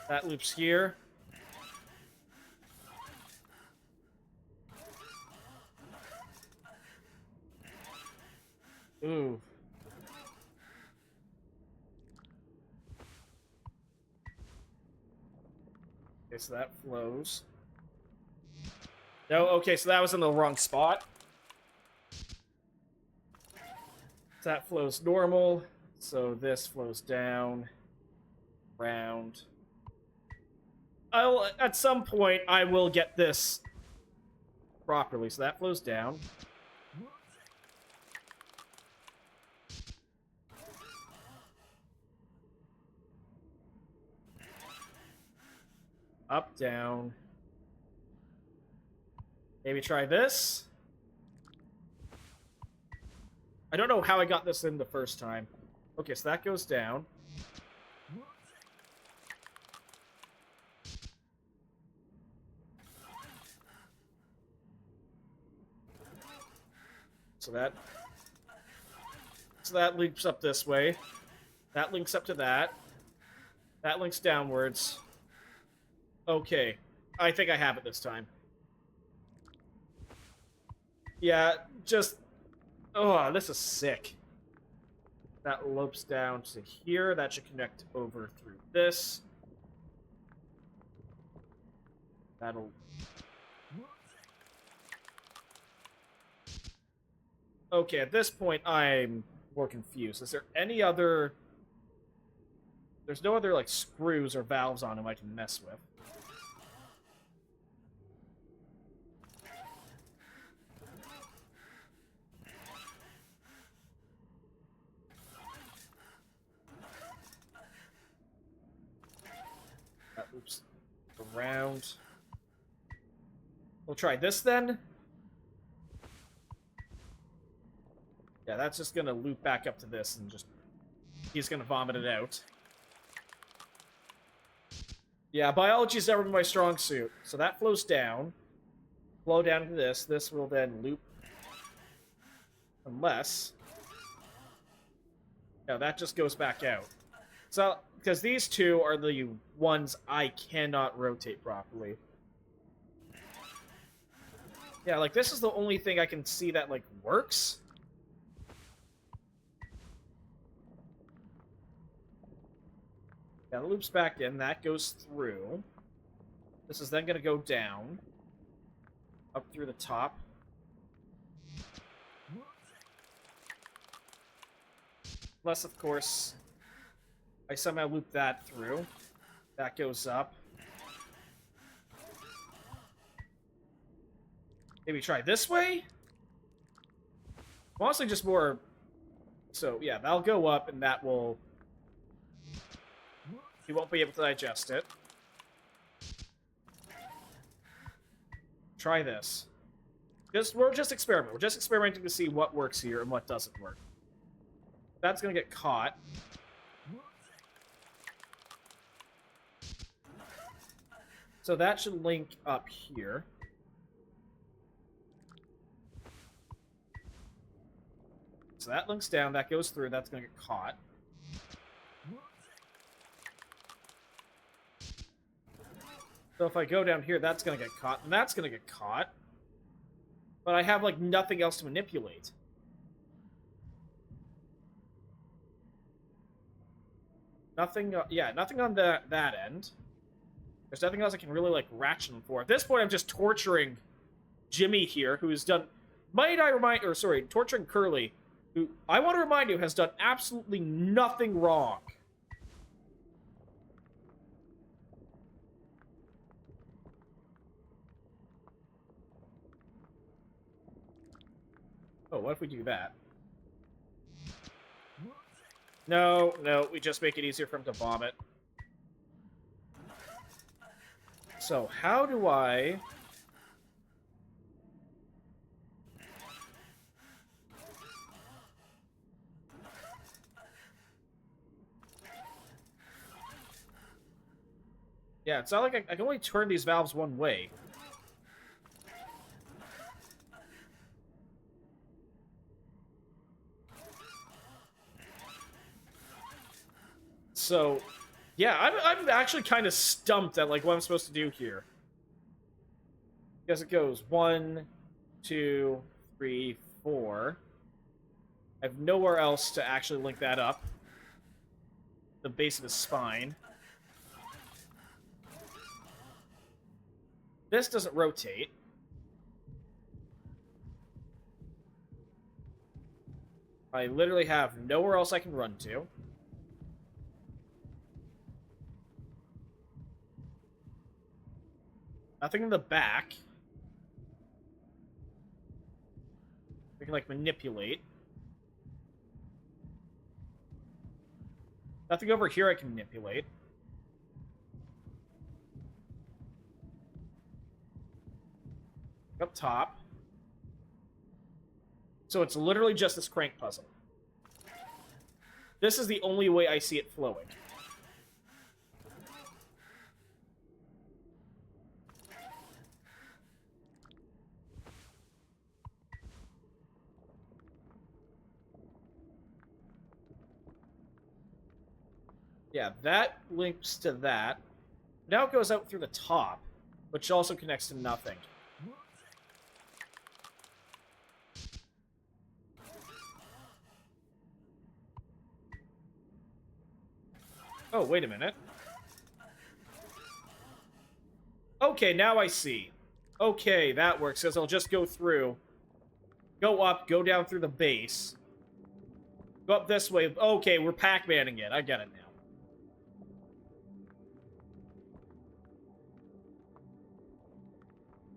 That loops here. Ooh. Okay, so that flows. No, okay, so that was in the wrong spot. So that flows normal. So this flows down, round. At some point, I will get this properly. So that flows down. Up, down. Maybe try this. I don't know how I got this in the first time. Okay, so that goes down. So that links up this way. That links up to that. That links downwards. Okay. I think I have it this time. Yeah, just... Oh, this is sick. That lopes down to here. That should connect over through this. That'll... Okay, at this point, I'm more confused. Is there any other... There's no other, like, screws or valves on him I can mess with. That loops around. We'll try this then. Yeah, that's just gonna loop back up to this and just... He's gonna vomit it out. Yeah, biology's never been my strong suit. So that flows down. Flow down into this. This will then loop. Unless... No, that just goes back out. So, because these two are the ones I cannot rotate properly. Yeah, like, this is the only thing I can see that, like, works. Yeah, the loop's back in. That goes through. This is then going to go down. Up through the top. Unless, of course, I somehow loop that through. That goes up. Maybe try this way? Honestly, just more... So, yeah, that'll go up, and that will... You won't be able to digest it. Try this. We're just experimenting. We're just experimenting to see what works here and what doesn't work. That's gonna get caught. So that should link up here. So that links down, that goes through, that's gonna get caught. So if I go down here, that's gonna get caught, and that's gonna get caught. But I have, like, nothing else to manipulate. Nothing, yeah, nothing on that end. There's nothing else I can really, like, ratchet them for. At this point, I'm just torturing Jimmy here, who's done... torturing Curly, who, I want to remind you, has done absolutely nothing wrong. Oh, what if we do that? No, we just make it easier for him to vomit. So, how do I... Yeah, it's not like I can only turn these valves one way. So, yeah, I'm actually kind of stumped at, like, what I'm supposed to do here. Because it goes 1, 2, 3, 4. I have nowhere else to actually link that up. The base of his spine. This doesn't rotate. I literally have nowhere else I can run to. Nothing in the back. We can, like, manipulate. Nothing over here I can manipulate. Up top. So it's literally just this crank puzzle. This is the only way I see it flowing. Yeah, that links to that. Now it goes out through the top, which also connects to nothing. Oh, wait a minute. Okay, now I see. Okay, that works, because I'll just go through. Go up, go down through the base. Go up this way. Okay, we're Pac-Manning it. I get it now.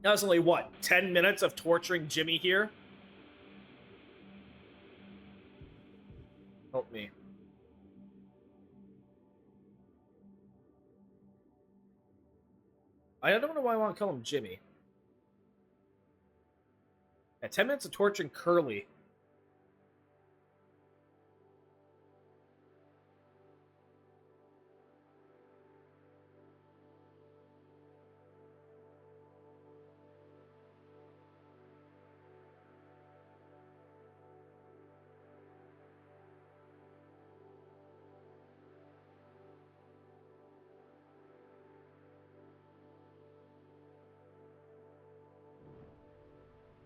That was only, what, 10 minutes of torturing Jimmy here? Help me. I don't know why I want to call him Jimmy. Yeah, 10 minutes of torturing Curly.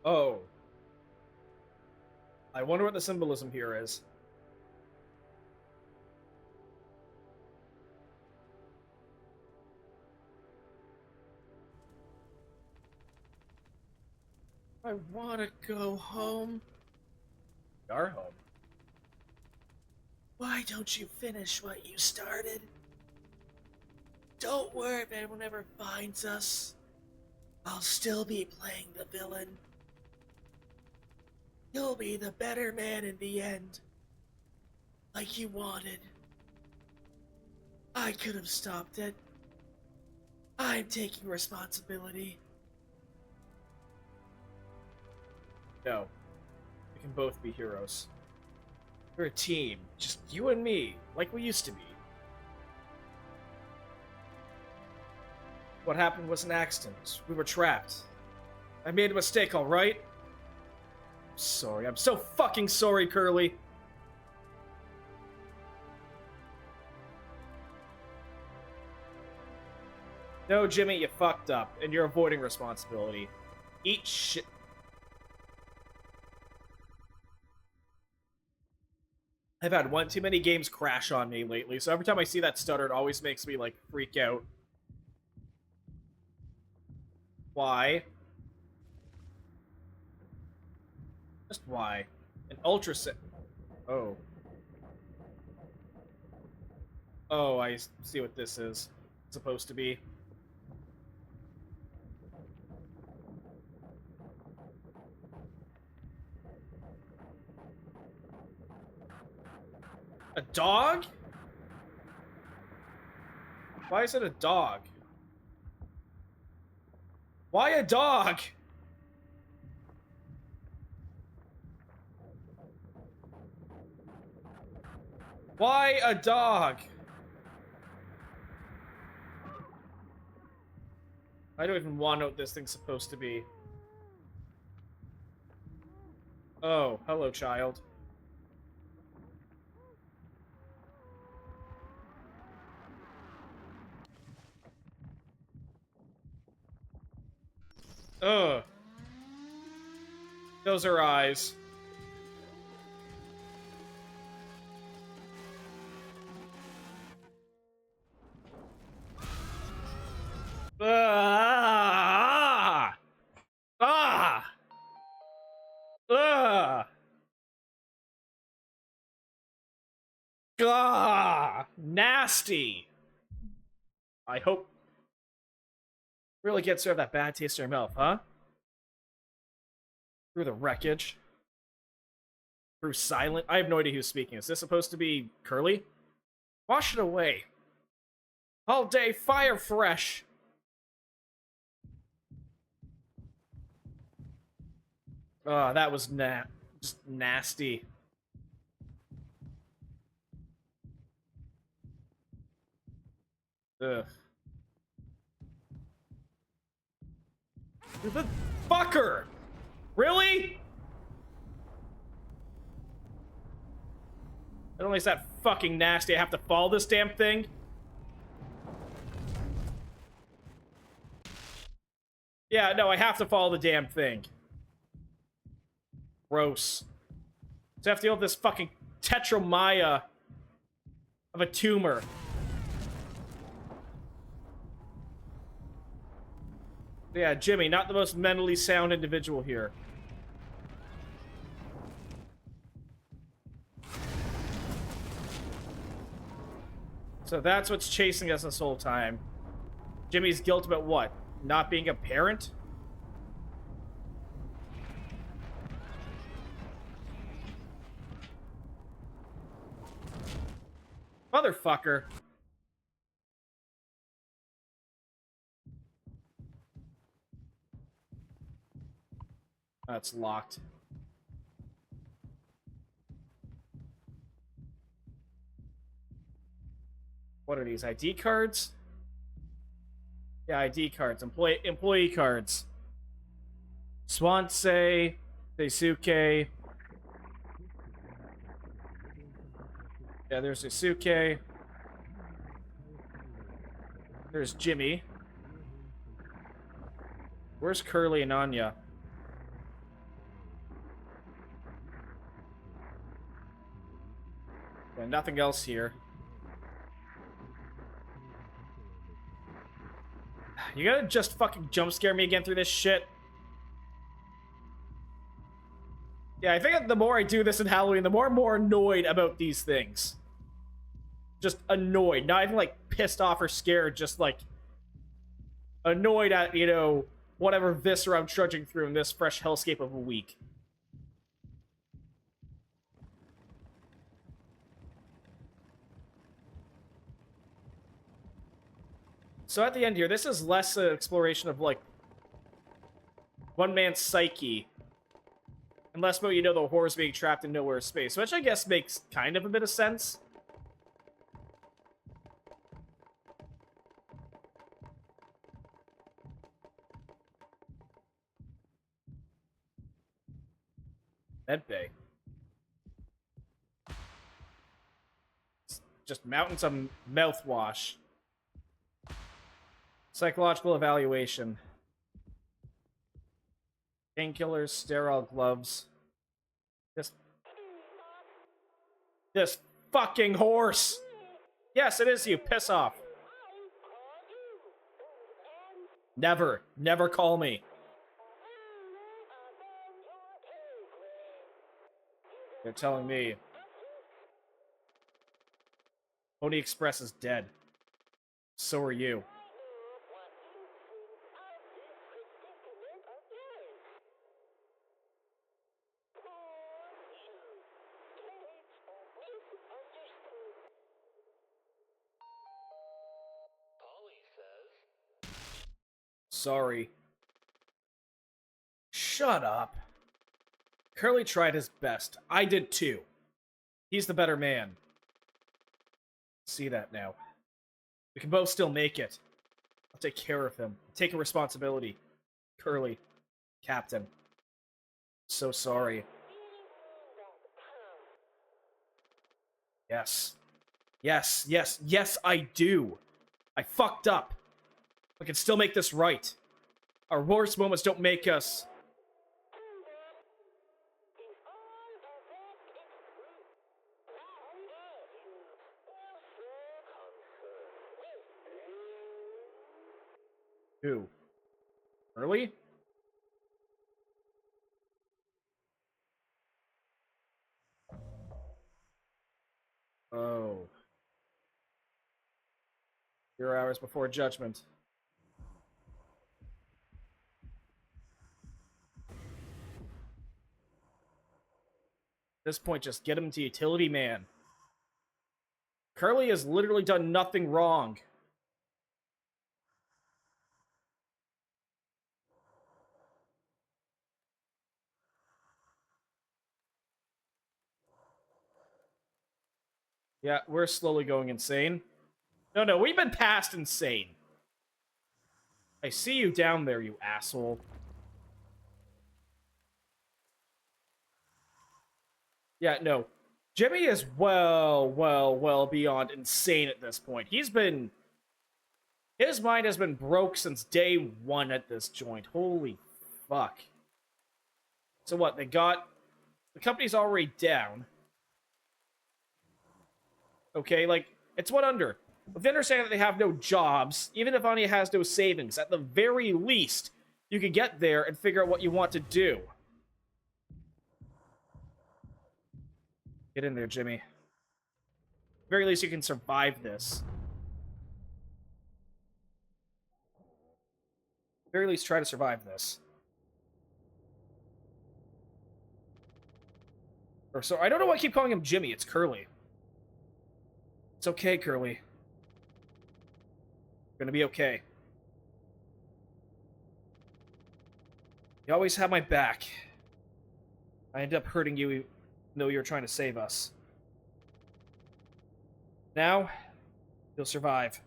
Oh. I wonder what the symbolism here is. I want to go home. We are home. Why don't you finish what you started? Don't worry if anyone ever finds us. I'll still be playing the villain. You'll be the better man in the end. Like you wanted. I could have stopped it. I'm taking responsibility. No. We can both be heroes. We're a team. Just you and me, like we used to be. What happened was an accident. We were trapped. I made a mistake, alright? I'm sorry. I'm so fucking sorry, Curly. No, Jimmy, you fucked up, and you're avoiding responsibility. Eat shit. I've had one too many games crash on me lately, so every time I see that stutter, it always makes me, like, freak out. Why? Just why? An ultrasound. Oh. Oh, I see what this is supposed to be. A dog? Why is it a dog? Why a dog? Why a dog? I don't even want to know what this thing's supposed to be. Oh, hello, child. Ugh. Those are eyes. Ah! Ah! Ah! Ah! Nasty! I hope... Really gets rid of that bad taste in your mouth, huh? Through the wreckage. Through silent... I have no idea who's speaking. Is this supposed to be Curly? Wash it away. All day fire fresh. Oh, that was just nasty. Ugh. The fucker! Really? Not only is that fucking nasty, I have to follow this damn thing. Yeah, no, I have to follow the damn thing. Gross. So I have to deal with this fucking tetromaya of a tumor. Yeah, Jimmy, not the most mentally sound individual here. So that's what's chasing us this whole time. Jimmy's guilt about what? Not being a parent? Motherfucker. That's locked. What are these? ID cards? Yeah, ID cards. Employee cards. Swansea, Daisuke. Yeah, there's Daisuke. There's Jimmy. Where's Curly and Anya? And nothing else here. You gotta just fucking jump scare me again through this shit. Yeah, I think the more I do this in Halloween, the more I'm more annoyed about these things. Just annoyed. Not even, like, pissed off or scared. Just, like, annoyed at, you know, whatever viscera I'm trudging through in this fresh hellscape of a week. So at the end here, this is less an exploration of, like, one man's psyche. And less about, you know, the horrors being trapped in nowhere space. Which I guess makes kind of a bit of sense. Medbay. Just mountains of mouthwash. Psychological evaluation. Painkillers, sterile gloves. This fucking horse! Yes, it is you. Piss off. Never. Never call me. They're telling me Pony Express is dead. So are you. Sorry. Shut up. Curly tried his best. I did too. He's the better man. See that now. We can both still make it. I'll take care of him. Take a responsibility. Curly. Captain. So sorry. Yes. Yes, yes, yes, I do. I fucked up. I can still make this right. Our worst moments don't make us... Who? Curly? Oh. 0 hours before judgment. At this point, just get him to Utility Man. Curly has literally done nothing wrong. Yeah, we're slowly going insane. No, we've been past insane. I see you down there, you asshole. Yeah, no. Jimmy is well beyond insane at this point. He's been... His mind has been broke since day one at this joint. Holy fuck. So what, they got... The company's already down. Okay, like, it's what under? With the understanding that they have no jobs, even if Anya has no savings, at the very least, you can get there and figure out what you want to do. Get in there, Jimmy. At the very least, you can survive this. At the very least, try to survive this. Or so, I don't know why I keep calling him Jimmy. It's Curly. It's okay, Curly. You're gonna be okay. You always have my back. I ended up hurting you even though you were trying to save us. Now, you'll survive.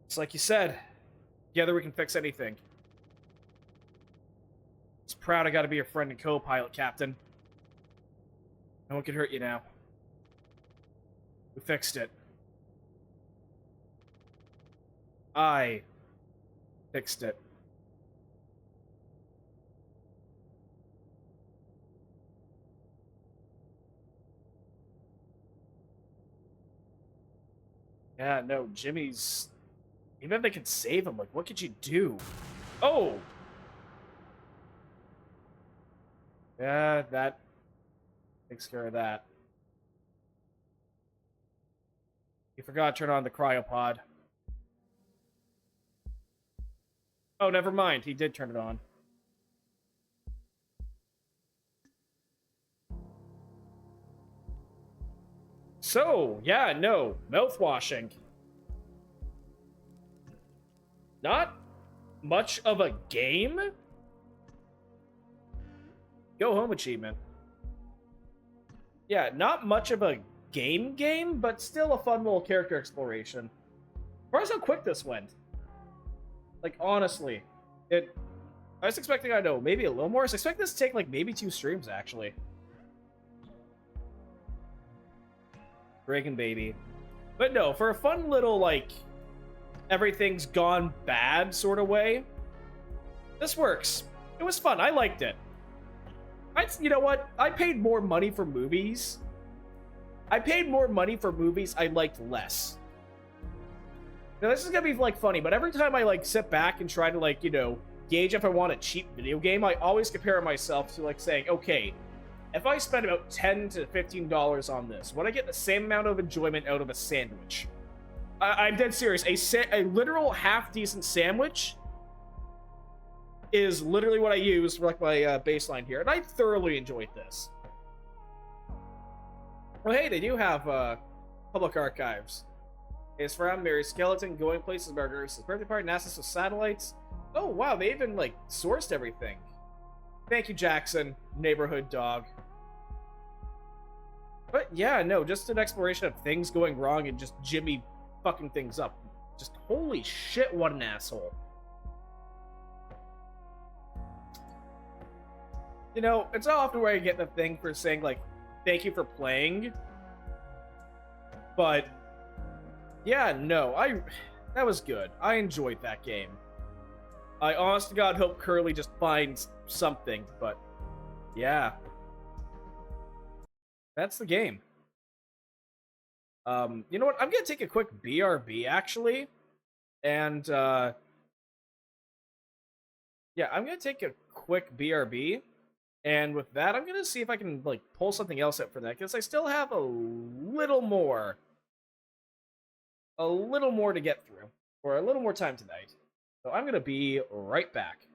It's like you said. Together we can fix anything. It's proud I gotta be your friend and co-pilot, Captain. No one can hurt you now. We fixed it. I fixed it. Yeah, no, Jimmy's... Even if they could save him, like, what could you do? Oh! Yeah, that takes care of that. You forgot to turn on the cryopod. Oh, never mind. He did turn it on. So, yeah, no. Mouthwashing. Not much of a game? Go home achievement. Yeah, not much of a game, but still a fun little character exploration. As far as how quick this went. Like, honestly. I was expecting, I know, maybe a little more. I was expecting this to take, like, maybe 2 streams, actually. Dragon Baby. But no, for a fun little, like, everything's gone bad sort of way, this works. It was fun. I liked it. You know what? I paid more money for movies. I paid more money for movies I liked less. Now, this is gonna be, like, funny, but every time I, like, sit back and try to, like, you know, gauge if I want a cheap video game, I always compare myself to, like, saying, okay, if I spend about $10 to $15 on this, would I get the same amount of enjoyment out of a sandwich? I'm dead serious. A literal half-decent sandwich is literally what I use for, like, my baseline here, and I thoroughly enjoyed this. Well, hey, they do have public archives. It's from Mary Skeleton, Going Places, Margaret's Birthday Party, NASA's with satellites. Oh, wow, they even, like, sourced everything. Thank you, Jackson, neighborhood dog. But yeah, no, just an exploration of things going wrong and just Jimmy fucking things up. Just holy shit, what an asshole. You know, it's not often where I get the thing for saying, like, thank you for playing. But yeah, no, that was good. I enjoyed that game. I honest to God hope Curly just finds something, but yeah. That's the game. You know what? I'm gonna take a quick BRB actually. And yeah, I'm gonna take a quick BRB. And with that, I'm gonna see if I can, like, pull something else up for that, because I still have a little more to get through, or a little more time tonight. So I'm gonna be right back.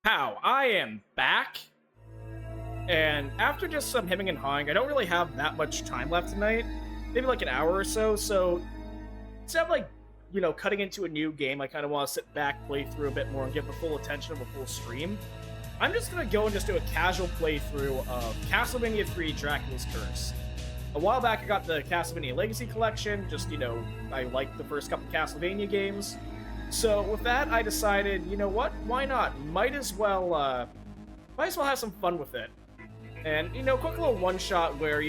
Pow, I am back. And after just some hemming and hawing, I don't really have that much time left tonight. Maybe like an hour or so. So instead of like, cutting into a new game, I kind of want to sit back, play through a bit more, and give the full attention of a full stream. I'm just going to go and just do a casual playthrough of Castlevania 3 Dracula's Curse. A while back, I got the Castlevania Legacy Collection. Just, I liked the first couple Castlevania games. So with that, I decided, you know what? Why not? Might as well have some fun with it. And, quick little one-shot where,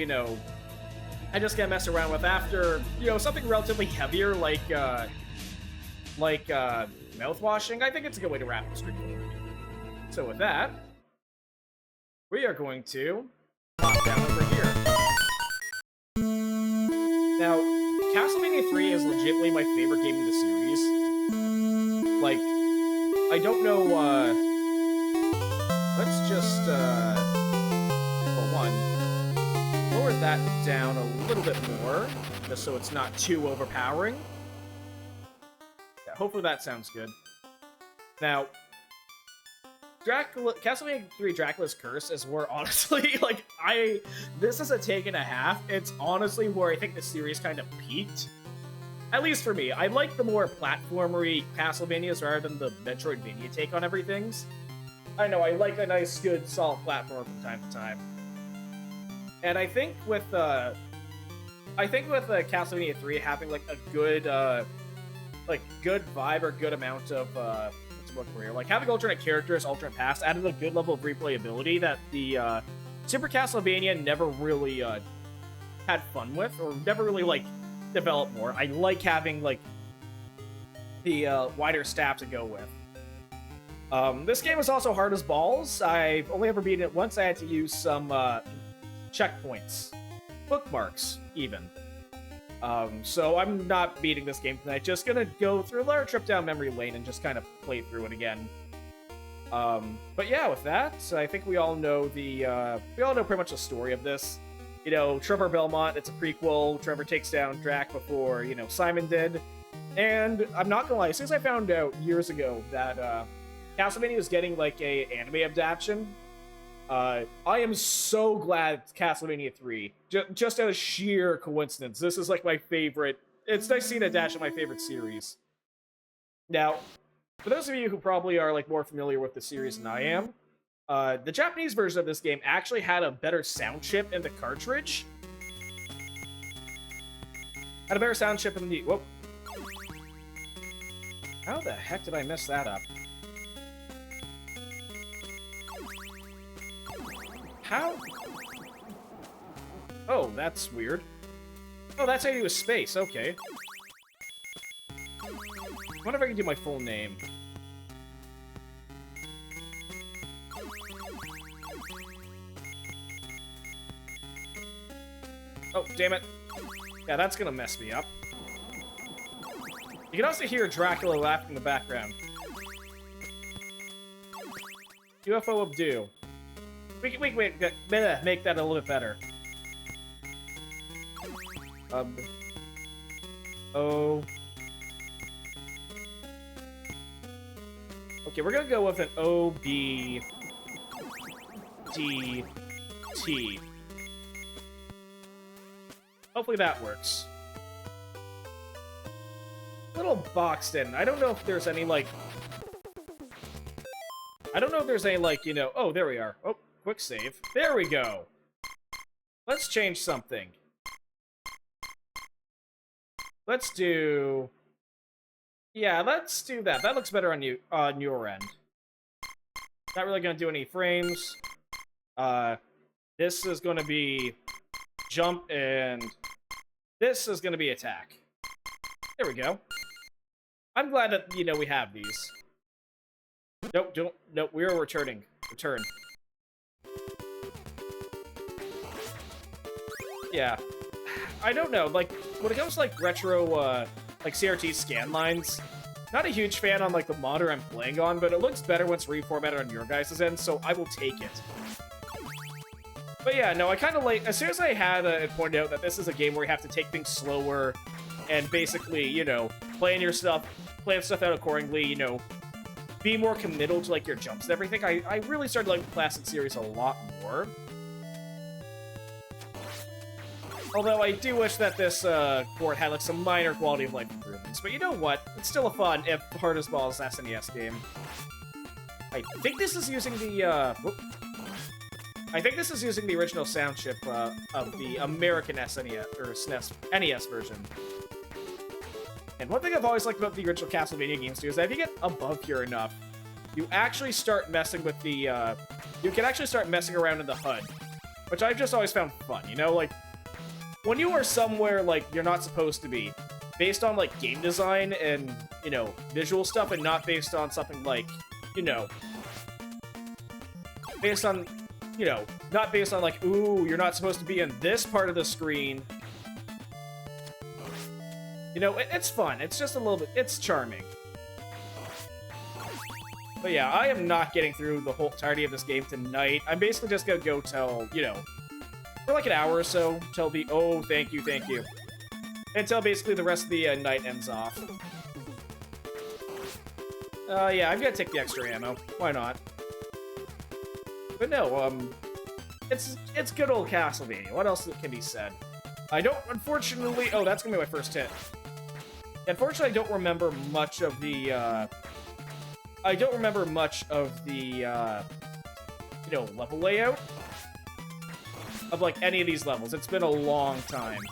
I just get messed around with after, something relatively heavier like mouthwashing. I think it's a good way to wrap the stream. So with that, we are going to pop down over here. Now, Castlevania 3 is legitimately my favorite game in the series. Like, I don't know, let's just, for one, lower that down a little bit more, just so it's not too overpowering. Yeah, hopefully that sounds good. Now, Castlevania 3 Dracula's Curse is where, honestly, like, this is a take and a half. It's honestly where I think the series kind of peaked. At least for me. I like the more platformery Castlevanias rather than the Metroidvania take on everything. I know, I like a nice, good, solid platform from time to time. And I think with Castlevania 3 having, like, a good, good vibe or good amount of, like, having alternate characters, alternate paths, added a good level of replayability that the Super Castlevania never really had fun with, or never really, like, developed more. I like having, like, the wider staff to go with. This game is also hard as balls. I've only ever beaten it once. I had to use some checkpoints. Bookmarks, even. So I'm not beating this game tonight. Just gonna go through a little trip down memory lane and just kind of play through it again. But yeah, with that, I think we all know pretty much the story of this. Trevor Belmont, it's a prequel. Trevor takes down Drac before, Simon did. And I'm not gonna lie, as soon as I found out years ago that Castlevania was getting, like, a anime adaptation, I am so glad it's Castlevania 3. Just out of sheer coincidence. This is, like, my favorite. It's nice seeing a dash of my favorite series. Now, for those of you who probably are, like, more familiar with the series than I am, the Japanese version of this game actually had a better sound chip in the cartridge. Had a better sound chip in the... Whoop. How the heck did I mess that up? How? Oh, that's weird. Oh, that's how you do a space. Okay. I wonder if I can do my full name. Oh, damn it. Yeah, that's gonna mess me up. You can also hear Dracula laughing in the background. UFO Abdu. Wait, make that a little bit better. Oh. Okay, we're gonna go with an O-B-D-T. Hopefully that works. Little boxed in. I don't know if there's any, like... Oh, there we are. Oh, quick save. There we go! Let's change something. Let's do... Yeah, let's do that. That looks better on your end. Not really gonna do any frames. This is gonna be jump, and this is gonna be attack. There we go. I'm glad that, we have these. Nope, we are returning. Return. Yeah. I don't know, like, when it comes to, like, retro, like, CRT scan lines, not a huge fan on, like, the monitor I'm playing on, but it looks better once reformatted on your guys' end, so I will take it. But yeah, no, I kind of like, as soon as I had pointed out that this is a game where you have to take things slower, and basically, plan stuff out accordingly, be more committal to, like, your jumps and everything, I really started liking the classic series a lot more. Although I do wish that this port had like some minor quality of life improvements. But you know what? It's still a fun, if hard as balls, SNES game. I think this is using the I think this is using the original sound chip of the American SNES or SNES NES version. And one thing I've always liked about the original Castlevania games too is that if you get above here enough, you actually start messing with the you can actually start messing around in the HUD, which I've just always found fun. You know, like when you are somewhere like you're not supposed to be, based on like game design and you know visual stuff, and not based on something like you know, based on you know, not based on like, ooh, you're not supposed to be in this part of the screen. You know, it's fun. It's just a little bit, it's charming. But yeah, I am not getting through the whole entirety of this game tonight. I'm basically just gonna go till, you know, for like an hour or so, till the, oh, thank you. Until basically the rest of the night ends off. Yeah, I'm gonna take the extra ammo. Why not? But no, it's good old Castlevania. What else can be said? I don't, unfortunately... Oh, that's gonna be my first hit. Unfortunately, I don't remember much of the, I don't remember much of the, you know, level layout of, like, any of these levels. It's been a long time.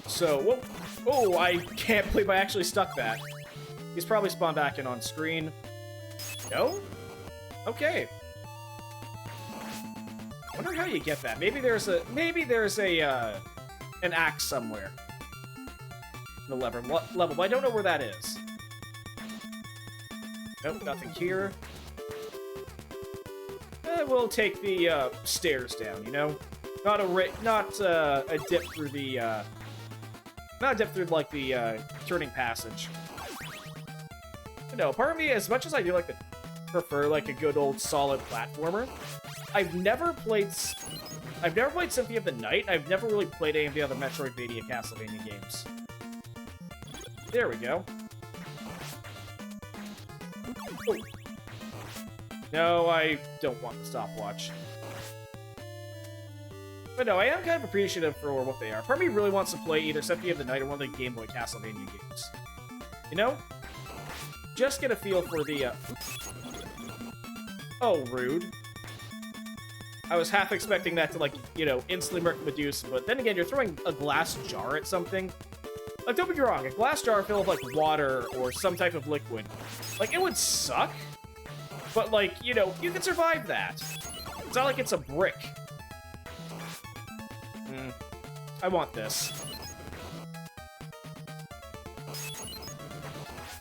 So, whoa. Oh, I can't believe I actually stuck that. He's probably spawned back in on screen. No? Okay. Wonder how you get that. Maybe there's a an axe somewhere in the level, but I don't know where that is. Nope, nothing here. We'll take the stairs down. You know, not a dip through the not a dip through like the turning passage. But no, part of me, as much as I do like to prefer like a good old solid platformer, I've never played Symphony of the Night. I've never really played any of the other Metroidvania Castlevania games. There we go. Oh. No, I don't want the stopwatch. But no, I am kind of appreciative for what they are. Part of me really wants to play either Symphony of the Night or one of the Game Boy Castlevania games. You know? Just get a feel for the, Oh, rude. I was half expecting that to, like, you know, instantly murk Medusa, but then again, you're throwing a glass jar at something. Like, don't get me wrong, a glass jar filled with, like, water or some type of liquid. Like, it would suck, but, like, you know, you can survive that. It's not like it's a brick. I want this.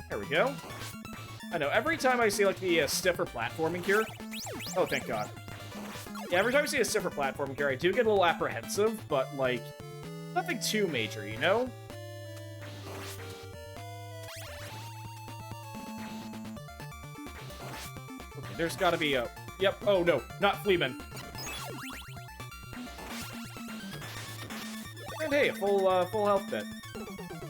There we go. I know, every time I see, like, the stiffer platforming here... Oh, thank God. Yeah, every time I see a stiffer platforming here, I do get a little apprehensive, but, like, nothing too major, you know? Okay, there's gotta be a... Yep, oh no, not Fleeman. And hey, a full health bit.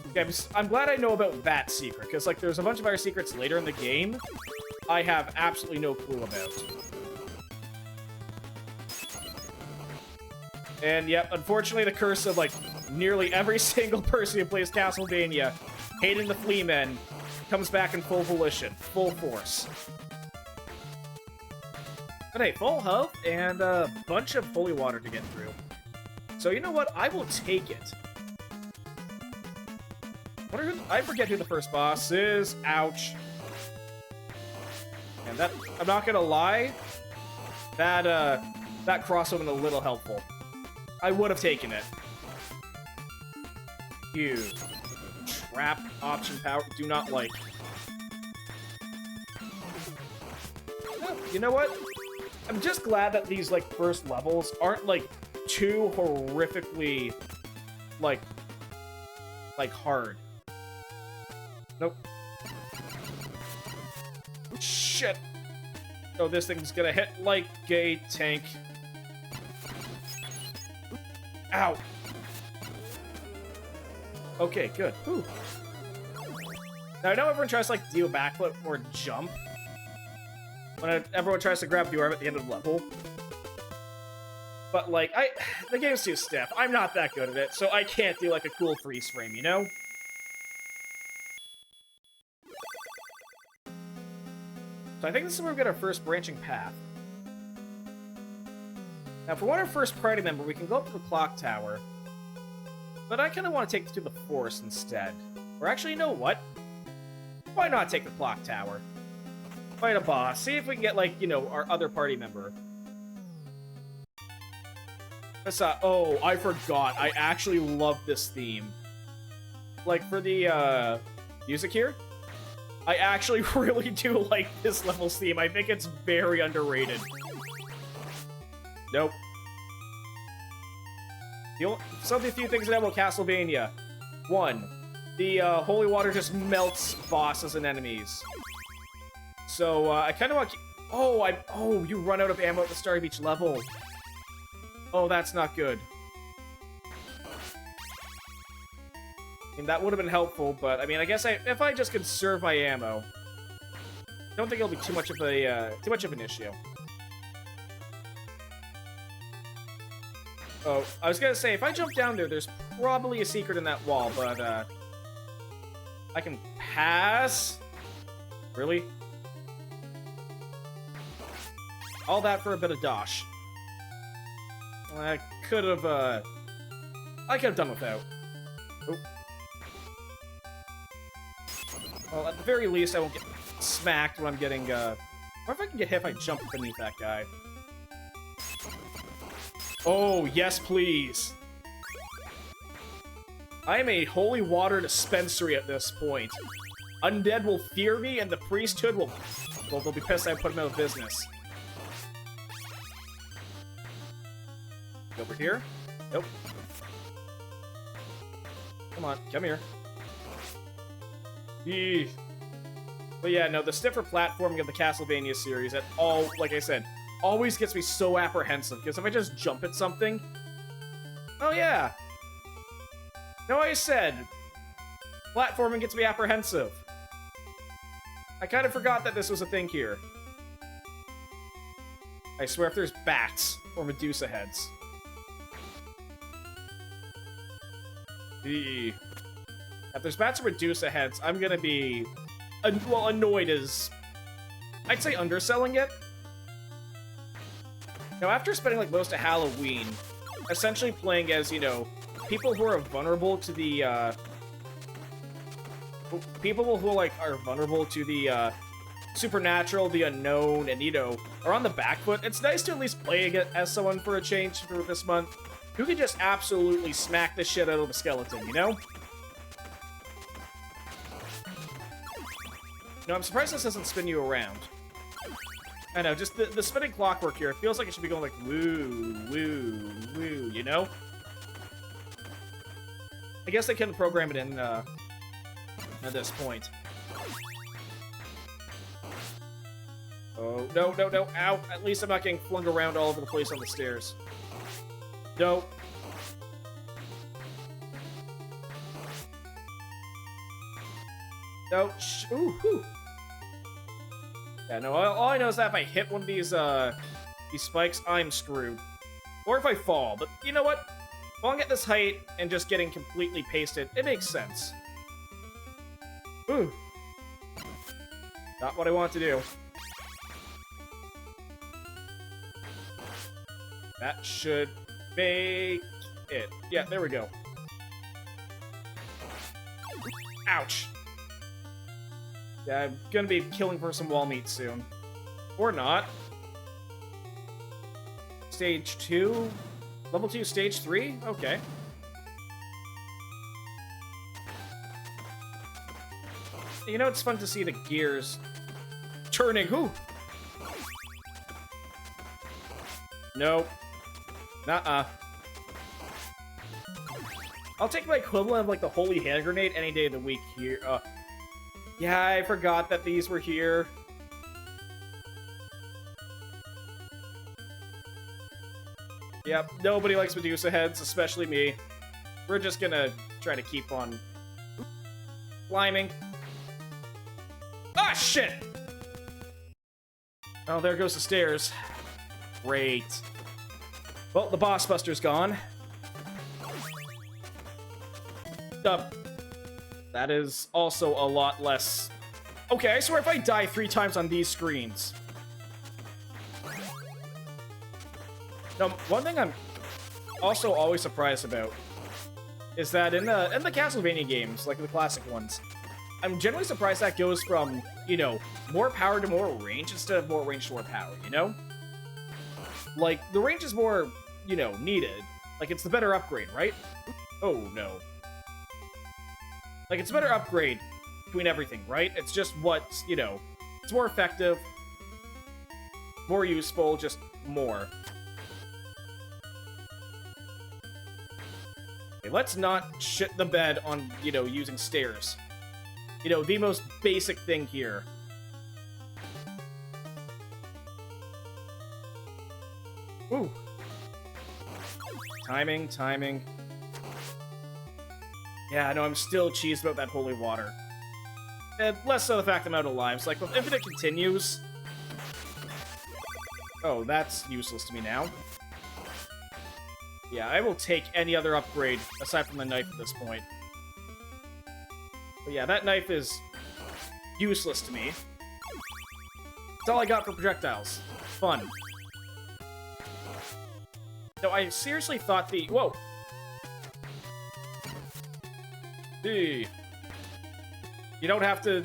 Okay, I'm glad I know about that secret, because, like, there's a bunch of other secrets later in the game I have absolutely no clue about. And, yep, unfortunately the curse of, like, nearly every single person who plays Castlevania hating the Fleamen comes back in full volition, full force. But hey, full health and a bunch of holy water to get through. So, you know what? I will take it. I forget who the first boss is. Ouch. And that, I'm not gonna lie, that cross would have been a little helpful. I would have taken it. You. Trap option power. Do not like. You know what? I'm just glad that these, like, first levels aren't, like, too horrifically, like hard. Nope. Shit. Oh, this thing's gonna hit like a tank. Ow. Okay, good. Whew. Now, I know everyone tries to, like, do a backflip or jump when everyone tries to grab the orb at the end of the level. But, like, the game's too stiff. I'm not that good at it, so I can't do, like, a cool freeze frame, you know? So I think this is where we get our first branching path. Now, if we want our first party member, we can go up to the clock tower. But I kind of want to take it to the forest instead. Or actually, you know what? Why not take the clock tower? Fight a boss. See if we can get, like, you know, our other party member. Oh, I forgot. I actually love this theme. Like, for the, music here, I actually really do like this level's theme. I think it's very underrated. Nope. Some of the few things I know about Castlevania. 1. The, holy water just melts bosses and enemies. So, I kind of want to... Oh, you run out of ammo at the start of each level. Oh, that's not good. I mean, that would have been helpful, but I mean, I guess if I just conserve my ammo, I don't think it'll be too much of an issue. Oh, I was gonna say, if I jump down there, there's probably a secret in that wall, but I can pass. Really? All that for a bit of dosh. I could have done without. Oh. Well, at the very least, I won't get smacked when I'm getting, or if I can get hit if I jump beneath that guy. Oh, yes, please. I am a holy water dispensary at this point. Undead will fear me, and the priesthood will... Well, they'll be pissed I put them out of business. Over here? Nope. Come on, come here. Eesh. But yeah, no, the stiffer platforming of the Castlevania series, at all, like I said, always gets me so apprehensive, because if I just jump at something... Oh yeah! No, I said, platforming gets me apprehensive. I kind of forgot that this was a thing here. I swear if there's bats or Medusa heads. If there's bats or Medusa heads, I'm gonna be... well, annoyed is... I'd say underselling it. Now, after spending, like, most of Halloween, essentially playing as, you know, people who are vulnerable to the, people who, like, are vulnerable to the, supernatural, the unknown, and, you know, are on the back foot, it's nice to at least play as someone for a change for this month who can just absolutely smack the shit out of the skeleton, you know? No, I'm surprised this doesn't spin you around. I know, just the spinning clockwork here, it feels like it should be going like woo, woo, woo, you know? I guess they can program it in, at this point. Oh, no, no, no, ow! At least I'm not getting flung around all over the place on the stairs. No. No, ooh, whew. Yeah, no, all I know is that if I hit one of these spikes, I'm screwed. Or if I fall, but you know what? Falling at this height and just getting completely pasted, it makes sense. Ooh. Not what I want to do. That should make it. Yeah, there we go. Ouch. Yeah, I'm gonna be killing for some wall meat soon. Or not. Stage 2? Level 2, Stage 3? Okay. You know, it's fun to see the gears turning. Whoo! Nope. Nuh-uh. I'll take my equivalent of, like, the Holy Hand Grenade any day of the week here. Yeah, I forgot that these were here. Yep, nobody likes Medusa heads, especially me. We're just gonna try to keep on climbing. Ah, shit! Oh, there goes the stairs. Great. Well, the boss buster's gone. That is also a lot less... Okay, I swear if I die 3 times on these screens... Now, one thing I'm also always surprised about is that in the Castlevania games, like the classic ones, I'm generally surprised that goes from, you know, more power to more range instead of more range to more power, you know? Like, the range is more, you know, needed. Like, it's the better upgrade, right? Oh, no. Like, it's a better upgrade between everything, right? It's just what's, you know, it's more effective, more useful, just more. Okay, let's not shit the bed on, you know, using stairs. You know, the most basic thing here. Ooh. Timing. Yeah, no, I'm still cheesed about that holy water. And less so the fact I'm out of lives. Like, with Infinite Continues... Oh, that's useless to me now. Yeah, I will take any other upgrade aside from the knife at this point. But yeah, that knife is useless to me. That's all I got for projectiles. Fun. No, I seriously thought the... Whoa! Hey. You don't have to...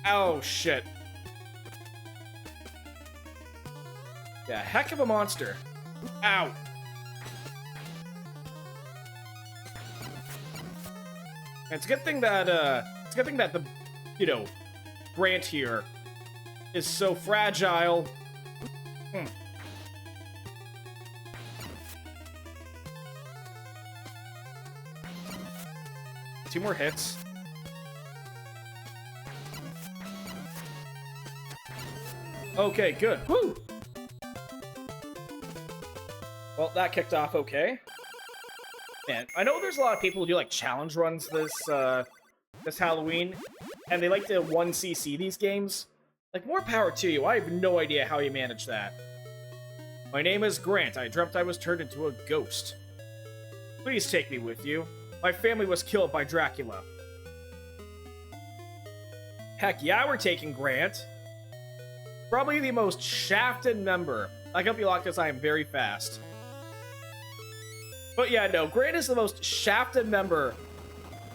Oh, shit. Yeah, heck of a monster. Ow! And it's a good thing that, the, you know, Grant here is so fragile. Hmm. Two more hits. Okay, good. Woo! Well, that kicked off okay. Man, I know there's a lot of people who do, like, challenge runs this Halloween, and they like to 1cc these games. Like, more power to you. I have no idea how you manage that. My name is Grant. I dreamt I was turned into a ghost. Please take me with you. My family was killed by Dracula. Heck yeah, we're taking Grant. Probably the most shafted member. I can be locked because I am very fast. But yeah, no, Grant is the most shafted member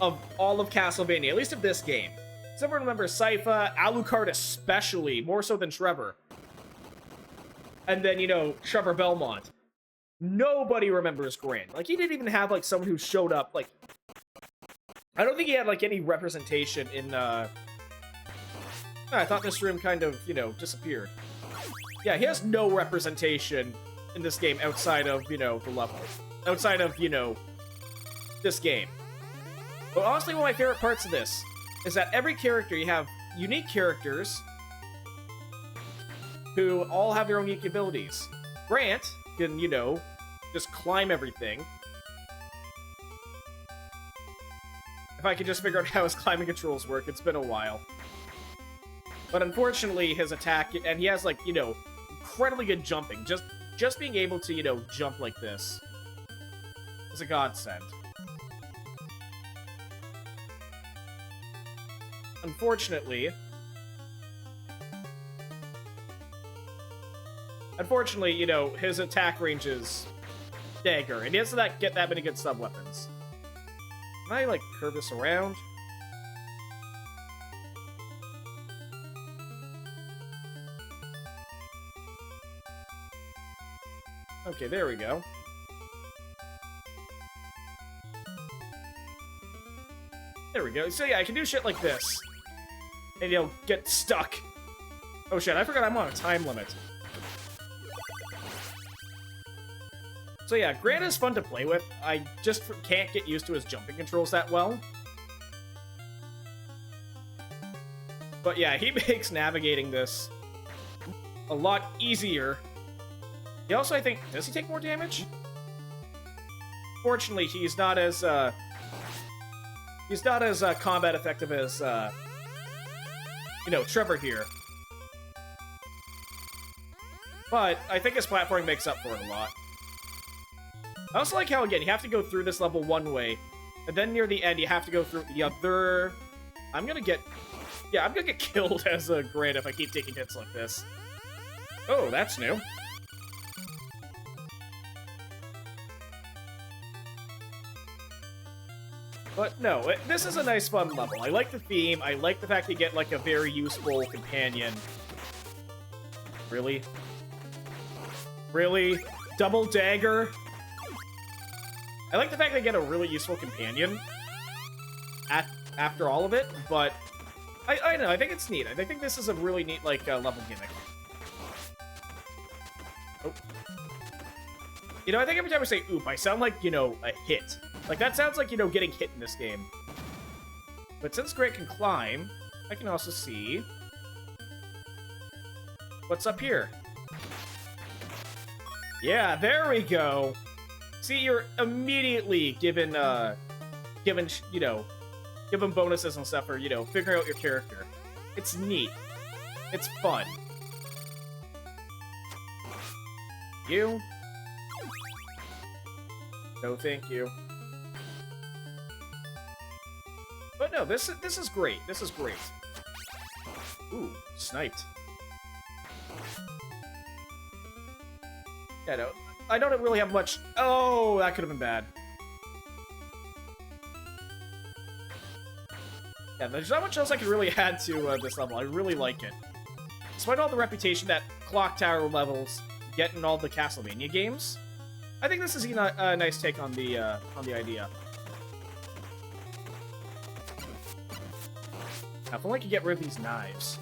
of all of Castlevania, at least of this game. Except for remember Sypha, Alucard especially, more so than Trevor. And then, you know, Trevor Belmont. Nobody remembers Grant. Like, he didn't even have, like, someone who showed up, like... I don't think he had, like, any representation in, I thought this room kind of, you know, disappeared. Yeah, he has no representation in this game outside of, you know, the level. Outside of, you know, this game. But honestly, one of my favorite parts of this is that every character, you have unique characters who all have their own unique abilities. Grant can, you know, just climb everything. If I could just figure out how his climbing controls work, it's been a while. But unfortunately, his attack, and he has, like, you know, incredibly good jumping. Just being able to, you know, jump like this is a godsend. Unfortunately, you know, his attack range is dagger, and he doesn't get that many good sub-weapons. Can I, like, curve this around? Okay, there we go. There we go. So yeah, I can do shit like this. And, you know, get stuck. Oh shit, I forgot I'm on a time limit. So yeah, Grant is fun to play with. I just can't get used to his jumping controls that well. But yeah, he makes navigating this a lot easier. He also, I think, does he take more damage? Fortunately, he's not as combat effective as, you know, Trevor here. But I think his platforming makes up for it a lot. I also like how, again, you have to go through this level one way, and then near the end, you have to go through the other... I'm gonna get killed as a grid if I keep taking hits like this. Oh, that's new. But no, this is a nice, fun level. I like the theme. I like the fact that you get, like, a very useful companion. Really? Really? Double dagger? I like the fact that you get a really useful companion after all of it, but I don't know, I think it's neat. I think this is a really neat, like, level gimmick. Oh. You know, I think every time I say oop, I sound like, you know, a hit. Like, that sounds like, you know, getting hit in this game. But since Grant can climb, I can also see... what's up here? Yeah, there we go! See, you're immediately given, you know, given bonuses and stuff for, you know, figuring out your character. It's neat. It's fun. You? No, thank you. But no, this is great. This is great. Ooh, sniped. Yeah, no, I don't really have much... Oh, that could have been bad. Yeah, there's not much else I can really add to this level. I really like it. Despite all the reputation that Clock Tower levels get in all the Castlevania games, I think this is a nice take on the idea. Now, if only I could get rid of these knives.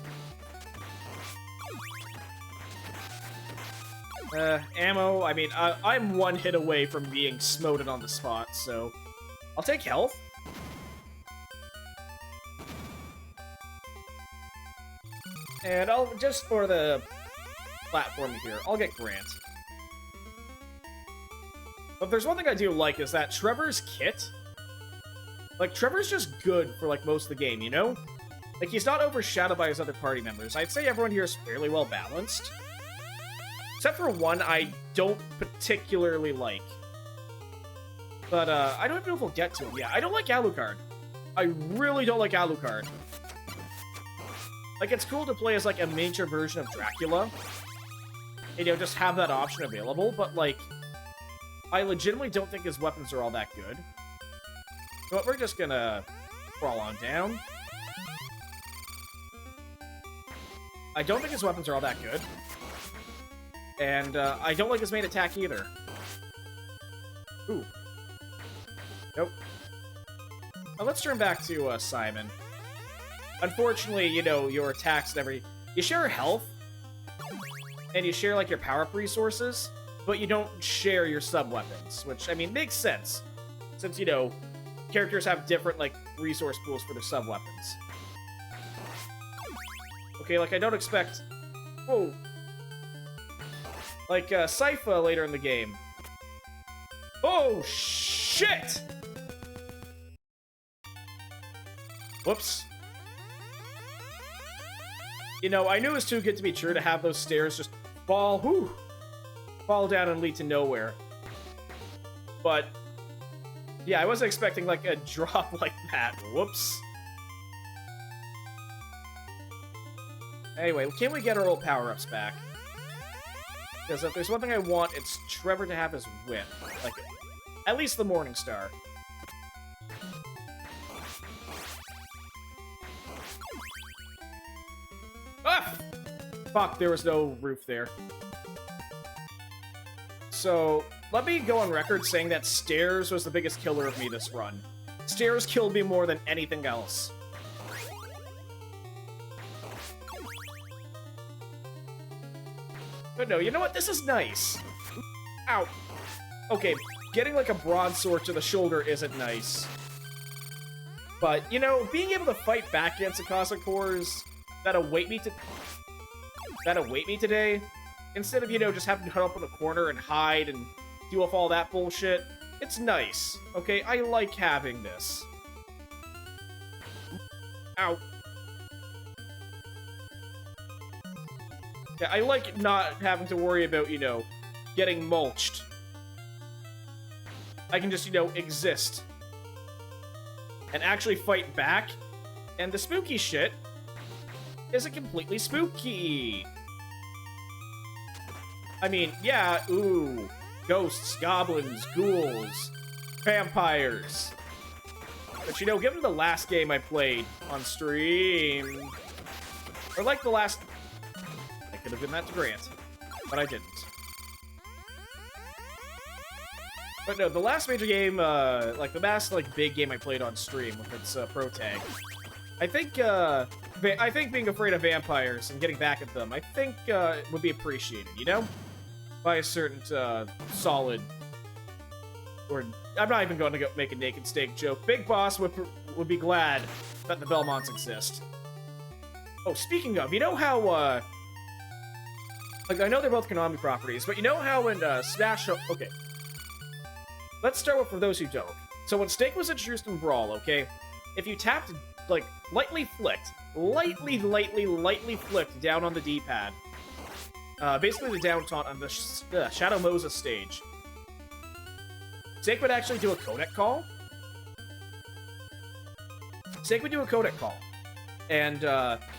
Ammo, I mean, I'm one hit away from being smoted on the spot, so I'll take health. And I'll, just for the platform here, I'll get Grant. But there's one thing I do like, is that Trevor's kit, like, Trevor's just good for, like, most of the game, you know? Like, he's not overshadowed by his other party members. I'd say everyone here is fairly well balanced. Except for one I don't particularly like. But, I don't even know if we'll get to him. Yeah, I don't like Alucard. I really don't like Alucard. Like, it's cool to play as, like, a miniature version of Dracula. And, you know, just have that option available, but, like, I legitimately don't think his weapons are all that good. But we're just gonna crawl on down. I don't think his weapons are all that good. And, I don't like his main attack either. Ooh. Nope. Now let's turn back to, Simon. Unfortunately, you know, your attacks and you share health, and you share, like, your power-up resources, but you don't share your sub-weapons, which, I mean, makes sense. Since, you know, characters have different, like, resource pools for their sub-weapons. Okay, like, I don't expect... Whoa. Like, Sypha later in the game. Oh, shit! Whoops. You know, I knew it was too good to be true to have those stairs just fall down and lead to nowhere. But, yeah, I wasn't expecting, like, a drop like that. Whoops. Anyway, can we get our old power-ups back? Because if there's one thing I want, it's Trevor to have his whip. Like, at least the Morning Star. Ah! Fuck, there was no roof there. So, let me go on record saying that stairs was the biggest killer of me this run. Stairs killed me more than anything else. But no, you know what? This is nice. Ow. Okay, getting like a broadsword to the shoulder isn't nice. But, you know, being able to fight back against the Cosmic Horrors that await me today, instead of, you know, just having to huddle up in a corner and hide and deal with all that bullshit, it's nice. Okay, I like having this. Ow. Yeah, I like not having to worry about, you know, getting mulched. I can just, you know, exist. And actually fight back. And the spooky shit isn't completely spooky. I mean, yeah, ooh. Ghosts, goblins, ghouls, vampires. But, you know, given the last game I played on stream, or like the last... I could have given that to Grant, but I didn't. But no, the last major game, like the last like big game I played on stream with its pro tag, I think being afraid of vampires and getting back at them, I think would be appreciated, you know, by a certain solid. Or I'm not even going to go make a naked steak joke. Big Boss would be glad that the Belmonts exist. Oh, speaking of, you know how like I know they're both Konami properties, but you know how in Smash? Okay. Let's start with for those who don't. So when Snake was introduced in Brawl, okay, if you tapped, like, lightly flicked down on the D-pad, basically the down taunt on the Shadow Moses stage, Snake would actually do a codec call. And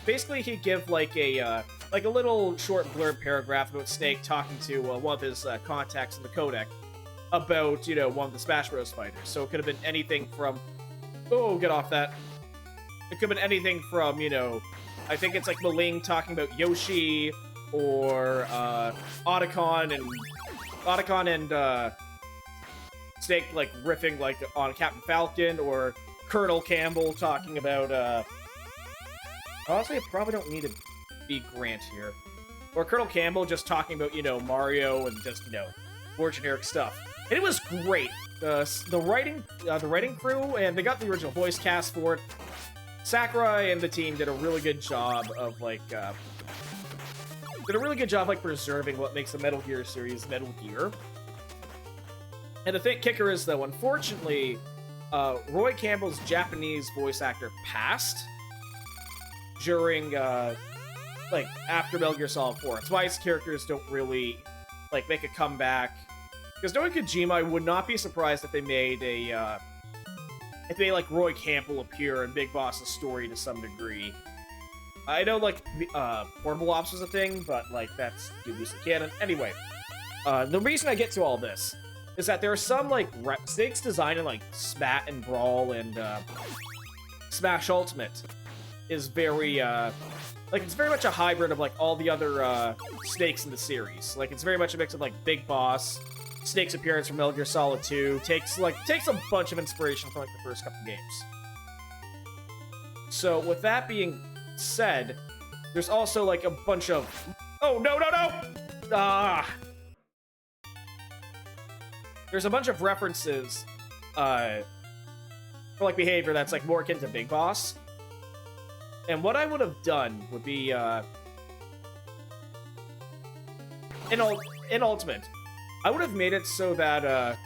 basically he'd give like a little short blurb paragraph about Snake talking to one of his contacts in the codec about, you know, one of the Smash Bros. Fighters. So it could have been anything from... Oh, get off that. It could have been anything from, you know... I think it's like Maling talking about Yoshi, or Otacon and Snake, like, riffing, like, on Captain Falcon, or Colonel Campbell talking about, honestly, I probably don't need to be Grant here. Or Colonel Campbell just talking about, you know, Mario and just, you know, more generic stuff. And it was great. The writing crew, and they got the original voice cast for it. Sakurai and the team did a really good job of, like, preserving what makes the Metal Gear series Metal Gear. And the kicker is, though, unfortunately, Roy Campbell's Japanese voice actor passed during, like, after Metal Gear Solid 4. That's why his characters don't really, like, make a comeback. Because knowing Kojima, I would not be surprised if they made a, like, Roy Campbell appear in Big Boss's story to some degree. I know, like, Portable Ops was a thing, but, like, that's dubiously canon. Anyway, the reason I get to all this is that there are some, like, Snake's design in, like, Spat and Brawl and, Smash Ultimate is very, like, it's very much a hybrid of, like, all the other, Snakes in the series. Like, it's very much a mix of, like, Big Boss, Snake's appearance from Metal Gear Solid 2, takes a bunch of inspiration from, like, the first couple games. So, with that being said, there's also, like, a bunch of... Oh, no! Ah! There's a bunch of references, for, like, behavior that's, like, more akin to Big Boss. And what I would have done would be, in Ultimate, I would have made it so that,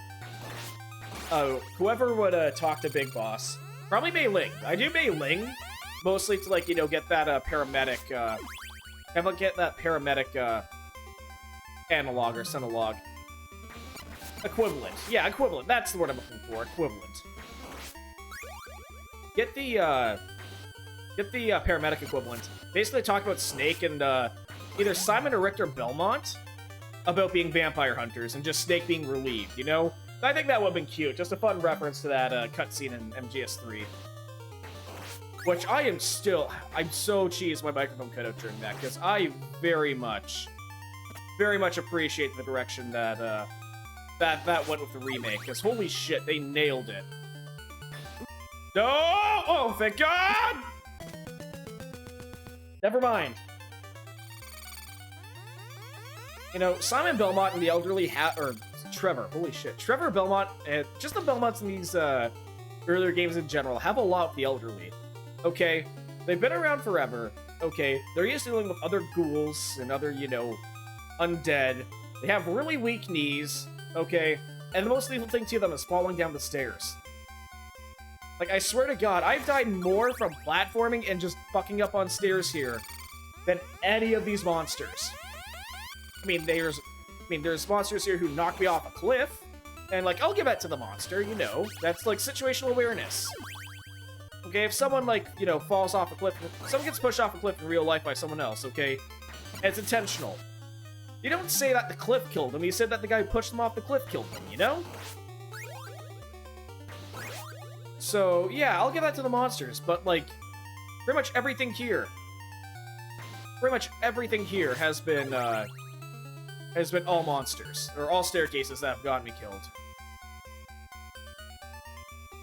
whoever would, talk to Big Boss, probably Mei Ling. I do Mei Ling, mostly to, like, you know, get that, paramedic, analog or Synalog. Equivalent. Yeah, equivalent. That's the word I'm looking for. Equivalent. Get the paramedic equivalent. Basically talk about Snake and, either Simon or Richter Belmont about being vampire hunters and just Snake being relieved, you know? I think that would have been cute. Just a fun reference to that cutscene in MGS3. Which I'm so cheesed my microphone cut out during that, because I very much appreciate the direction that that went with the remake, because holy shit, they nailed it. No! Oh, thank God! Never mind. You know, Simon Belmont and the elderly or Trevor, holy shit. Trevor Belmont, and just the Belmonts in these earlier games in general, have a lot with the elderly. Okay, they've been around forever. Okay, they're used to dealing with other ghouls and other, you know, undead. They have really weak knees, okay? And the most lethal thing to them is falling down the stairs. Like, I swear to God, I've died more from platforming and just fucking up on stairs here than any of these monsters. I mean, there's monsters here who knock me off a cliff, and, like, I'll give that to the monster, you know. That's, like, situational awareness. Okay, if someone, like, you know, falls off a cliff, someone gets pushed off a cliff in real life by someone else, okay? And it's intentional. You don't say that the cliff killed him, you said that the guy who pushed them off the cliff killed him, you know? So, yeah, I'll give that to the monsters, but, like, pretty much everything here has been all monsters, or all staircases that have gotten me killed.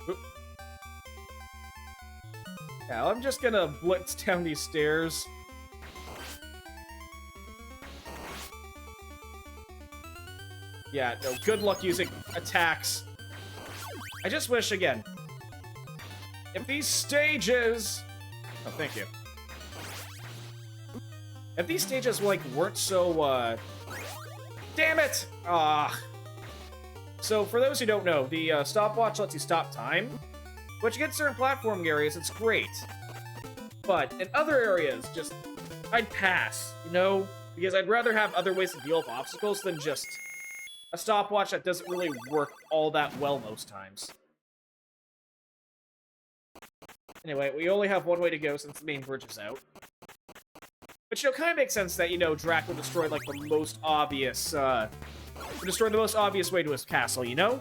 Oop. Yeah, I'm just gonna blitz down these stairs. Yeah, no, good luck using attacks. I just wish, again, if these stages... Oh, thank you. If these stages, like, weren't so, Damn it! So, for those who don't know, the stopwatch lets you stop time, which against certain platforming areas, it's great. But in other areas, just, I'd pass, you know? Because I'd rather have other ways to deal with obstacles than just a stopwatch that doesn't really work all that well most times. Anyway, we only have one way to go since the main bridge is out. Which, you know, kind of makes sense that, you know, Drac would destroy, like, the most obvious, way to his castle, you know?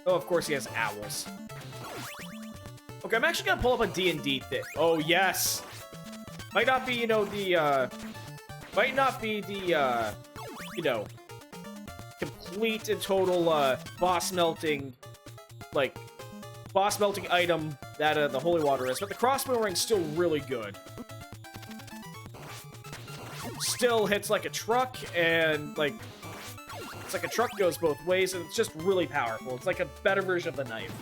Oh, of course he has owls. Okay, I'm actually gonna pull up a D&D thing. Oh, yes! Might not be, you know, you know, complete and total, boss melting item that, the Holy Water is, but the crossbow ring's still really good. Still hits like a truck, and, like, it's like a truck goes both ways, and it's just really powerful. It's like a better version of the knife.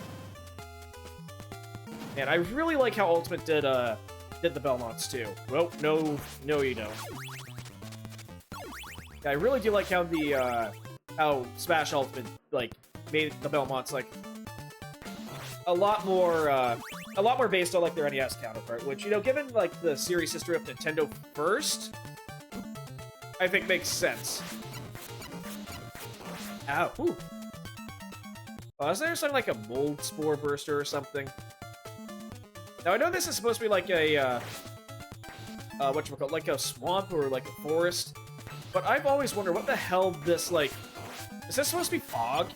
And I really like how Ultimate did the Belmonts, too. Well, no, you don't. Yeah, I really do like how how Smash Ultimate, like, made the Belmonts, like, a lot more based on, like, their NES counterpart, which, you know, given, like, the series history of Nintendo first, I think makes sense. Ow. Ooh. Oh, is there something like a mold spore burster or something? Now, I know this is supposed to be like a, whatchamacallit, like a swamp or like a forest, but I've always wondered what the hell this, like... Is this supposed to be fog?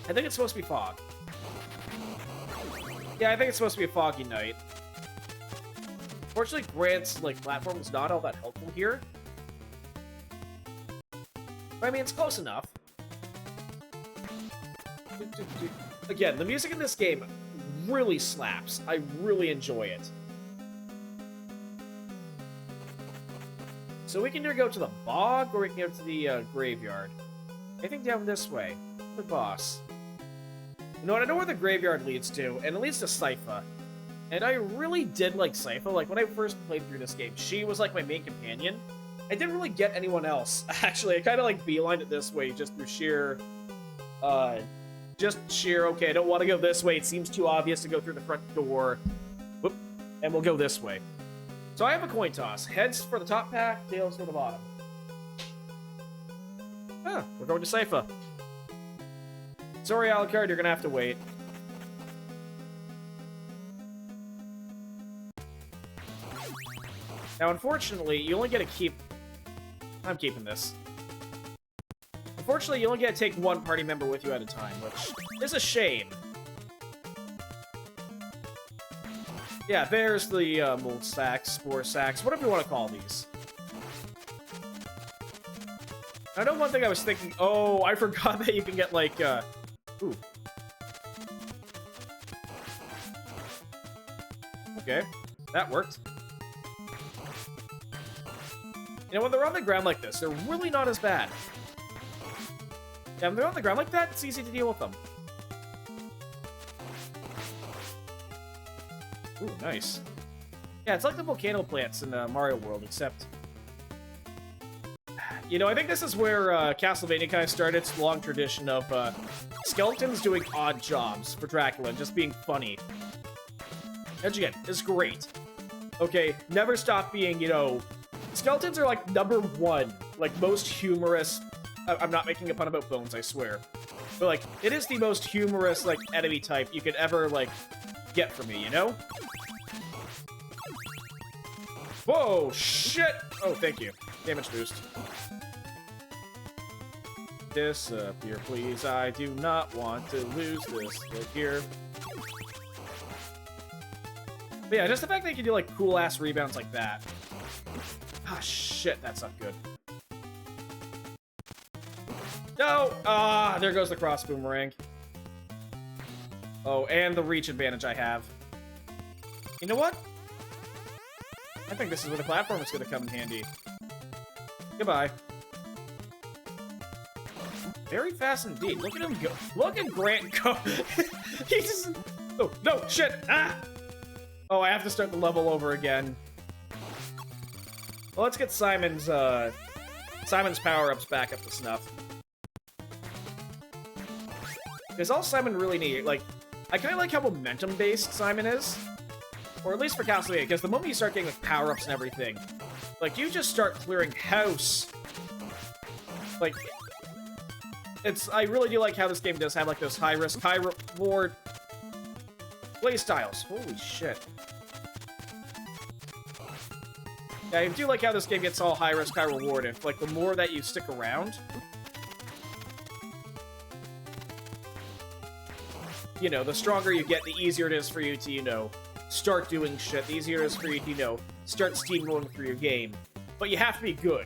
I think it's supposed to be fog. Yeah, I think it's supposed to be a foggy night. Fortunately, Grant's, like, platform is not all that helpful here. But, I mean, it's close enough. Again, the music in this game really slaps. I really enjoy it. So we can either go to the bog, or we can go to the graveyard. I think down this way. The boss. You know what? I know where the graveyard leads to, and it leads to Sypha. And I really did like Sypha. Like, when I first played through this game, she was, like, my main companion. I didn't really get anyone else. Actually, I kind of, like, beelined it this way just through sheer... okay, I don't want to go this way. It seems too obvious to go through the front door. Whoop. And we'll go this way. So I have a coin toss. Heads for the top pack, tails for the bottom. Ah, we're going to Sypha. Sorry, Alucard, you're gonna have to wait. Now, unfortunately, you only get to keep... I'm keeping this. Unfortunately, you only get to take one party member with you at a time, which is a shame. Yeah, there's the mold sacks, spore sacks, whatever you want to call these. I know one thing I was thinking... Oh, I forgot that you can get, like, Ooh. Okay, that worked. You know, when they're on the ground like this, they're really not as bad. Yeah, when they're on the ground like that, it's easy to deal with them. Ooh, nice. Yeah, it's like the volcano plants in Mario World, except... You know, I think this is where Castlevania kind of started its long tradition of skeletons doing odd jobs for Dracula and just being funny. Which, again, is great. Okay, never stop being, you know... Skeletons are, like, #1. Like, most humorous... I'm not making a pun about bones, I swear. But, like, it is the most humorous, like, enemy type you could ever, like, get from me, you know? Whoa, shit! Oh, thank you. Damage boost. Disappear, please. I do not want to lose this look here. But yeah, just the fact that you can do, like, cool-ass rebounds like that. Ah, shit, that's not good. No! Ah, there goes the cross boomerang. Oh, and the reach advantage I have. You know what? I think this is where the platform is going to come in handy. Goodbye. Very fast indeed. Look at him go. Look at Grant go. He just... Oh, no, shit! Ah! Oh, I have to start the level over again. Well, let's get Simon's power-ups back up to snuff. Because all Simon really needs, like... I kind of like how momentum-based Simon is. Or at least for Castlevania, because the moment you start getting, like, power-ups and everything, like, you just start clearing house. Like... I really do like how this game does have, like, those high-risk, high-reward play styles. Holy shit. Yeah, I do like how this game gets all high-risk, high-reward. If, like, the more that you stick around, you know, the stronger you get, the easier it is for you to, you know, start doing shit. The easier it is for you to, you know, start steamrolling through your game. But you have to be good.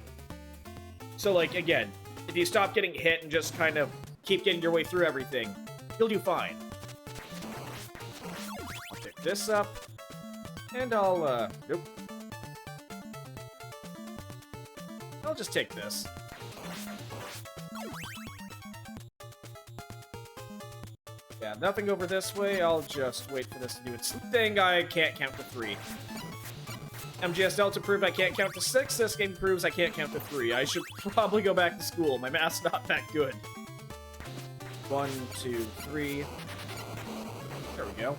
So, like, again, if you stop getting hit and just kind of keep getting your way through everything, you'll do fine. I'll pick this up, and I'll, nope. I'll just take this. Yeah, nothing over this way. I'll just wait for this to do its thing. I can't count to 3. MGS Delta proved I can't count to 6. This game proves I can't count to 3. I should probably go back to school. My math's not that good. 1, 2, 3. There we go.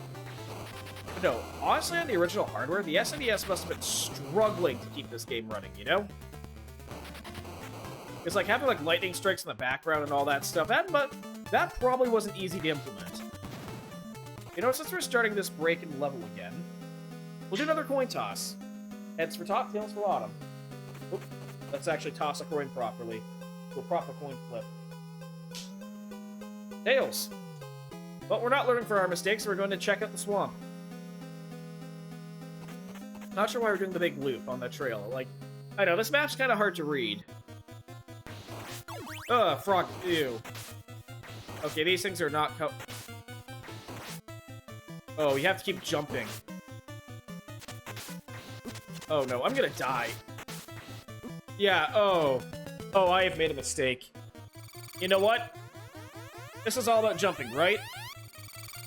But no, honestly, on the original hardware, the SNES must have been struggling to keep this game running, you know? It's like having, like, lightning strikes in the background and all that stuff. But that probably wasn't easy to implement. You know, since we're starting this break and level again, we'll do another coin toss. Heads for top, tails for bottom. Oop, let's actually toss a coin properly. Do a proper coin flip. Tails! But we're not learning from our mistakes, so we're going to check out the swamp. Not sure why we're doing the big loop on the trail. Like, I know, this map's kind of hard to read. Ugh, frog, ew. Okay, these things are not oh, you have to keep jumping. Oh no, I'm gonna die. Yeah, oh. Oh, I have made a mistake. You know what? This is all about jumping, right?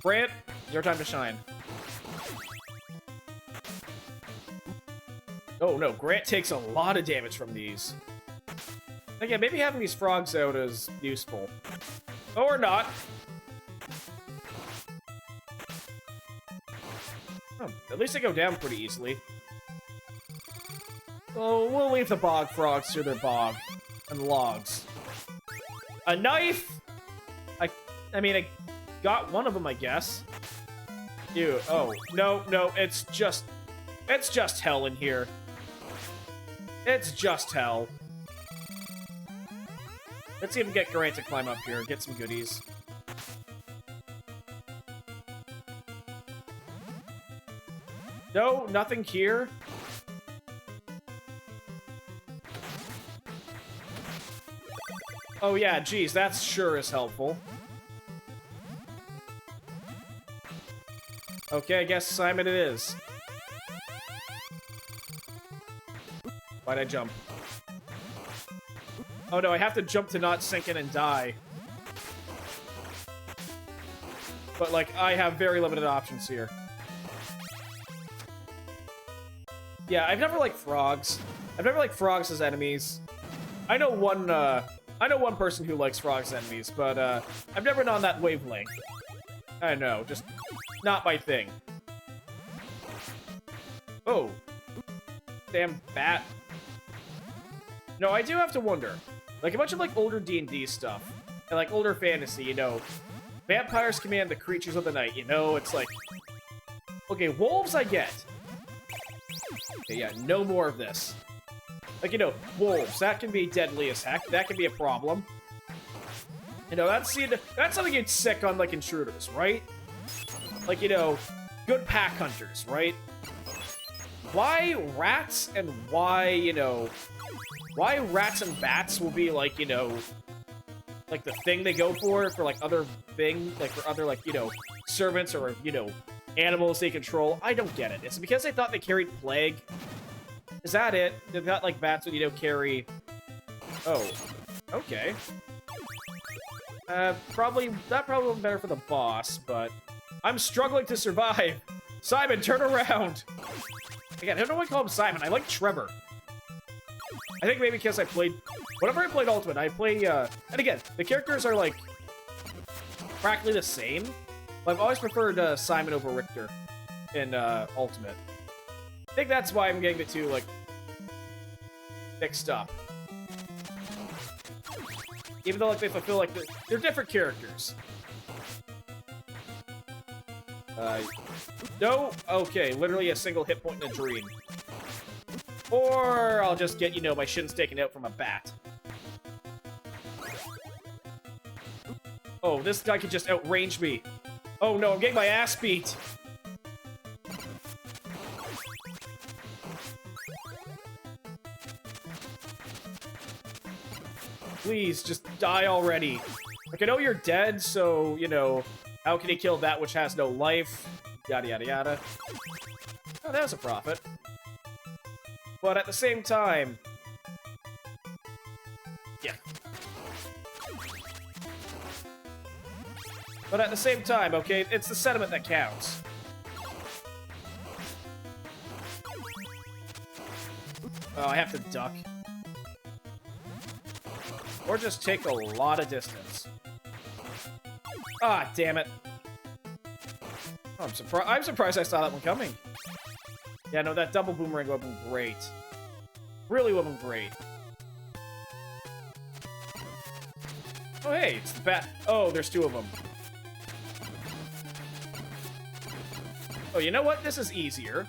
Brant, your time to shine. Oh no, Grant takes a lot of damage from these. Again, maybe having these frogs out is useful. Or not. Oh, at least they go down pretty easily. Oh, we'll leave the bog frogs to their bog and logs. A knife? I mean, I got one of them, I guess. Ew, oh, no, it's just hell in here. It's just hell. Let's even get Grant to climb up here, get some goodies. No, nothing here. Oh yeah, geez, that's sure is helpful. Okay, I guess Simon it is. Why'd I jump? Oh no, I have to jump to not sink in and die. But, like, I have very limited options here. Yeah, I've never liked frogs. I've never liked frogs as enemies. I know one person who likes frogs as enemies, but, I've never been on that wavelength. I don't know, just not my thing. Oh, damn bat. No, I do have to wonder. Like, a bunch of, like, older D&D stuff, and, like, older fantasy, you know, vampires command the creatures of the night, you know? It's like, okay, wolves I get. Okay, yeah, no more of this. Like, you know, wolves, that can be deadly as heck. That can be a problem. You know, that's something you'd sick on, like, intruders, right? Like, you know, good pack hunters, right? Why rats and why, you know, why rats and bats will be, like, you know, like, the thing they go for, like, other things, like, for other, like, you know, servants or, you know, animals they control. I don't get it. It's because they thought they carried plague. Is that it? They thought, like, bats would, you know, carry... Oh. Okay. That probably wasn't better for the boss, but... I'm struggling to survive! Simon, turn around! Again, I don't know why I call him Simon. I like Trevor. I think maybe because I played... Whenever I played Ultimate, I play, And again, the characters are, like, practically the same. But I've always preferred, Simon over Richter in, Ultimate. I think that's why I'm getting the two, like, mixed up. Even though, like, they fulfill, like, they're different characters. No? Okay, literally a single hit point in a dream. Or I'll just get, you know, my shins taken out from a bat. Oh, this guy could just outrange me. Oh no, I'm getting my ass beat. Please, just die already. Like, I know you're dead, so, you know, how can he kill that which has no life? Yada, yada, yada. Oh, that was a profit. But at the same time... Yeah. But at the same time, okay, it's the sentiment that counts. Oh, I have to duck. Or just take a lot of distance. Ah, damn it. Oh, I'm surprised I saw that one coming. Yeah, no, that double boomerang would have been great. Really would have been great. Oh, hey, it's the bat. Oh, there's two of them. Oh, you know what? This is easier.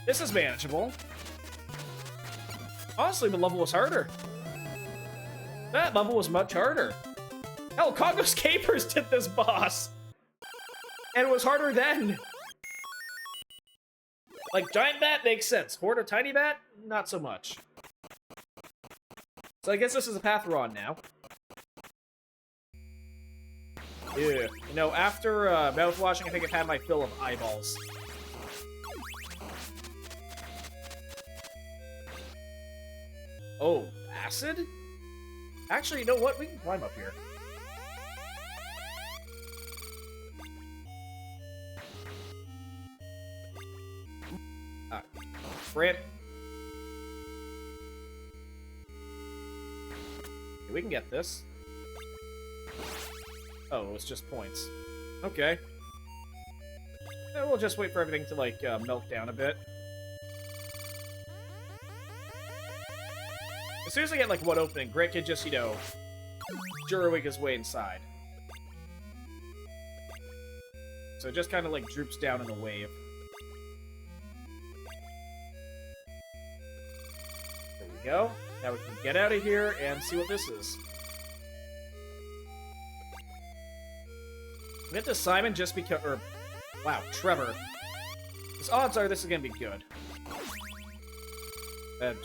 This is manageable. Honestly, the level was harder. That level was much harder. Hell, Congo's Capers did this boss! And it was harder then! Like, giant bat makes sense. Horde or tiny bat? Not so much. So I guess this is the path we're on now. Yeah. You know, after mouthwashing, I think I've had my fill of eyeballs. Oh, acid? Actually, you know what? We can climb up here. Rip. Okay, we can get this. Oh, it's just points. Okay. We'll just wait for everything to, like, melt down a bit. As soon as I get, like, one opening, Grit can just, you know, Jurawig his way inside. So it just kind of, like, droops down in a wave. There we go. Now we can get out of here and see what this is. We get to Simon just because... Or, wow, Trevor. His odds are this is gonna be good.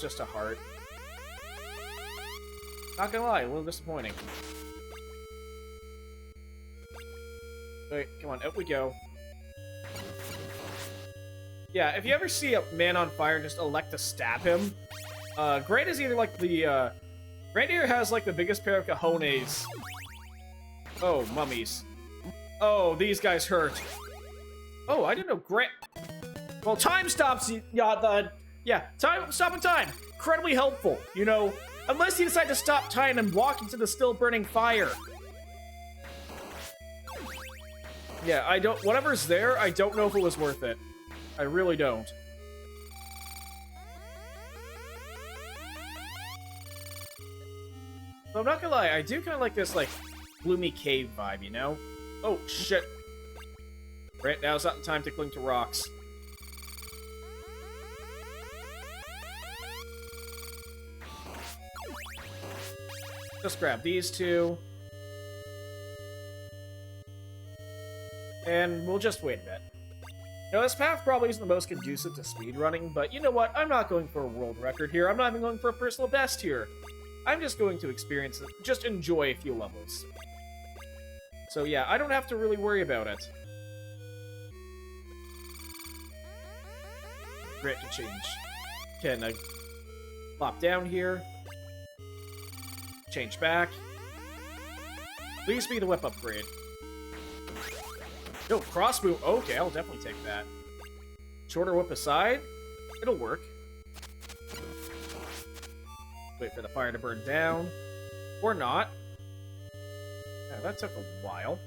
Just a heart. Not gonna lie, a little disappointing. Wait, come on, out we go. Yeah, if you ever see a man on fire and just elect to stab him, Grant is either like the, Grant either has like the biggest pair of cojones. Oh, mummies. Oh, these guys hurt. Oh, I didn't know Grant... Well, time stops, stopping time. Incredibly helpful, you know, unless you decide to stop time and walk into the still burning fire. Yeah, whatever's there, I don't know if it was worth it. I really don't. So I'm not gonna lie, I do kind of like this, like, gloomy cave vibe, you know? Oh, shit. Right, now's not the time to cling to rocks. Just grab these two. And we'll just wait a bit. Now, this path probably isn't the most conducive to speedrunning, but you know what? I'm not going for a world record here. I'm not even going for a personal best here. I'm just going to experience it, just enjoy a few levels. So yeah, I don't have to really worry about it. Great to change. Can I plop down here? Change back. Please be the whip upgrade. Yo, crossbow. Okay, I'll definitely take that. Shorter whip aside. It'll work. Wait for the fire to burn down. Or not. Yeah, that took a while.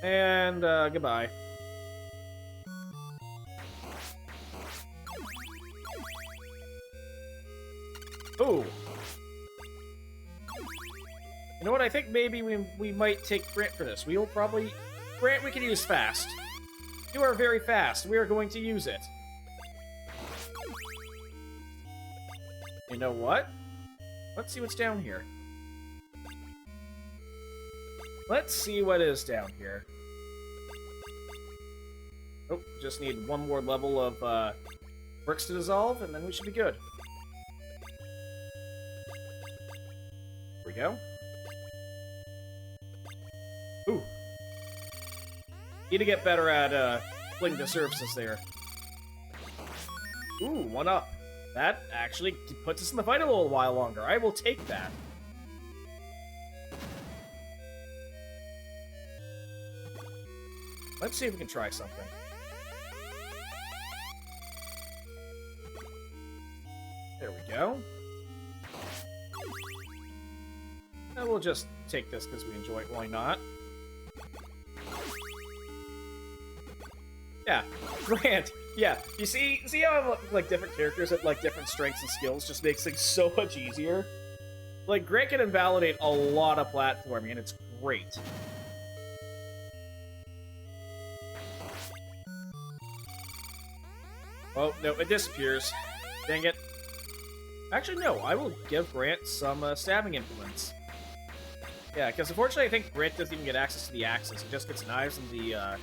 And, goodbye. Ooh. You know what? I think maybe we might take Grant for this. We will probably... Grant, we can use fast. You are very fast. We are going to use it. You know what? Let's see what's down here. Let's see what is down here. Oh, just need one more level of bricks to dissolve, and then we should be good. Here we go. Ooh. Need to get better at fling the surfaces there. Ooh, one up. That actually puts us in the fight a little while longer. I will take that. Let's see if we can try something. There we go. And we'll just take this because we enjoy it. Why not? Yeah, Grant. Yeah, you see how like different characters have like different strengths and skills just makes things so much easier. Like Grant can invalidate a lot of platforming, and it's great. Oh no, it disappears. Dang it. Actually, no. I will give Grant some stabbing implements. Yeah, because unfortunately, I think Grant doesn't even get access to the axes. He just gets knives and the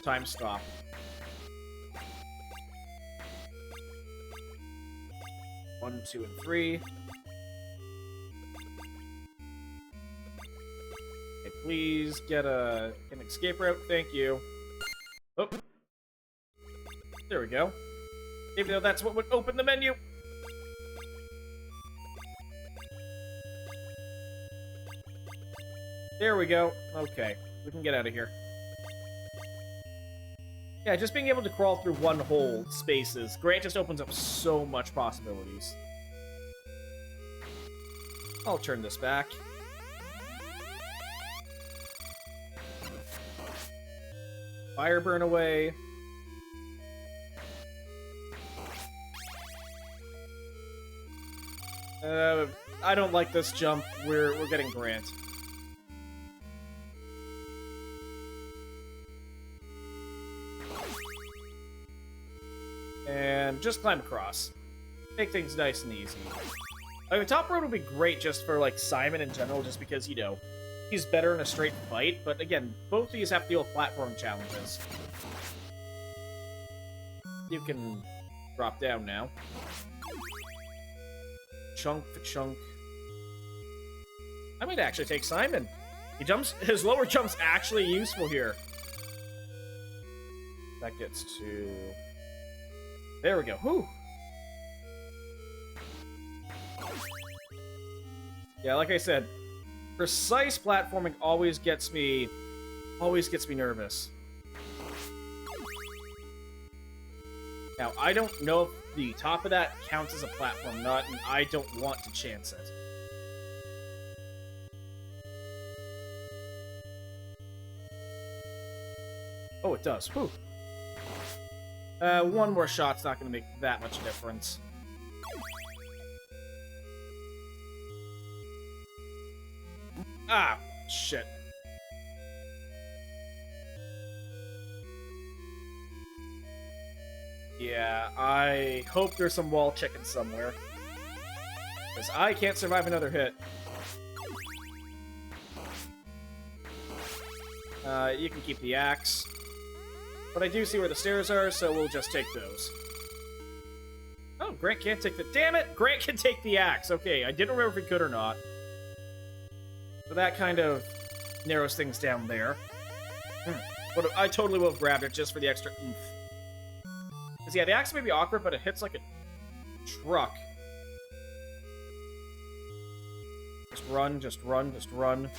time stop. 1, 2, and 3. Okay, please get an escape route. Thank you. Oh. There we go. Even though that's what would open the menu. There we go. Okay, we can get out of here. Yeah, just being able to crawl through one hole spaces. Grant just opens up so much possibilities. I'll turn this back. Fire burn away. I don't like this jump. We're getting Grant. And just climb across. Make things nice and easy. Like, the top road would be great just for, like, Simon in general, just because, you know, he's better in a straight fight. But, again, both of these have to deal with platform challenges. You can drop down now. Chunk for chunk. I might actually take Simon. His lower jump's actually useful here. That gets to... There we go. Whew. Yeah, like I said, precise platforming always gets me nervous. Now, I don't know if the top of that counts as a platform nut, and I don't want to chance it. Oh, it does. Whew. One more shot's not going to make that much difference. Ah, shit. Yeah, I hope there's some wall chicken somewhere. Because I can't survive another hit. You can keep the axe. But I do see where the stairs are, so we'll just take those. Oh, Grant can't take the... Damn it! Grant can take the axe! Okay, I didn't remember if he could or not. So that kind of narrows things down there. But I totally will have grabbed it just for the extra oomph. Because, yeah, the axe may be awkward, but it hits like a truck. Just run, just run, just run.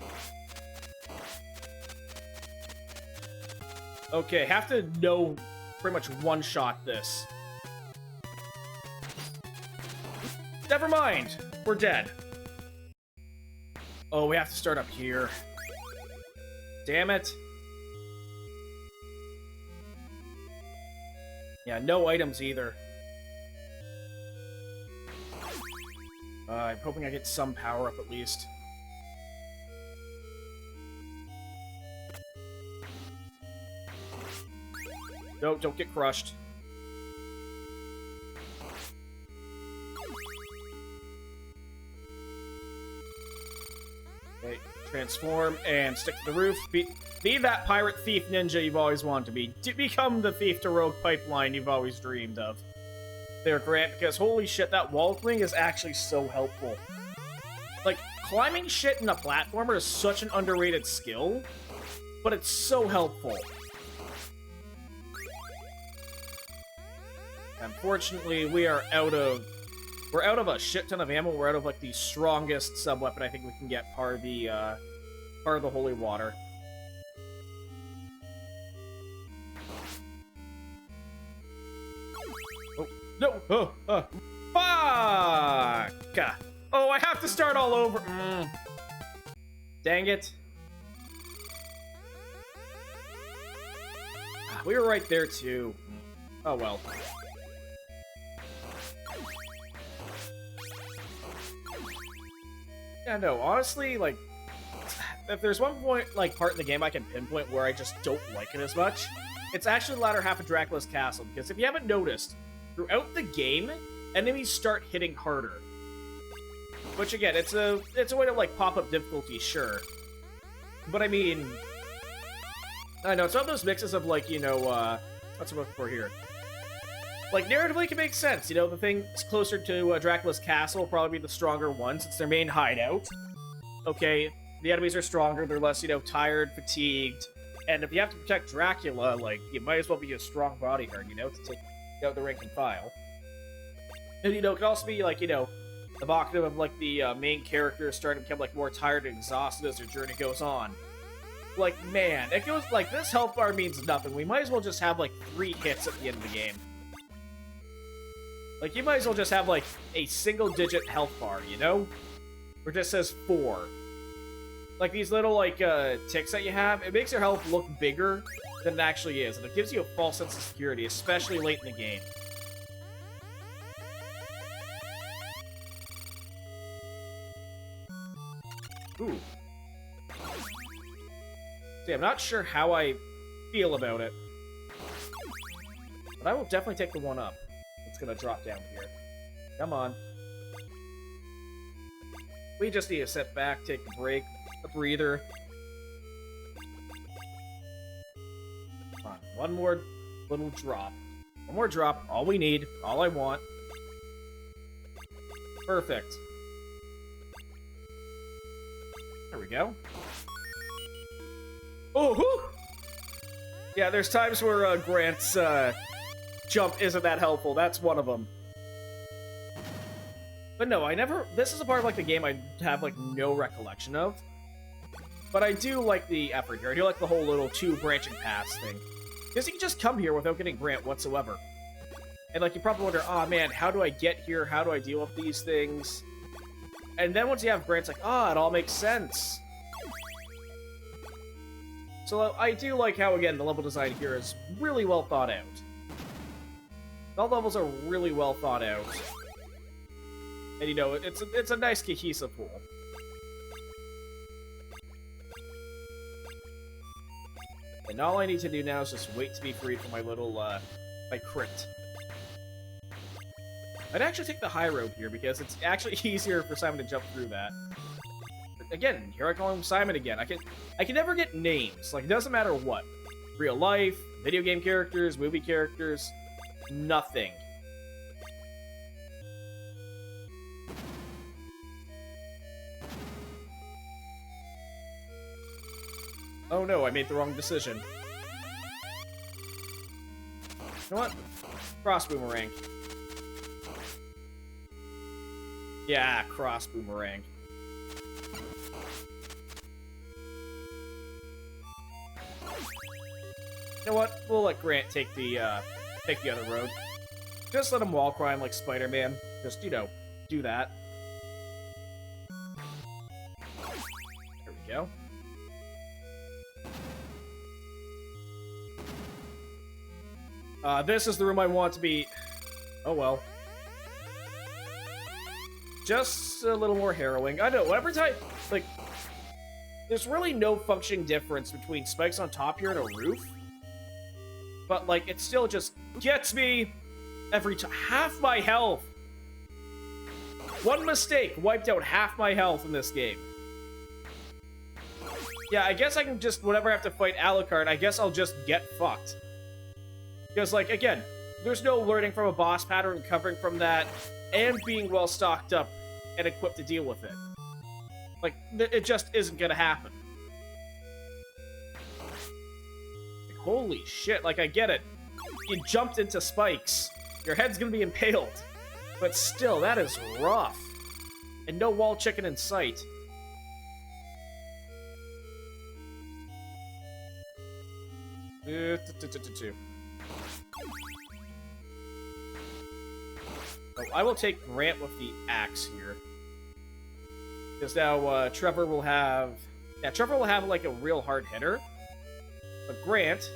Okay, have to know pretty much one-shot this. Never mind! We're dead. Oh, we have to start up here. Damn it. Yeah, no items either. I'm hoping I get some power up at least. No, don't get crushed. Okay, transform and stick to the roof. Be that pirate thief ninja you've always wanted to be. Become the thief to rogue pipeline you've always dreamed of. There, Grant, because holy shit, that wall thing is actually so helpful. Like, climbing shit in a platformer is such an underrated skill, but it's so helpful. Unfortunately, we're out of a shit ton of ammo. We're out of like the strongest sub-weapon I think we can get, part of the holy water. Oh no! Fuck! Oh, I have to start all over. Dang it! We were right there too. Oh well. Yeah, no, honestly, like, if there's one part in the game I can pinpoint where I just don't like it as much, it's actually the latter half of Dracula's Castle, because if you haven't noticed, throughout the game, enemies start hitting harder. Which, again, it's a way to, like, pop up difficulty, sure. But, I mean, I know, it's one of those mixes of, like, you know, what's I'm looking for here? Like, narratively, it can make sense. You know, the thing closer to Dracula's Castle will probably be the stronger one, since their main hideout. Okay, the enemies are stronger, they're less, you know, tired, fatigued. And if you have to protect Dracula, like, you might as well be a strong bodyguard, you know, to take out the rank and file. And, you know, it could also be, like, you know, evocative of, like, the main character starting to become, like, more tired and exhausted as their journey goes on. Like, man, it goes, like, this health bar means nothing. We might as well just have, like, 3 hits at the end of the game. Like, you might as well just have, like, a single-digit health bar, you know? Where it just says 4. Like, these little, like, ticks that you have, it makes your health look bigger than it actually is, and it gives you a false sense of security, especially late in the game. Ooh. See, I'm not sure how I feel about it. But I will definitely take the one up. It's gonna drop down here. Come on. We just need to sit back, take a break, a breather. Come on, one more little drop. One more drop, all we need, all I want. Perfect. There we go. Oh, whew! Yeah, there's times where Grant's jump isn't that helpful. That's one of them. But no, this is a part of, like, the game I have, like, no recollection of. But I do like the effort here. I do like the whole little 2 branching paths thing. Because you can just come here without getting Grant whatsoever. And, like, you probably wonder, oh man, how do I get here? How do I deal with these things? And then once you have Grant, it's like, it all makes sense. So I do like how, again, the level design here is really well thought out. All levels are really well thought out. And, you know, it's a nice cohesive pool. And all I need to do now is just wait to be freed from my little, my crypt. I'd actually take the high road here, because it's actually easier for Simon to jump through that. But again, here I call him Simon again. I can never get names. Like, it doesn't matter what. Real life, video game characters, movie characters, nothing. Oh no, I made the wrong decision. You know what? Cross boomerang. Yeah, cross boomerang. You know what? We'll let Grant take the other road. Just let him wall climb like Spider-Man. Just, you know, do that. There we go. This is the room I want to be. Oh well. Just a little more harrowing. I know, whatever time, like, there's really no functioning difference between spikes on top here and a roof. But, like, it still just gets me every time. Half my health! One mistake wiped out half my health in this game. Yeah, I guess I can just, whenever I have to fight Alucard, I guess I'll just get fucked. Because, like, again, there's no learning from a boss pattern, recovering from that, and being well stocked up and equipped to deal with it. Like, it just isn't gonna happen. Like, holy shit, like, I get it. You jumped into spikes. Your head's gonna be impaled. But still, that is rough. And no wall chicken in sight. Oh, I will take Grant with the axe here. Because now, Trevor will have... Yeah, Trevor will have, like, a real hard hitter. But Grant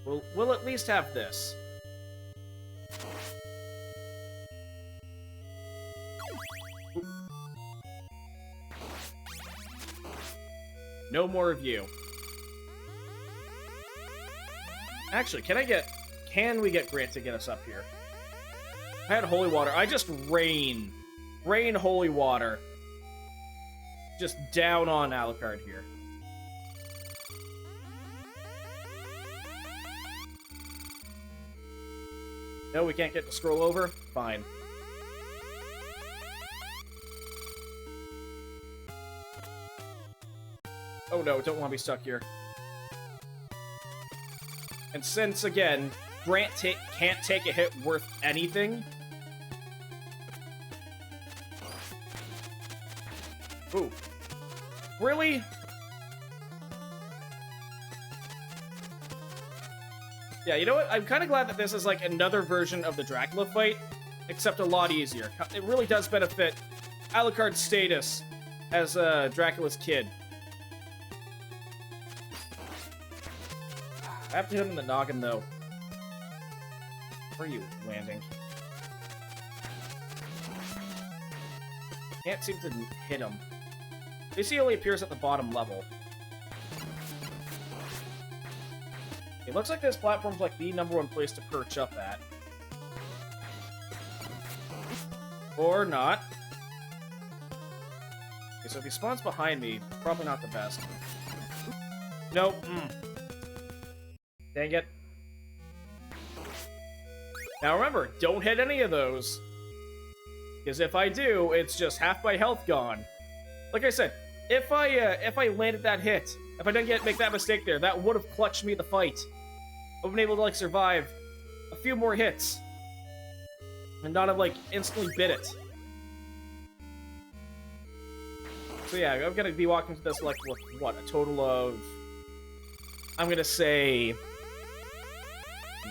will at least have this. No more of you. Actually, can we get Grant to get us up here? I had holy water. I just rain holy water. Just down on Alucard here. No, we can't get to scroll over? Fine. Oh no, don't want to be stuck here. And since, again, Grant can't take a hit worth anything... Ooh. Really? Yeah, you know what? I'm kind of glad that this is, like, another version of the Dracula fight, except a lot easier. It really does benefit Alucard's status as Dracula's kid. I have to hit him in the noggin, though. Where are you landing? Can't seem to hit him. At least he only appears at the bottom level. It looks like this platform's like the #1 place to perch up at. Or not. Okay, so if he spawns behind me, probably not the best. Nope. Dang it. Now remember, don't hit any of those. Because if I do, it's just half my health gone. Like I said, if I landed that hit, if I didn't make that mistake there, that would have clutched me the fight. I would have been able to, like, survive a few more hits. And not have, like, instantly bit it. So yeah, I'm gonna be walking to this, like, with, what, a total of... I'm gonna say...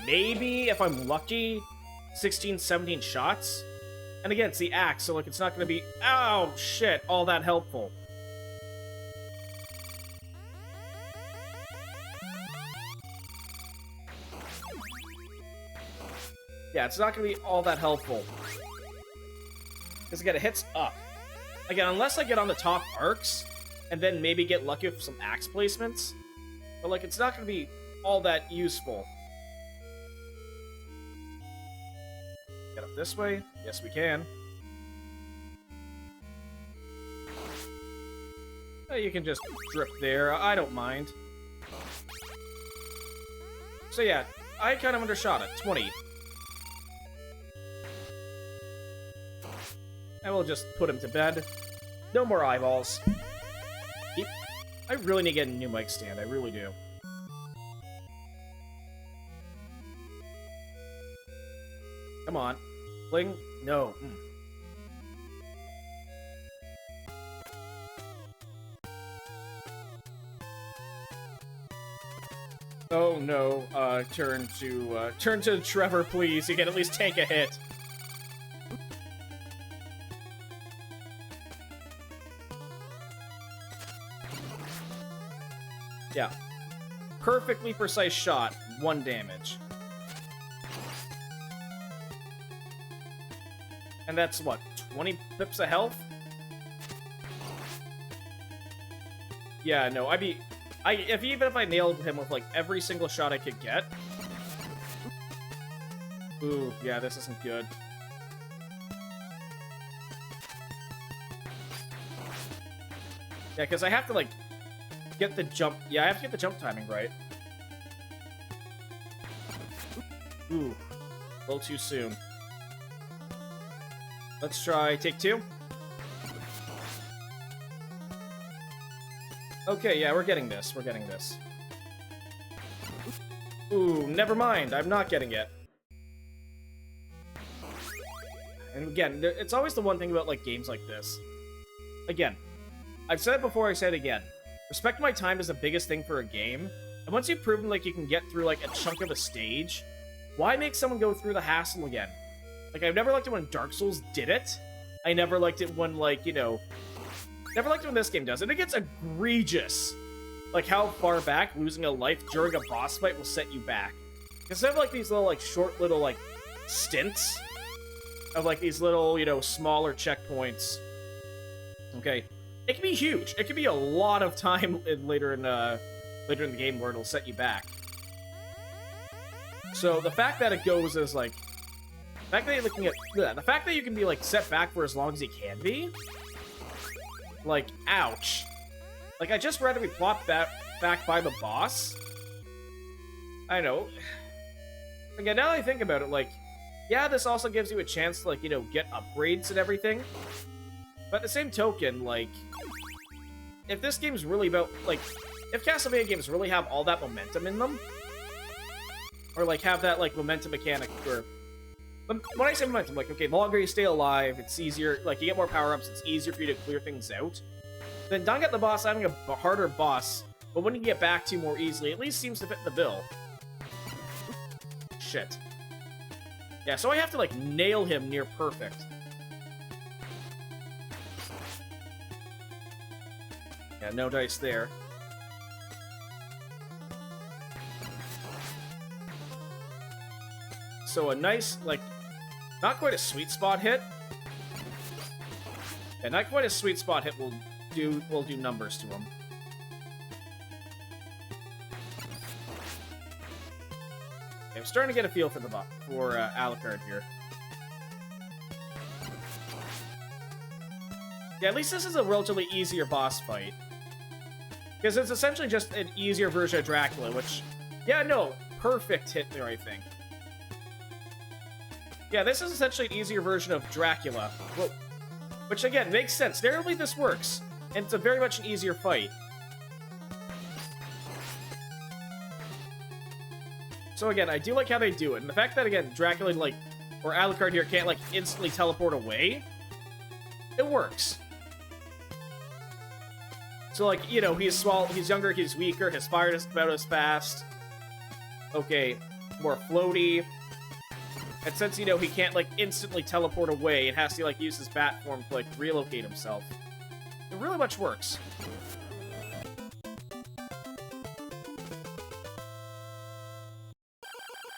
maybe, if I'm lucky, 16, 17 shots. And again, it's the axe, so, like, it's not gonna be, oh, shit, all that helpful. Yeah, it's not gonna be all that helpful. Because, again, it hits up. Again, unless I get on the top arcs, and then maybe get lucky with some axe placements, But, like, it's not gonna be all that useful. Get up this way? Yes, we can. You can just drip there. I don't mind. So yeah, I kind of undershot it. 20. And we'll just put him to bed. No more eyeballs. I really need to get a new mic stand. I really do. Come on. Bling. No. Oh no, turn to Trevor, please. You can at least take a hit. Yeah. Perfectly precise shot, 1 damage. And that's what, 20 pips of health? Yeah, no, even if I nailed him with, like, every single shot I could get. Ooh, yeah, this isn't good. Yeah, because I have to, like, get the jump. Yeah, I have to get the jump timing right. Ooh, a little too soon. Let's try take 2. Okay, yeah, we're getting this. We're getting this. Ooh, never mind. I'm not getting it. And again, it's always the one thing about, like, games like this. Again, I've said it before, I said it again. Respect my time is the biggest thing for a game. And once you've proven, like, you can get through, like, a chunk of a stage, why make someone go through the hassle again? Like, I've never liked it when Dark Souls did it. I never liked it when, like, you know... Never liked it when this game does it. It gets egregious. Like, how far back losing a life during a boss fight will set you back. Instead of, like, these little, like, short little, like, stints of, like, these little, you know, smaller checkpoints. Okay. It can be huge. It can be a lot of time later in the game where it'll set you back. So, the fact that it goes as, like... The fact that you're looking at... The fact that you can be, like, set back for as long as you can be... Like, ouch. Like, I'd just rather be plopped back by the boss. I know. Again, now that I think about it, like, yeah, this also gives you a chance to, like, you know, get upgrades and everything. But at the same token, like, if this game's really about, like, if Castlevania games really have all that momentum in them, or, like, have that, like, momentum mechanic, or... When I say momentum, like, okay, the longer you stay alive, it's easier, like, you get more power-ups, it's easier for you to clear things out. Then don't get the boss having a harder boss, but when you get back to more easily, at least seems to fit the bill. Shit. Yeah, so I have to, like, nail him near perfect. Yeah, no dice there. So a nice, like, not quite a sweet spot hit. Yeah, not quite a sweet spot hit will do numbers to him. Okay, I'm starting to get a feel for Alucard here. Yeah, at least this is a relatively easier boss fight. Because it's essentially just an easier version of Dracula, which... Yeah, no, perfect hit there, I think. Yeah, this is essentially an easier version of Dracula. Whoa. Which, again, makes sense. Narratively, this works. And it's a very much an easier fight. So, again, I do like how they do it. And the fact that, again, Dracula, like, or Alucard here can't, like, instantly teleport away, it works. So, like, you know, he's small, he's younger, he's weaker, his fire isn't about as fast. Okay, more floaty. And since, you know, he can't, like, instantly teleport away, it has to, like, use his bat form to, like, relocate himself. It really much works.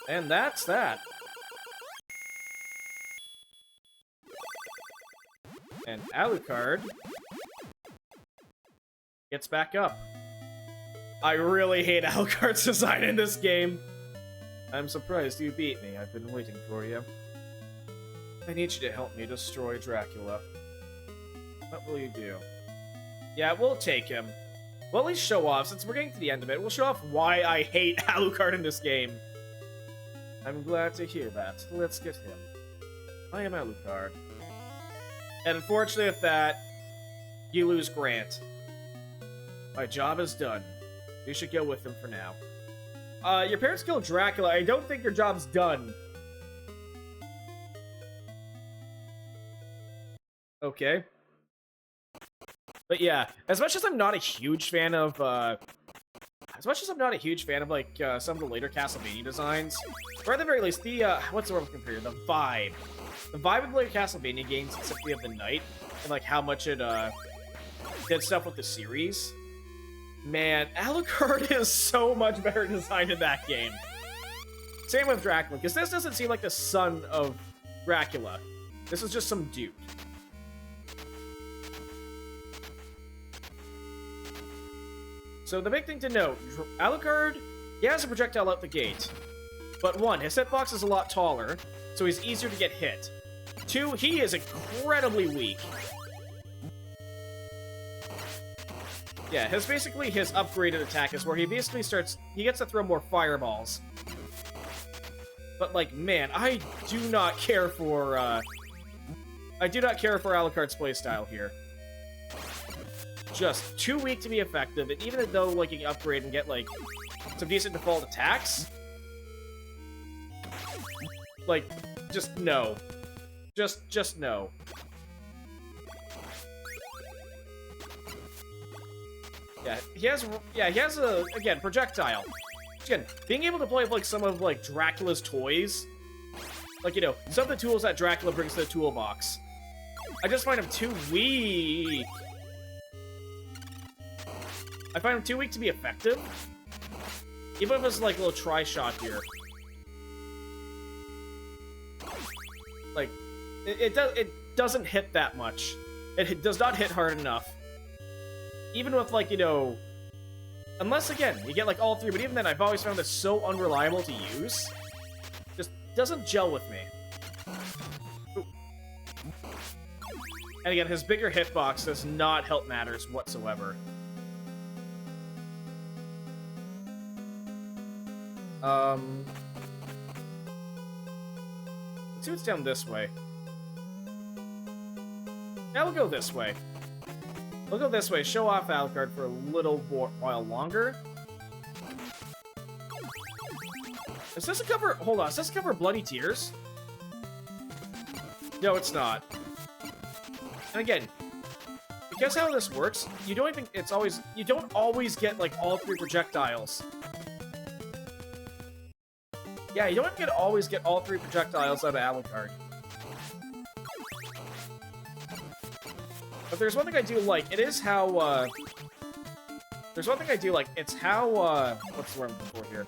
And that's that. And Alucard gets back up. I really hate Alucard's design in this game. I'm surprised you beat me. I've been waiting for you. I need you to help me destroy Dracula. What will you do? Yeah, we'll take him. We'll at least show off, since we're getting to the end of it, we'll show off why I hate Alucard in this game. I'm glad to hear that. Let's get him. I am Alucard. And unfortunately with that, you lose Grant. My job is done. You should go with him for now. Your parents killed Dracula. I don't think your job's done. Okay. But yeah, as much as I'm not a huge fan of, like, some of the later Castlevania designs, or at the very least, the, what's the word I'm looking for here? The vibe. The vibe of the later Castlevania games, Symphony of the Night, and, like, how much it, did stuff with the series. Man, Alucard is so much better designed in that game. Same with Dracula, because this doesn't seem like the son of Dracula. This is just some dude. So the big thing to note, Alucard, he has a projectile out the gate. But one, his hitbox is a lot taller, so he's easier to get hit. Two, he is incredibly weak. Yeah, his upgraded attack is where he basically he gets to throw more fireballs. But like, man, I do not care for Alucard's playstyle here. Just too weak to be effective, and even though like you can upgrade and get like some decent default attacks, like just no, just no. Yeah, he has a again projectile. Again, being able to play with like some of like Dracula's toys, like some of the tools that Dracula brings to the toolbox. I just find him too weak. I find him too weak to be effective. Even if it's like a little try-shot here. Like, it doesn't hit that much. It does not hit hard enough. Even with like, unless again, you get like all three, but even then I've always found this so unreliable to use. Just doesn't gel with me. Ooh. And again, his bigger hitbox does not help matters whatsoever. Let's see what's down this way. Now we'll go this way. We'll go this way, show off Alucard for a little while longer. Is this a cover? Hold on, is this a cover of Bloody Tears? No, it's not. And again, because how this works, you don't always get like all three projectiles. Yeah, you don't always get all three projectiles out of Alucard. But there's one thing I do like. It is how, there's one thing I do like. It's how, what's the word I'm looking for here?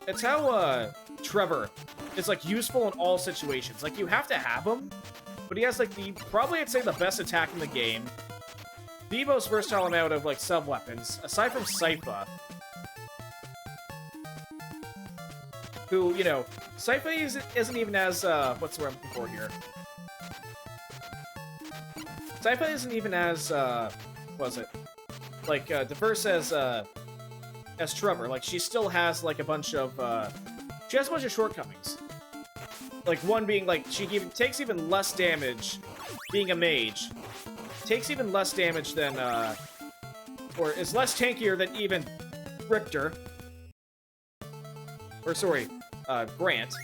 It's how, Trevor is, like, useful in all situations. Like, you have to have him, but he has, like, probably I'd say the best attack in the game. The most versatile amount of, like, sub-weapons, aside from Sypha. Who, Sypha isn't even as, what's the word I'm looking for here? Sypha isn't even as, like, diverse as Trevor. Like, she still has, like, a bunch of, she has a bunch of shortcomings. Like, one being, like, she takes even less damage being a mage. Takes even less damage than, or is less tankier than even Richter. Or, sorry, Grant.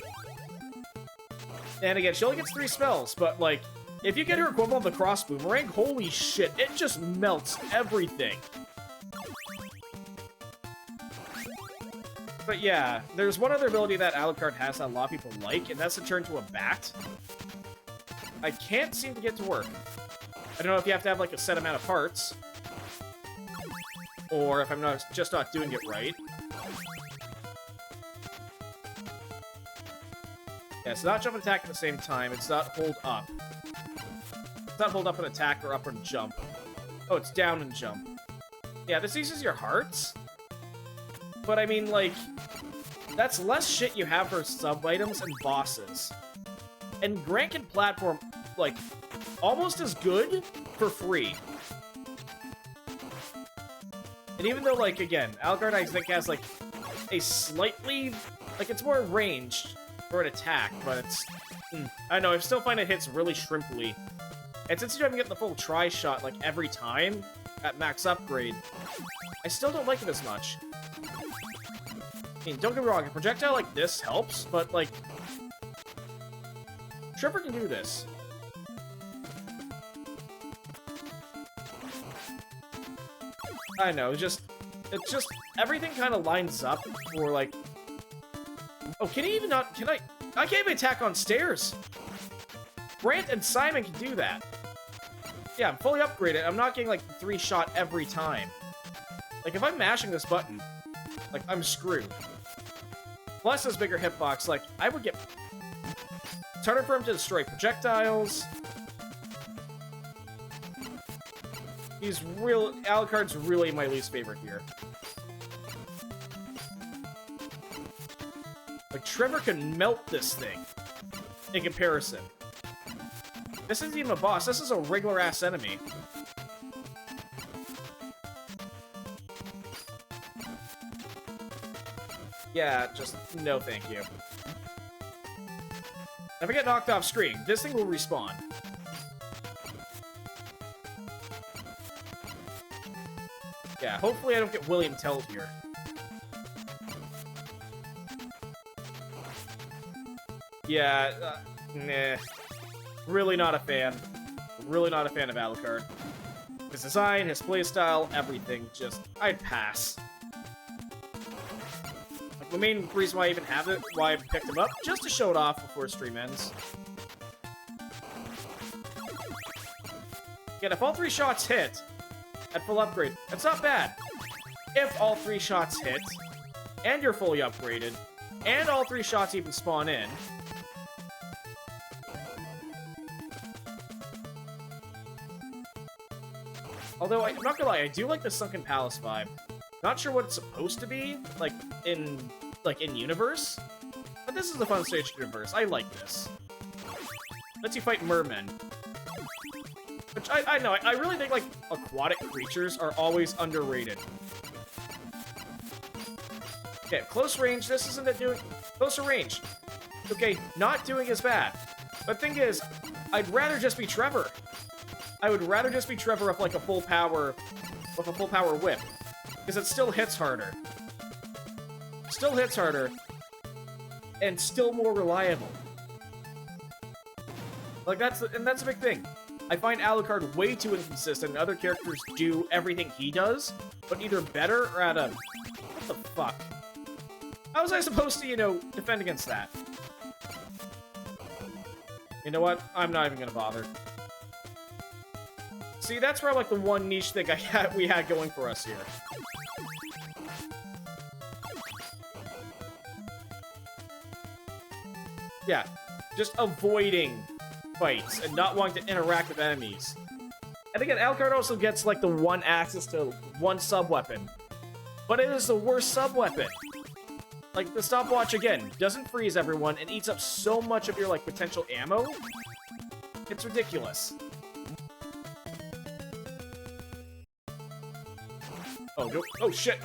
And again, she only gets 3 spells, but, like, if you get her equivalent of the Cross Boomerang, holy shit, it just melts everything. But yeah, there's one other ability that Alucard has that a lot of people like, and that's to turn to a bat. I can't seem to get to work. I don't know if you have to have, like, a set amount of parts, or if I'm just not doing it right. Yeah, it's not jump and attack at the same time. It's not hold up. It's not hold up and attack or up and jump. Oh, it's down and jump. Yeah, this uses your hearts. But I mean, like, that's less shit you have for sub-items and bosses. And Grant can platform, like, almost as good for free. And even though, like, again, Alucard, I think, has, like, a slightly... Like, it's more ranged for an attack, but it's... I don't know, I still find it hits really shrimply. And since you don't get the full tri-shot, like, every time at max upgrade, I still don't like it as much. I mean, don't get me wrong, a projectile like this helps, but, like... Trevor can do this. I know, it's just everything kind of lines up for, like... Oh, can he even not... I can't even attack on stairs! Brant and Simon can do that. Yeah, I'm fully upgraded. I'm not getting, like, 3-shot every time. Like, if I'm mashing this button, like, I'm screwed. Plus this bigger hitbox, like, I would get... It's harder for him to destroy projectiles. Alucard's really my least favorite here. Like, Trevor can melt this thing in comparison. This isn't even a boss, this is a regular-ass enemy. Yeah, just no thank you. If I get knocked off screen, this thing will respawn. Yeah, hopefully I don't get William Telled here. Yeah, nah. Really not a fan. Really not a fan of Alucard. His design, his playstyle, everything, just... I'd pass. Like, the main reason why I even have it, why I picked him up, just to show it off before stream ends. Again, if all 3 shots hit at full upgrade, that's not bad. If all 3 shots hit, and you're fully upgraded, and all 3 shots even spawn in, although, I'm not gonna lie, I do like the Sunken Palace vibe. Not sure what it's supposed to be, like, in universe. But this is a fun stage universe. I like this. Lets you fight mermen. Which, I know, I really think, like, aquatic creatures are always underrated. Okay, close range, this isn't it doing... Closer range. Okay, not doing as bad. But the thing is, I'd rather just be Trevor. I would rather just be Trevor with, like, a full power whip. Because it still hits harder. Still hits harder. And still more reliable. Like, that's a big thing. I find Alucard way too inconsistent, and other characters do everything he does, but either better or at a... What the fuck? How was I supposed to, you know, defend against that? You know what? I'm not even gonna bother. See, that's probably, like, the one niche thing we had going for us here. Yeah, just avoiding fights and not wanting to interact with enemies. And again, Alucard also gets, like, the one access to one sub-weapon. But it is the worst sub-weapon. Like, the stopwatch, again, doesn't freeze everyone and eats up so much of your, like, potential ammo. It's ridiculous. Oh, no. Oh, shit.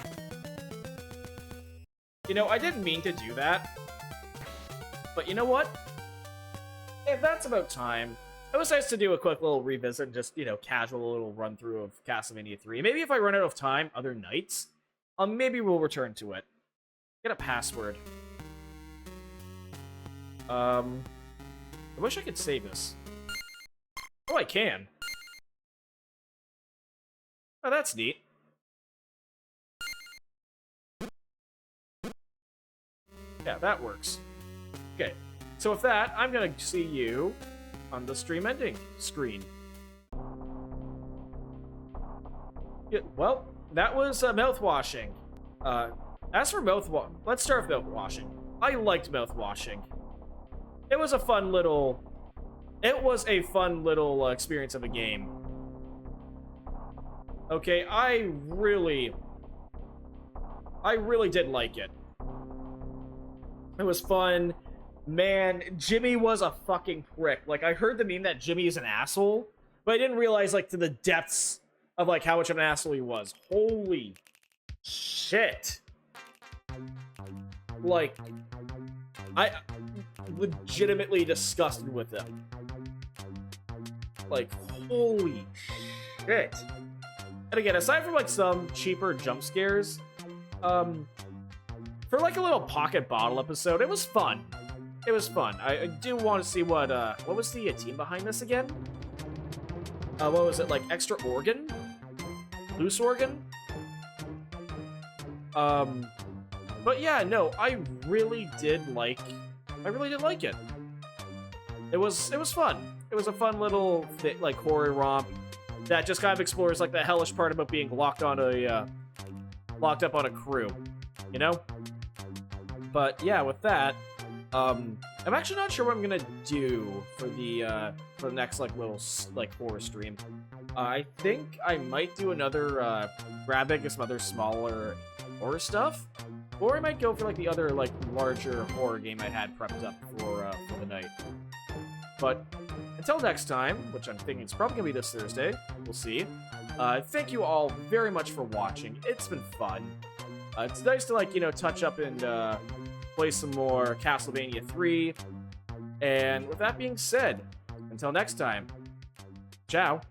You know, I didn't mean to do that. But you know what? If that's about time, it was nice to do a quick little revisit and just, you know, casual little run-through of Castlevania 3. Maybe if I run out of time other nights, maybe we'll return to it. Get a password. I wish I could save this. Oh, I can. Oh, that's neat. Yeah, that works. Okay, so with that, I'm gonna see you on the stream ending screen. Yeah, well, that was Mouthwashing. As for let's start with Mouthwashing. I liked Mouthwashing. It was a fun little... experience of a game. Okay, I really did like it. It was fun. Man, Jimmy was a fucking prick. Like, I heard the meme that Jimmy is an asshole, but I didn't realize, like, to the depths of, like, how much of an asshole he was. Holy shit. Like, I legitimately disgusted with him. Like, holy shit. And again, aside from, like, some cheaper jump scares, for, like, a little pocket bottle episode, it was fun. It was fun. I do want to see what was the team behind this again? What was it, like, Extra Organ? Loose Organ? But yeah, no, I really did like it. It was fun. It was a fun little, like, horror romp that just kind of explores, like, the hellish part about being locked up on a crew, you know? But yeah, with that, I'm actually not sure what I'm gonna do for the next, like, little, like, horror stream. I think I might do another grabbing some other smaller horror stuff, or I might go for, like, the other, like, larger horror game I had prepped up for the night. But until next time, which I'm thinking it's probably gonna be this Thursday, we'll see. Thank you all very much for watching. It's been fun. It's nice to, like, you know, touch up and play some more Castlevania 3. And with that being said, until next time, ciao.